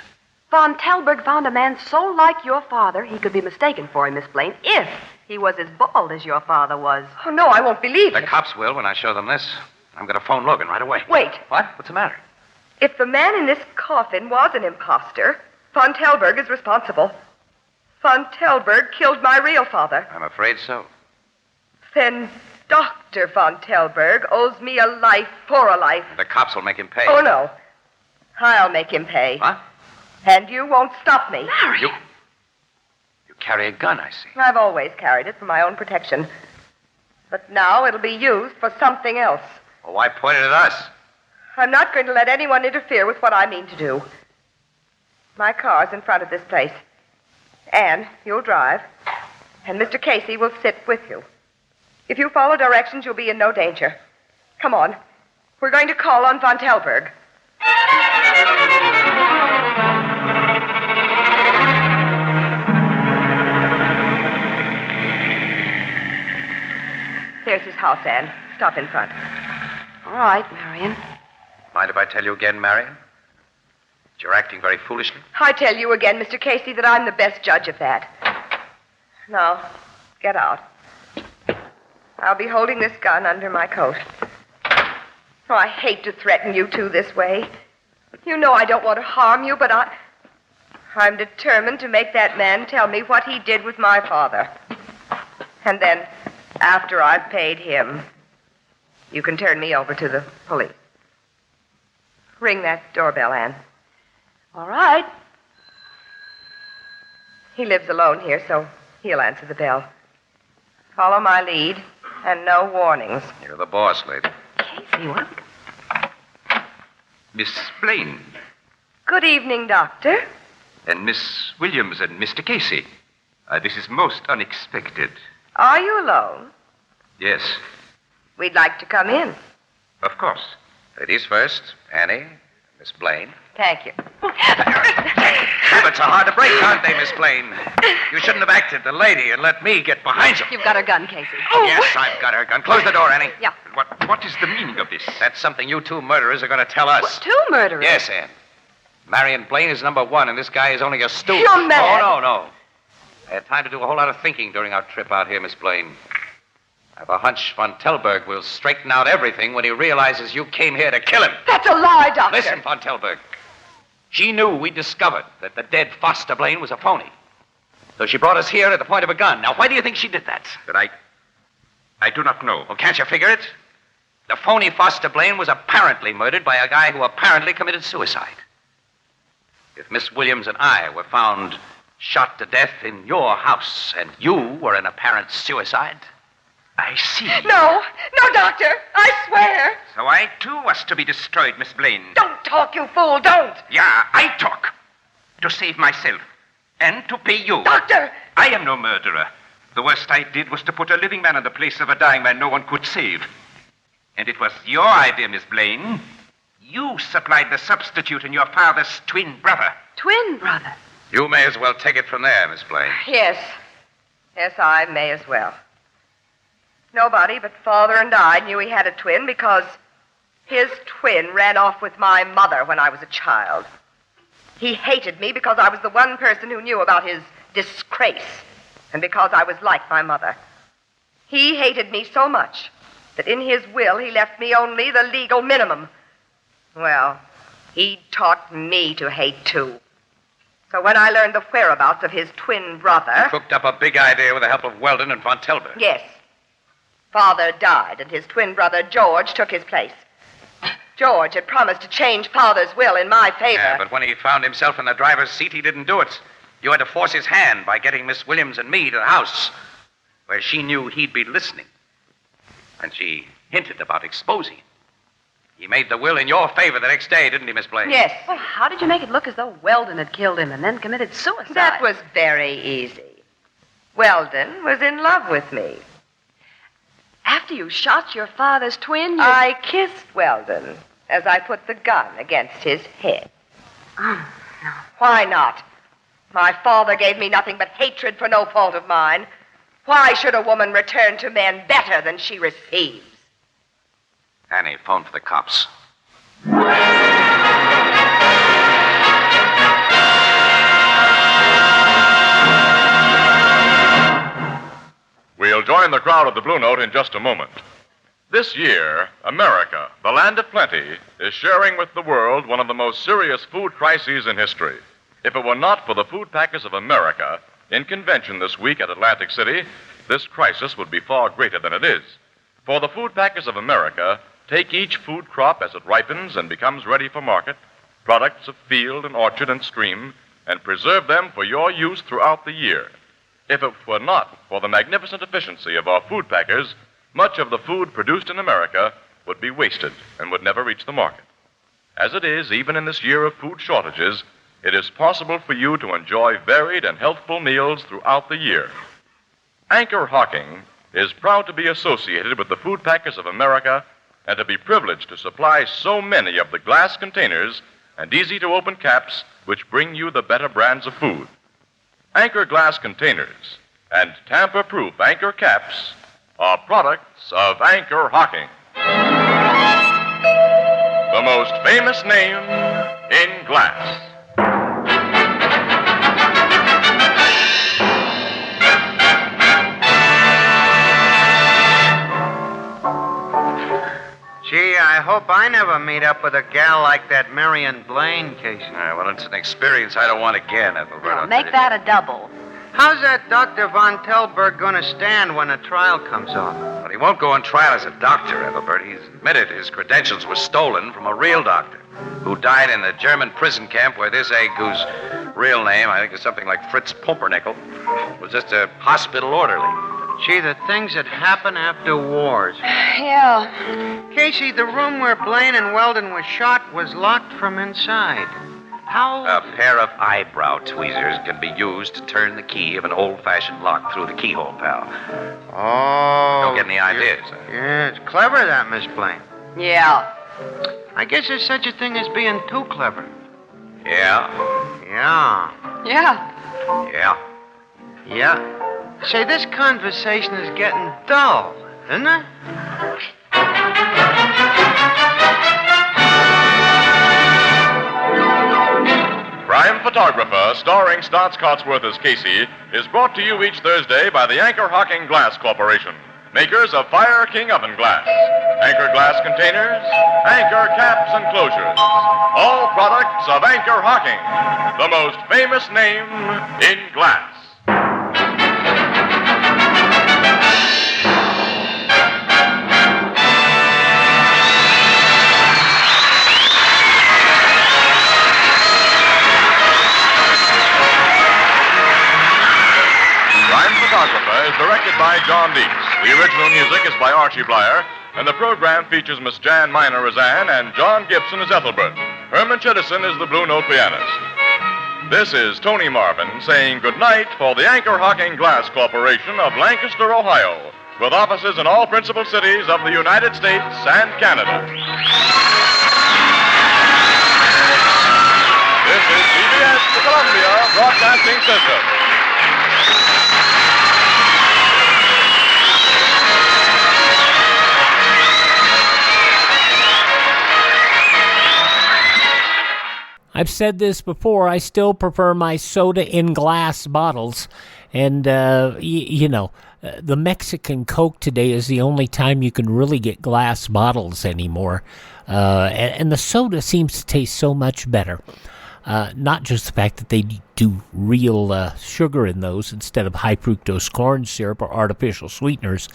Von Telberg found a man so like your father he could be mistaken for him, Miss Blaine, if he was as bald as your father was. Oh, no, I won't believe The it. cops will when I show them this. I'm going to phone Logan right away. Wait. What? What's the matter? If the man in this coffin was an imposter, Von Telberg is responsible. Von Telberg killed my real father. I'm afraid so. Then Dr. Von Telberg owes me a life for a life. The cops will make him pay. Oh, no. I'll make him pay. What? And you won't stop me. Larry! You carry a gun, I see. I've always carried it for my own protection. But now it'll be used for something else. Well, why point it at us? I'm not going to let anyone interfere with what I mean to do. My car's in front of this place. Anne, you'll drive. And Mr. Casey will sit with you. If you follow directions, you'll be in no danger. Come on. We're going to call on Von Telberg. There's his house, Anne. Stop in front. All right, Marion. Mind if I tell you again, Marion? That you're acting very foolishly? I tell you again, Mr. Casey, that I'm the best judge of that. Now, get out. I'll be holding this gun under my coat. Oh, I hate to threaten you two this way. You know I don't want to harm you, but I'm determined to make that man tell me what he did with my father. And then, after I've paid him, you can turn me over to the police. Ring that doorbell, Anne. All right. He lives alone here, so he'll answer the bell. Follow my lead, and no warnings. You're the boss, lady. Casey, what? Miss Blaine Good evening, Doctor. and Miss Williams and Mr. Casey. This is most unexpected. Are you alone? Yes, We'd like to come in. of course. Ladies first. Annie, Miss Blaine. Thank you. Habits are hard to break, aren't they, Miss Blaine? You shouldn't have acted the lady and let me get behind you. You've got her gun, Casey. Yes, I've got her gun. Close the door, Annie. Yeah. What is the meaning of this? That's something you two murderers are going to tell us. Two murderers? Yes, Anne. Marion Blaine is number one, and this guy is only a stooge. You're mad. Oh, no. I had time to do a whole lot of thinking during our trip out here, Miss Blaine. I have a hunch Von Telberg will straighten out everything when he realizes you came here to kill him. That's a lie, Doctor. Listen, Von Telberg. She knew we discovered that the dead Foster Blaine was a phony. So she brought us here at the point of a gun. Now, why do you think she did that? But I do not know. Well, can't you figure it? The phony Foster Blaine was apparently murdered by a guy who apparently committed suicide. If Miss Williams and I were found shot to death in your house and you were an apparent suicide, I see. No, Doctor. I swear. So I, too, was to be destroyed, Miss Blaine. Don't talk, you fool. Don't. Yeah, I talk. To save myself. And to pay you. Doctor! I am no murderer. The worst I did was to put a living man in the place of a dying man no one could save. And it was your idea, Miss Blaine. You supplied the substitute in your father's twin brother. Twin brother? you may as well take it from there, Miss Blaine. Yes, I may as well. Nobody but Father and I knew he had a twin because his twin ran off with my mother when I was a child. He hated me because I was the one person who knew about his disgrace and because I was like my mother. He hated me so much that in his will he left me only the legal minimum. Well, he taught me to hate too. So when I learned the whereabouts of his twin brother... You cooked up a big idea with the help of Weldon and Von Telberg. Yes. Father died, and his twin brother, George, took his place. George had promised to change Father's will in my favor. Yeah, but when he found himself in the driver's seat, he didn't do it. You had to force his hand by getting Miss Williams and me to the house, where she knew he'd be listening. And she hinted about exposing him. He made the will in your favor the next day, didn't he, Miss Blaine? Yes. Well, how did you make it look as though Weldon had killed him and then committed suicide? That was very easy. Weldon was in love with me. After you shot your father's twin, I kissed Weldon as I put the gun against his head. Oh, no. Why not? My father gave me nothing but hatred for no fault of mine. Why should a woman return to men better than she receives? Annie, phone for the cops. We'll join the crowd at the Blue Note in just a moment. This year, America, the land of plenty, is sharing with the world one of the most serious food crises in history. If it were not for the Food Packers of America, in convention this week at Atlantic City, this crisis would be far greater than it is. For the Food Packers of America take each food crop as it ripens and becomes ready for market, products of field and orchard and stream, and preserve them for your use throughout the year. If it were not for the magnificent efficiency of our food packers, much of the food produced in America would be wasted and would never reach the market. As it is, even in this year of food shortages, it is possible for you to enjoy varied and healthful meals throughout the year. Anchor Hocking is proud to be associated with the Food Packers of America and to be privileged to supply so many of the glass containers and easy-to-open caps which bring you the better brands of food. Anchor glass containers and tamper-proof Anchor caps are products of Anchor Hocking, the most famous name in glass. Gee, I hope I never meet up with a gal like that Marion Blaine, Casey. Well, it's an experience I don't want again, Ethelbert. Make that a double. How's that Dr. Von Telberg going to stand when a trial comes off? But he won't go on trial as a doctor, Ethelbert. He's admitted his credentials were stolen from a real doctor who died in the German prison camp where this egg, whose real name, I think, is something like Fritz Pumpernickel, was just a hospital orderly. Gee, the things that happen after wars. Yeah. Casey, the room where Blaine and Weldon were shot was locked from inside. How? A pair of eyebrow tweezers can be used to turn the key of an old-fashioned lock through the keyhole, pal. Oh. Don't get any ideas. Yeah, it's clever, that, Miss Blaine. Yeah. I guess there's such a thing as being too clever. Yeah. Yeah. Yeah. Yeah. Yeah. Say, this conversation is getting dull, isn't it? Crime Photographer, starring Staats Cotsworth as Casey, is brought to you each Thursday by the Anchor Hocking Glass Corporation, makers of Fire King oven glass, Anchor glass containers, Anchor caps and closures. All products of Anchor Hocking, the most famous name in glass. Is directed by John Deeks. The original music is by Archie Blyer, and the program features Miss Jan Miner as Anne and John Gibson as Ethelbert. Herman Chittison is the Blue Note pianist. This is Tony Marvin saying goodnight for the Anchor Hocking Glass Corporation of Lancaster, Ohio, with offices in all principal cities of the United States and Canada. This is CBS, the Columbia Broadcasting System. I've said this before, I still prefer my soda in glass bottles. And, the Mexican Coke today is the only time you can really get glass bottles anymore. And the soda seems to taste so much better. Not just the fact that they do real sugar in those instead of high fructose corn syrup or artificial sweeteners.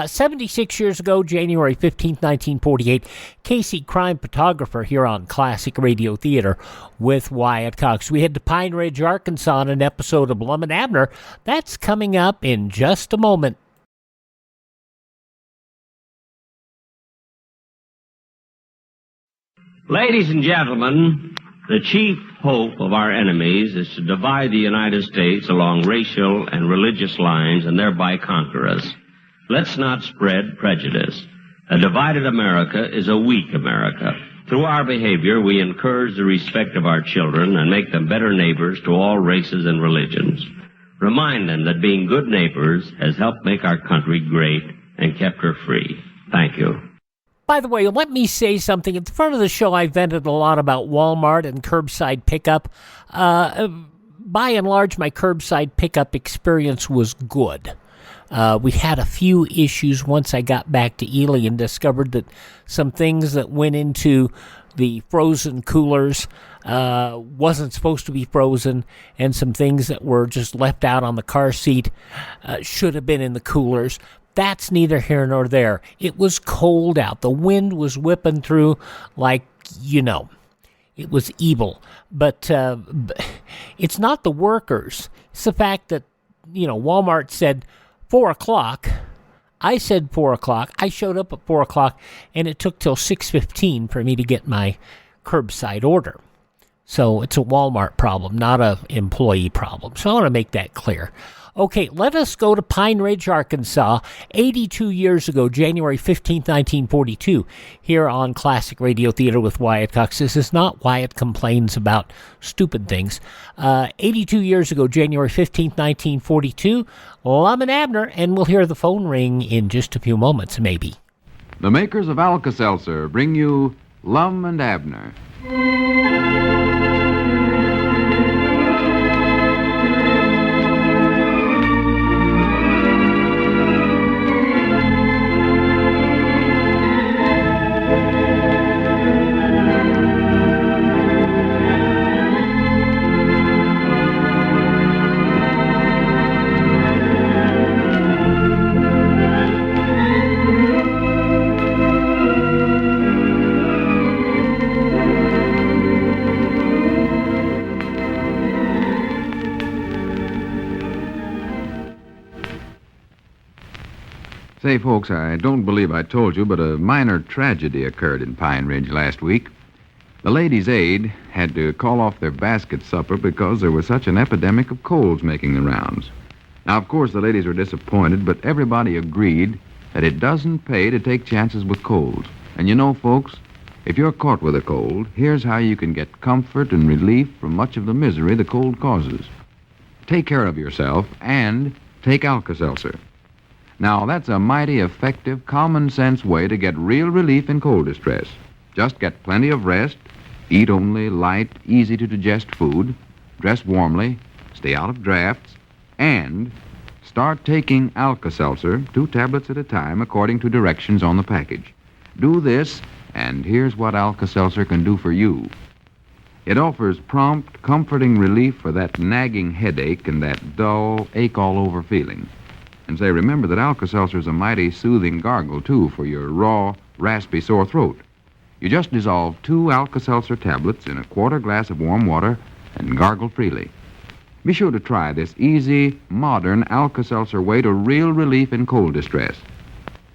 76 years ago, January 15th, 1948, Casey, crime photographer here on Classic Radio Theater with Wyatt Cox. We head to Pine Ridge, Arkansas on an episode of Blum and Abner. That's coming up in just a moment. Ladies and gentlemen, the chief hope of our enemies is to divide the United States along racial and religious lines and thereby conquer us. Let's not spread prejudice. A divided America is a weak America. Through our behavior, we encourage the respect of our children and make them better neighbors to all races and religions. Remind them that being good neighbors has helped make our country great and kept her free. Thank you. By the way, let me say something. At the front of the show, I vented a lot about Walmart and curbside pickup. By and large, my curbside pickup experience was good. We had a few issues once I got back to Ely and discovered that some things that went into the frozen coolers wasn't supposed to be frozen, and some things that were just left out on the car seat should have been in the coolers. That's neither here nor there. It was cold out. The wind was whipping through like, it was evil. But it's not the workers. It's the fact that, Walmart said 4 o'clock. I said 4 o'clock. I showed up at 4 o'clock, and it took till 6:15 for me to get my curbside order. So it's a Walmart problem, not an employee problem. So I want to make that clear. Okay, let us go to Pine Ridge, Arkansas, 82 years ago, January 15th, 1942, here on Classic Radio Theater with Wyatt Cox. This is not Wyatt Complains About Stupid Things. 82 years ago, January 15th, 1942, Lum and Abner, and we'll hear the phone ring in just a few moments, maybe. The makers of Alka-Seltzer bring you Lum and Abner. Say, folks, I don't believe I told you, but a minor tragedy occurred in Pine Ridge last week. The Ladies' Aid had to call off their basket supper because there was such an epidemic of colds making the rounds. Now, of course, the ladies were disappointed, but everybody agreed that it doesn't pay to take chances with colds. And folks, if you're caught with a cold, here's how you can get comfort and relief from much of the misery the cold causes. Take care of yourself and take Alka-Seltzer. Now, that's a mighty effective, common-sense way to get real relief in cold distress. Just get plenty of rest, eat only light, easy-to-digest food, dress warmly, stay out of drafts, and start taking Alka-Seltzer, 2 tablets at a time, according to directions on the package. Do this, and here's what Alka-Seltzer can do for you. It offers prompt, comforting relief for that nagging headache and that dull, ache-all-over feeling. And say, remember that Alka-Seltzer is a mighty soothing gargle, too, for your raw, raspy, sore throat. You just dissolve 2 Alka-Seltzer tablets in a quarter glass of warm water and gargle freely. Be sure to try this easy, modern Alka-Seltzer way to real relief in cold distress.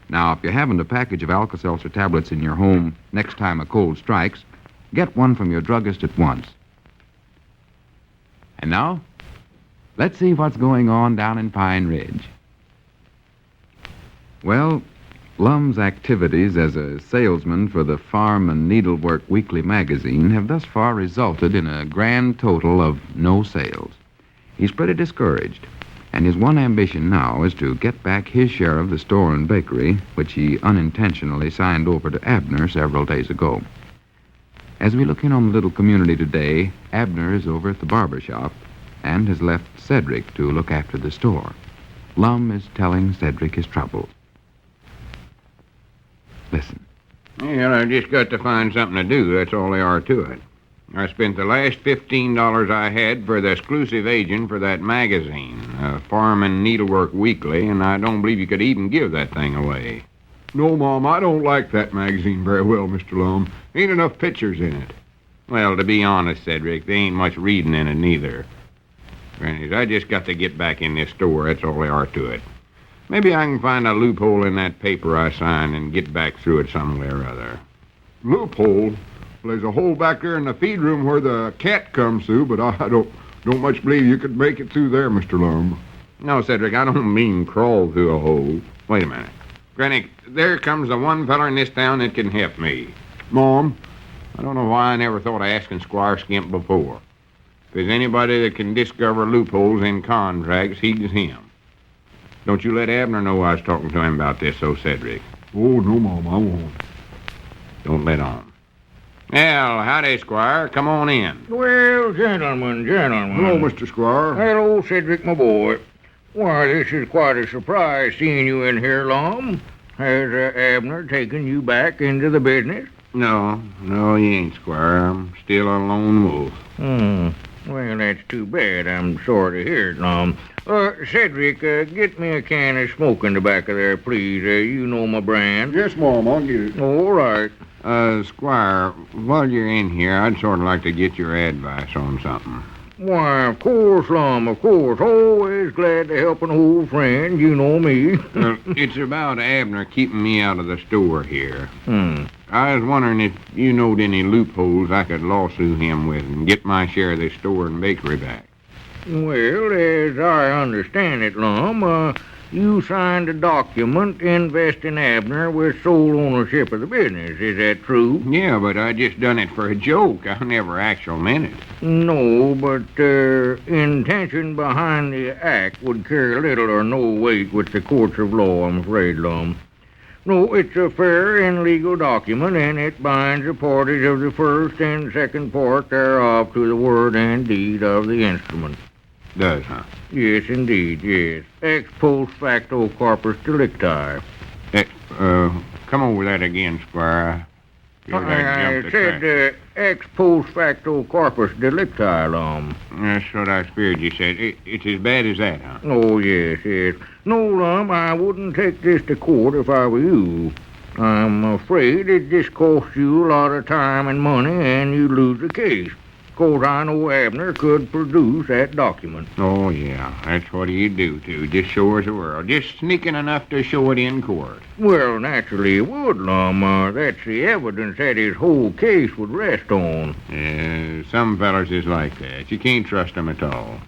Now, if you haven't a package of Alka-Seltzer tablets in your home next time a cold strikes, get one from your druggist at once. And now, let's see what's going on down in Pine Ridge. Well, Lum's activities as a salesman for the Farm and Needlework Weekly magazine have thus far resulted in a grand total of no sales. He's pretty discouraged, and his one ambition now is to get back his share of the store and bakery, which he unintentionally signed over to Abner several days ago. As we look in on the little community today, Abner is over at the barber shop and has left Cedric to look after the store. Lum is telling Cedric his troubles. Listen. Well, I just got to find something to do. That's all there are to it. I spent the last $15 I had for the exclusive agent for that magazine, Farm and Needlework Weekly, and I don't believe you could even give that thing away. No, Mom, I don't like that magazine very well, Mr. Lum. Ain't enough pictures in it. Well, to be honest, Cedric, there ain't much reading in it neither. Grannies, I just got to get back in this store. That's all there are to it. Maybe I can find a loophole in that paper I signed and get back through it some way or other. Loophole? Well, there's a hole back there in the feed room where the cat comes through, but I don't much believe you could make it through there, Mr. Lum. No, Cedric, I don't mean crawl through a hole. Wait a minute. Granny, there comes the one feller in this town that can help me. Mom? I don't know why I never thought of asking Squire Skimp before. If there's anybody that can discover loopholes in contracts, he's him. Don't you let Abner know I was talking to him about this, Cedric. Oh, no, Mom, I won't. Don't let on. Well, howdy, Squire. Come on in. Well, gentlemen. Hello, Mr. Squire. Hello, Cedric, my boy. Why, this is quite a surprise seeing you in here, Lum. Has Abner taken you back into the business? No, he ain't, Squire. I'm still a lone wolf. Well, that's too bad. I'm sorry to hear it, Lum. Cedric, get me a can of smoking tobacco there, please. You know my brand. Yes, Mom, I'll get it. All right. Squire, while you're in here, I'd sort of like to get your advice on something. Why, of course, Lum, of course. Always glad to help an old friend. You know me. It's about Abner keeping me out of the store here. I was wondering if you knowed any loopholes I could lawsuit him with and get my share of the store and bakery back. Well, as I understand it, Lum, you signed a document investing Abner with sole ownership of the business. Is that true? Yeah, but I just done it for a joke. I never actually meant it. No, but intention behind the act would carry little or no weight with the courts of law, I'm afraid, Lum. No, it's a fair and legal document, and it binds the parties of the first and second part thereof to the word and deed of the instrument. Does, huh? Yes, indeed, yes. Ex post facto corpus delicti. Come over that again, Squire. I said ex post facto corpus delicti, Lum. That's what I feared you said. It's as bad as that, huh? Oh, yes, yes. No, Lum, I wouldn't take this to court if I were you. I'm afraid it just costs you a lot of time and money, and you'd lose the case. 'Cause I know Abner could produce that document. Oh, yeah, that's what he'd do, too. Just show us the world. Just sneaking enough to show it in court. Well, naturally he would, Lum. That's the evidence that his whole case would rest on. Yeah, some fellas is like that. You can't trust them at all.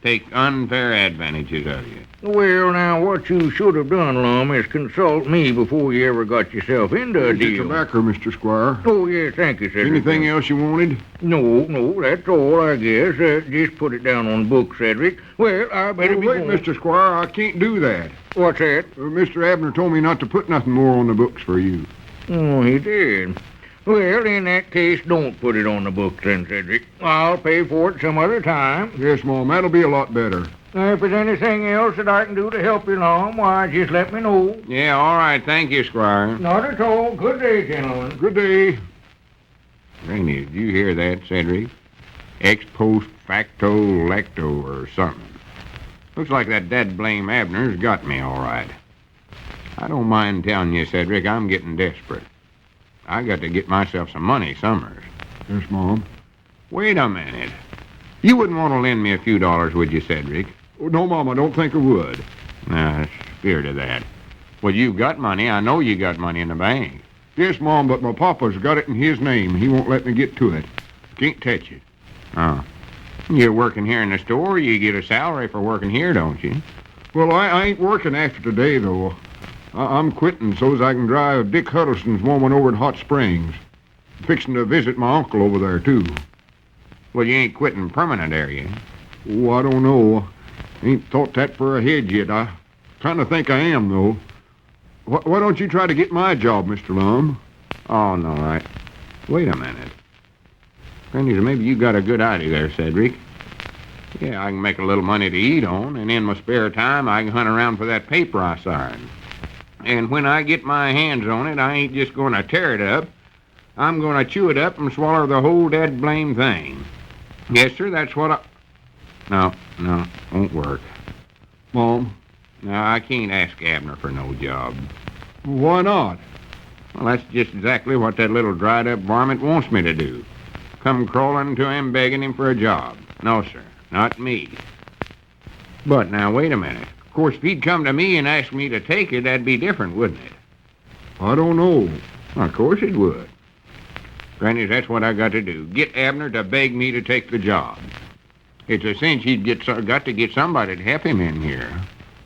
Take unfair advantages of you. Well, now, what you should have done, Lum, is consult me before you ever got yourself into a deal. Tobacco, Mr. Squire. Oh, yes, thank you, sir. Anything else you wanted? No, that's all, I guess. Just put it down on the book, Cedric. Well, I better be wait, going. Mr. Squire, I can't do that. What's that? Mr. Abner told me not to put nothing more on the books for you. Oh, he did. Well, in that case, don't put it on the books then, Cedric. I'll pay for it some other time. Yes, Mom, that'll be a lot better. If there's anything else that I can do to help you along, why, just let me know. Yeah, all right. Thank you, Squire. Not at all. Good day, gentlemen. Good day. Rainey, did you hear that, Cedric? Ex post facto lecto or something. Looks like that dead blame Abner's got me all right. I don't mind telling you, Cedric, I'm getting desperate. I got to get myself some money summers. Yes, Mom. Wait a minute. You wouldn't want to lend me a few dollars, would you, Cedric? Oh, no, Mom, I don't think I would. Nah, scared of that. Well, you've got money. I know you got money in the bank. Yes, Mom, but my papa's got it in his name. He won't let me get to it. Can't touch it. Oh. You're working here in the store. You get a salary for working here, don't you? Well, I ain't working after today, though. I'm quitting so's I can drive Dick Huddleston's woman over at Hot Springs. Fixing to visit my uncle over there, too. Well, you ain't quitting permanent, are you? Oh, I don't know. Ain't thought that for ahead yet. I kind of think I am, though. Why don't you try to get my job, Mr. Lum? Oh, no, Wait a minute. Granny, maybe you got a good idea there, Cedric. Yeah, I can make a little money to eat on, and in my spare time, I can hunt around for that paper I signed. And when I get my hands on it, I ain't just going to tear it up. I'm going to chew it up and swallow the whole dead blame thing. Yes, sir, that's what I... No, won't work. Mom? No, I can't ask Abner for no job. Why not? Well, that's just exactly what that little dried-up varmint wants me to do. Come crawling to him begging him for a job. No, sir, not me. But now, wait a minute. Of course, if he'd come to me and ask me to take it, that'd be different, wouldn't it? I don't know. Well, of course it would. Granny, that's what I got to do. Get Abner to beg me to take the job. It's a cinch he'd got to get somebody to help him in here.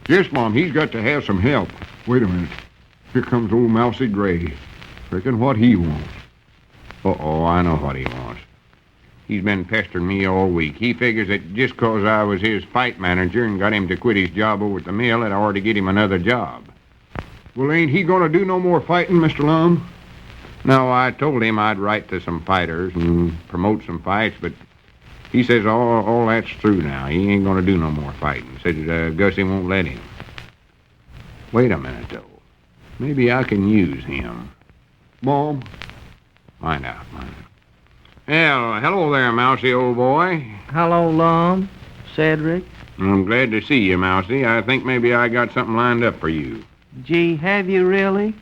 Yes, Mom, he's got to have some help. Wait a minute. Here comes old Mousy Gray. Reckon what he wants. Uh-oh, I know what he wants. He's been pestering me all week. He figures that just 'cause I was his fight manager and got him to quit his job over at the mill, that I ought to get him another job. Well, ain't he going to do no more fighting, Mr. Lum? No, I told him I'd write to some fighters and promote some fights, but He says all that's through now. He ain't gonna do no more fighting. Said Gussie won't let him. Wait a minute, though. Maybe I can use him. Mom? Find out. Well, hello there, Mousy, old boy. Hello, Lum. Cedric. I'm glad to see you, Mousy. I think maybe I got something lined up for you. Gee, have you really?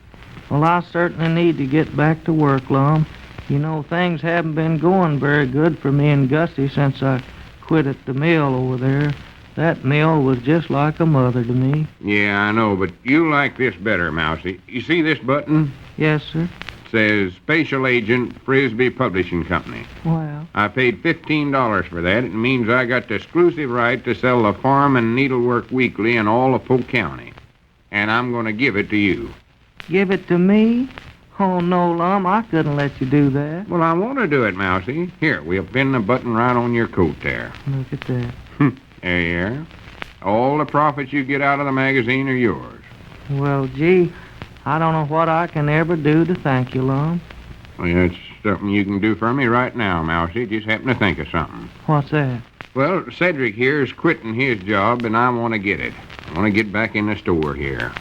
Well, I certainly need to get back to work, Lum. You know, things haven't been going very good for me and Gussie since I quit at the mill over there. That mill was just like a mother to me. Yeah, I know, but you like this better, Mousy. You see this button? Yes, sir. It says Special Agent, Frisbee Publishing Company. Well, I paid $15 for that. It means I got the exclusive right to sell the Farm and Needlework Weekly in all of Polk County. And I'm going to give it to you. give it to me? Oh, no, Lum, I couldn't let you do that. Well, I want to do it, Mousy. Here, we'll pin the button right on your coat there. Look at that. There you are. All the profits you get out of the magazine are yours. Well, gee, I don't know what I can ever do to thank you, Lum. Well, that's something you can do for me right now, Mousy. Just happen to think of something. What's that? Well, Cedric here is quitting his job, and I want to get it. I want to get back in the store here.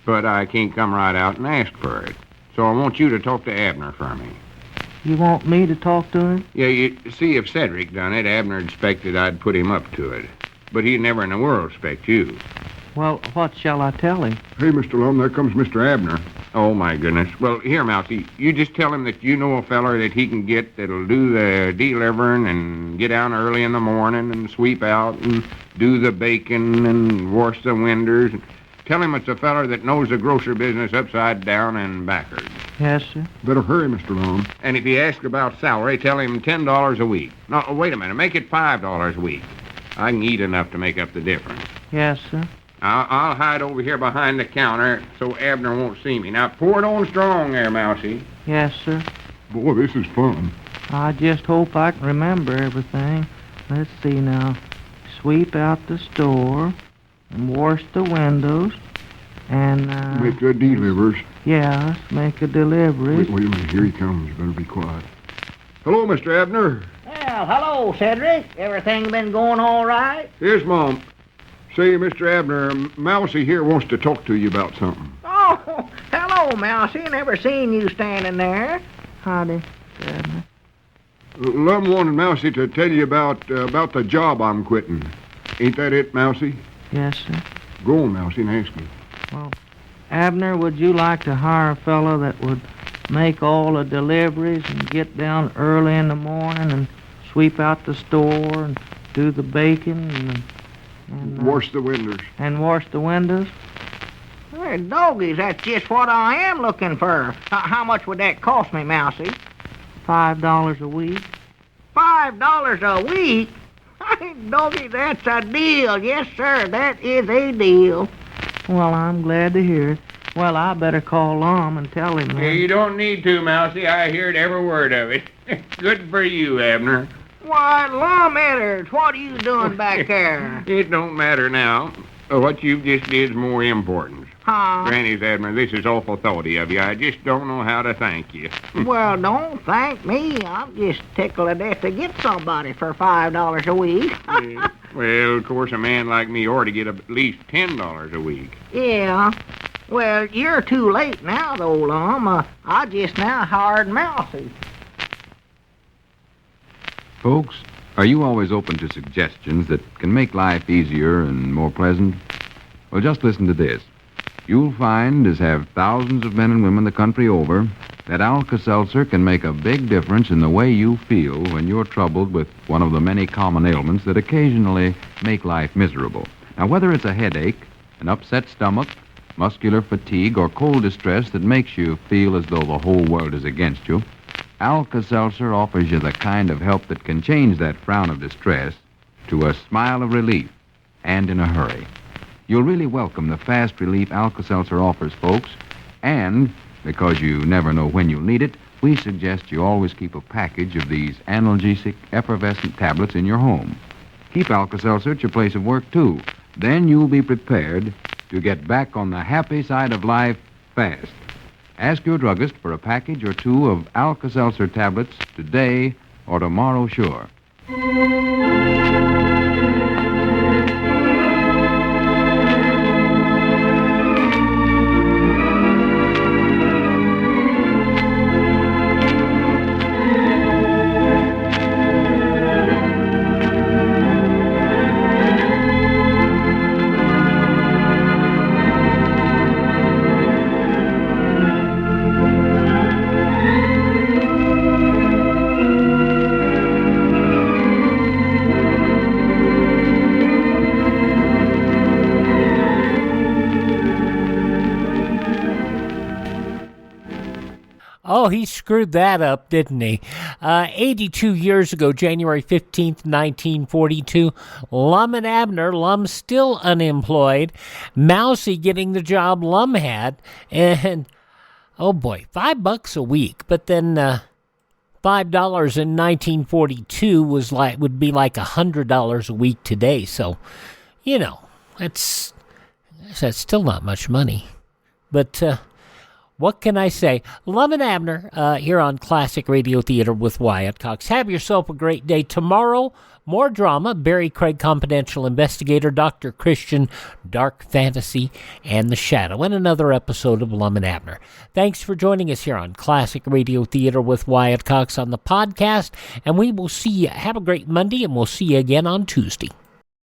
But I can't come right out and ask for it. So I want you to talk to Abner for me. You want me to talk to him? Yeah, you see, if Cedric done it, Abner expected I'd put him up to it. But he'd never in the world expect you. Well, what shall I tell him? Hey, Mr. Lum, there comes Mr. Abner. Oh, my goodness. Well, here, Mousy, you just tell him that you know a feller that he can get that'll do the delivering and get down early in the morning and sweep out and do the baking and wash the windows. Tell him it's a feller that knows the grocery business upside down and backwards. Yes, sir. Better hurry, Mr. Lum. And if he asks about salary, tell him $10 a week. No, wait a minute. Make it $5 a week. I can eat enough to make up the difference. Yes, sir. I'll hide over here behind the counter so Abner won't see me. Now, pour it on strong there, Mousy. Yes, sir. Boy, this is fun. I just hope I can remember everything. Let's see now. Sweep out the store and wash the windows and, Make the delivers. Yes, make a delivery. Wait a minute. Here he comes. Better be quiet. Hello, Mr. Abner. Well, hello, Cedric. Everything been going all right? Here's Mom. Say, Mr. Abner, Mousy here wants to talk to you about something. Oh, hello, Mousy. Never seen you standing there. Howdy, Abner. Lum wanted Mousy to tell you about the job I'm quitting. Ain't that it, Mousy? Yes, sir. Go on, Mousy, and ask me. Well, Abner, would you like to hire a fellow that would make all the deliveries and get down early in the morning and sweep out the store and do the baking and wash the windows. And wash the windows? Hey, doggies, that's just what I am looking for. How much would that cost me, Mousy? $5 a week. $5 a week? Hey, doggy, that's a deal. Yes, sir, that is a deal. Well, I'm glad to hear it. Well, I better call Lum and tell him that. Yeah, you don't need to, Mousy. I heard every word of it. Good for you, Abner. Why, Lum Edders, what are you doing back there? It don't matter now. What you just did is more important. Huh? Granny's, Abner, this is awful thoughty of you. I just don't know how to thank you. Well, don't thank me. I'm just tickled to death to get somebody for $5 a week. Yeah. Well, of course, a man like me ought to get at least $10 a week. Yeah. Well, you're too late now, though, Lum. I just now hired Mousy. Folks, are you always open to suggestions that can make life easier and more pleasant? Well, just listen to this. You'll find, as have thousands of men and women the country over, that Alka-Seltzer can make a big difference in the way you feel when you're troubled with one of the many common ailments that occasionally make life miserable. Now, whether it's a headache, an upset stomach, muscular fatigue, or cold distress that makes you feel as though the whole world is against you, Alka-Seltzer offers you the kind of help that can change that frown of distress to a smile of relief, and in a hurry. You'll really welcome the fast relief Alka-Seltzer offers, folks, and because you never know when you'll need it, we suggest you always keep a package of these analgesic effervescent tablets in your home. Keep Alka-Seltzer at your place of work, too. Then you'll be prepared to get back on the happy side of life fast. Ask your druggist for a package or two of Alka-Seltzer tablets today or tomorrow, sure. Oh, he screwed that up, didn't he? 82 years ago, January 15th, 1942, Lum and Abner, Lum still unemployed, Mousy getting the job Lum had, and, oh boy, $5 a week. But then $5 in 1942 would be like $100 a week today. So, you know, that's still not much money. But, what can I say? Lum and Abner here on Classic Radio Theater with Wyatt Cox. Have yourself a great day. Tomorrow, more drama. Barry Craig, Confidential Investigator, Dr. Christian, Dark Fantasy, and The Shadow, and another episode of Lum and Abner. Thanks for joining us here on Classic Radio Theater with Wyatt Cox on the podcast, and we will see you. Have a great Monday, and we'll see you again on Tuesday.